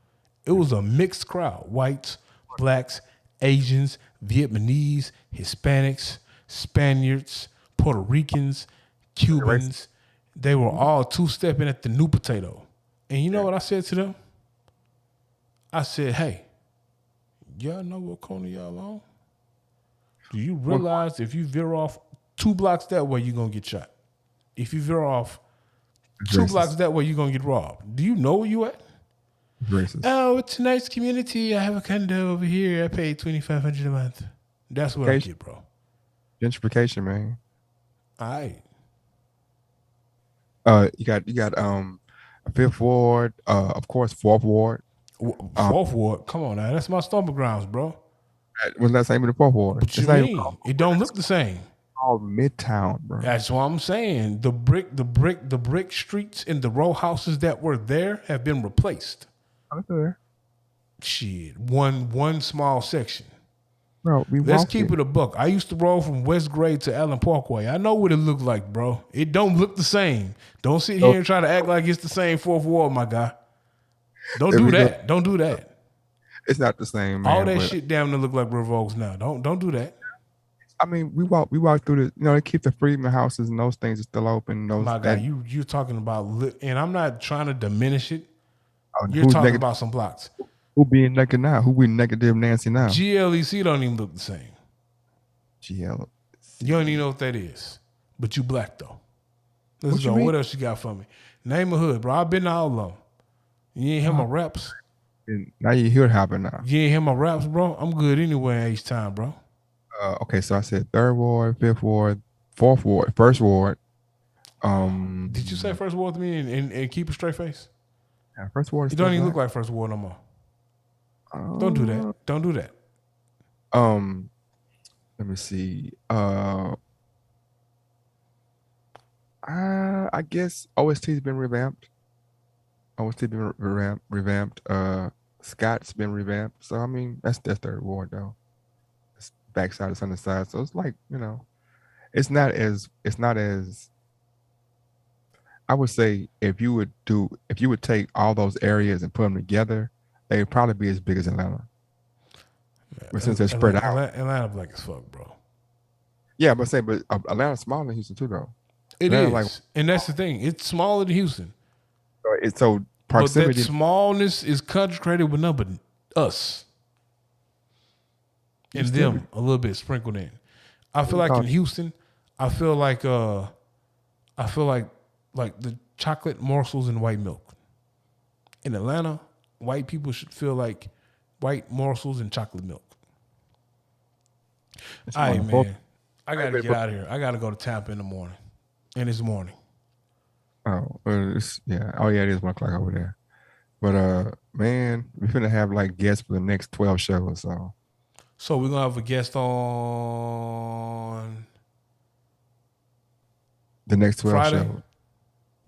It was a mixed crowd: whites, blacks, Asians, Vietnamese, Hispanics, Spaniards, Puerto Ricans, Cubans. They were all two-stepping at the New Potato. And you know what I said to them? I said, hey, y'all know what corner y'all on? Do you realize if you veer off 2 blocks that way, you're going to get shot? If you veer off 2 blocks that way, you're going to get robbed. Do you know where you at? Racist. Oh, it's a nice community. I have a condo over here. I pay $2,500 a month. That's what I get, bro. Gentrification, man. All right. You got Fifth Ward, of course, Fourth Ward. Fourth Ward? Come on now. That's my stomping grounds, bro. Was that same in the Fourth Ward? What you mean? It don't look the same. All Midtown, bro. That's what I'm saying. The brick streets and the row houses that were there have been replaced. Okay. Shit. One small section. Bro, let's keep it a buck. I used to roll from West Grade to Allen Parkway. I know what it looked like, bro. It don't look the same. Don't sit here and try to act like it's the same Fourth Ward, my guy. Don't do that. Don't do that. It's not the same, man. All that shit damn near look like Revolts now. Don't do that. I mean, we walk through the, they keep the Freedman houses and those things are still open. My guy, you're talking about, and I'm not trying to diminish it. You're talking about some blocks. Who being naked now? Who being negative Nancy now? GLEC don't even look the same. GLEC. You don't even know what that is. But you black though. Let's go. What else you got for me? Name a hood, bro. I've been to all of them. You ain't hear my raps. Now you hear hopping now. You ain't hear my raps, bro. I'm good anywhere in H-Town, bro. Okay, so I said Third Ward, Fifth Ward, Fourth Ward, First Ward. Did you say First Ward to me and keep a straight face? Yeah, First Ward. You don't even look like First Ward no more. Don't do that. Don't do that. Let me see. I guess OST's been revamped. Scott's been revamped. So I mean, that's Third Ward though. It's backside of Sunny Side. So it's like, it's not as I would say if you would take all those areas and put them together, they'd probably be as big as Atlanta. But since they're spread out. Atlanta black as fuck, bro. Yeah, but Atlanta's smaller than Houston too, though. It is. And that's the thing. It's smaller than Houston. So proximity. But that smallness is concentrated with nothing but us. And them a little bit sprinkled in. I feel like in Houston, I feel like the chocolate morsels in white milk. In Atlanta, white people should feel like white morsels in chocolate milk. All right, man. I got to get out of here. I got to go to Tampa in the morning. And it's morning. Oh, yeah. Oh, yeah, it is 1 o'clock over there. But, man, we're going to have like guests for the next 12 shows. So we're going to have a guest on the next 12 Friday? shows.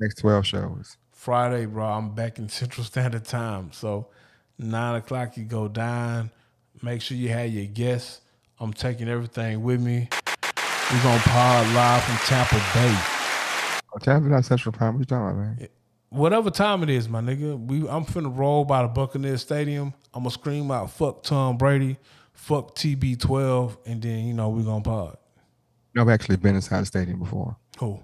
Next 12 shows. Friday, bro. I'm back in Central Standard Time. So 9 o'clock, you go down. Make sure you have your guests. I'm taking everything with me. We're going to pod live from Tampa Bay. Oh, Tampa not Central Time. What you talking about, man? Whatever time it is, my nigga. I'm finna roll by the Buccaneers Stadium. I'm going to scream out, fuck Tom Brady. fuck TB12, and then we gonna pod. I've actually been inside the stadium before. Who?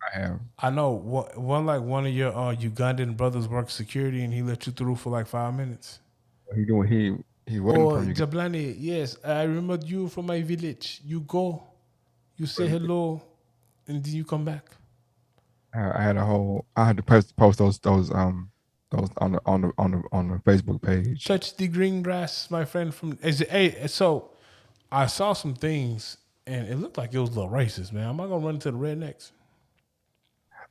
I have. I know one of your Ugandan brothers worked security, and he let you through for like 5 minutes. He wasn't from Uganda. Jablani, yes, I remember you from my village. You go, you say hello, and then you come back. I had to post those on the Facebook page. Touch the green grass, my friend. So I saw some things, and it looked like it was a little racist, man. Am I gonna run into the rednecks?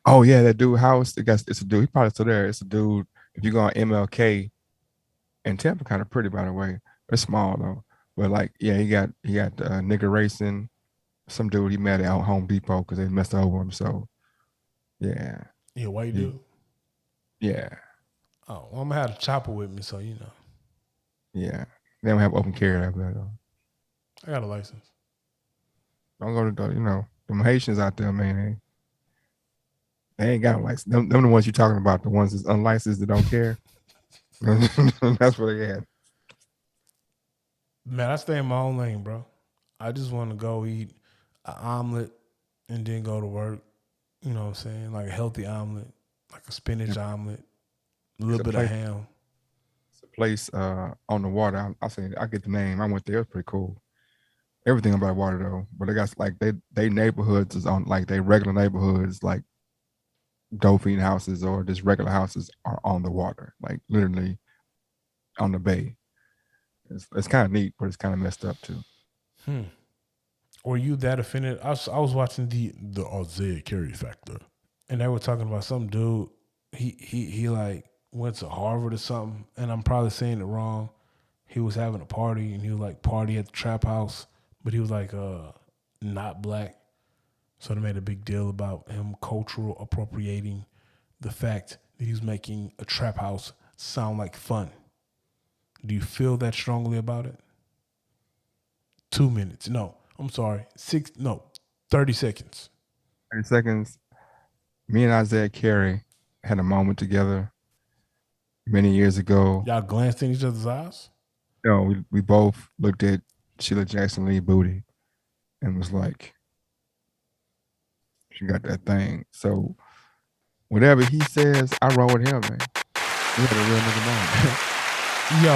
Oh yeah, that dude house. It's a dude. He probably still there. It's a dude. If you go on MLK, and Tampa kind of pretty, by the way. It's small though. But like, yeah, he got nigger racing. Some dude he met at Home Depot because they messed over him. So yeah. Yeah, white dude. Yeah. Oh, well, I'm gonna have a chopper with me, so Yeah. They don't have open carry out there though. I got a license. Don't go to the them Haitians out there, man. They ain't got a license. Them the ones you're talking about, the ones that's unlicensed that don't care. That's what they had. Man, I stay in my own lane, bro. I just want to go eat an omelet and then go to work. You know what I'm saying? Like a healthy omelet, like a spinach omelet, a little bit of ham. It's a place on the water. I get the name. I went there. It was pretty cool. Everything about water though, but they got like they neighborhoods is on like they regular neighborhoods like Dolphin houses or just regular houses are on the water, like literally on the bay. It's kind of neat, but it's kind of messed up too. Were you that offended? I was watching the Isaiah Carey Factor, and they were talking about some dude. He like went to Harvard or something, and I'm probably saying it wrong. He was having a party, and he was like party at the trap house, but he was like not black. So they made a big deal about him cultural appropriating the fact that he was making a trap house sound like fun. Do you feel that strongly about it? 2 minutes. No, I'm sorry. 30 seconds. 30 seconds. Me and Isaiah Carey had a moment together many years ago. Y'all glanced in each other's eyes? No, we both looked at Sheila Jackson Lee booty and was like, she got that thing. So whatever he says, I roll with him, man. We had a real nigga moment. Yo,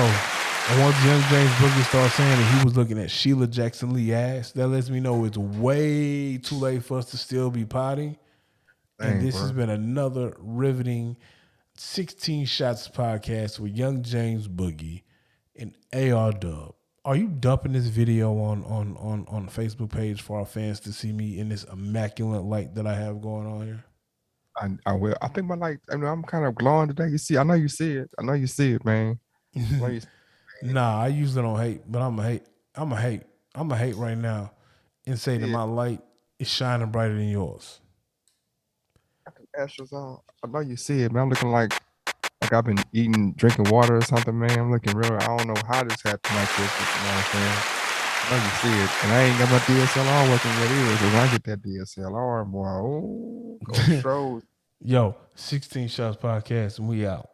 once Young James Boogie started saying that he was looking at Sheila Jackson Lee ass, that lets me know it's way too late for us to still be potty. And this has been another riveting 16 Shots podcast with Young James Boogie and AR Dub. Are you dumping this video on the Facebook page for our fans to see me in this immaculate light that I have going on here? I will. I think my light, I'm kind of glowing today. I know you see it, man. Nah, I usually don't hate, but I'm a hate right now and say that my light is shining brighter than yours. Astros on. I know you see it, man. I'm looking like I've been drinking water or something, man. I'm looking real. I don't know how this happened like this, but you know what I'm saying? I know you see it. And I ain't got my DSLR working yet either. So when I get that DSLR, boy, go Astros. Yo, 16 Shots podcast, and we out.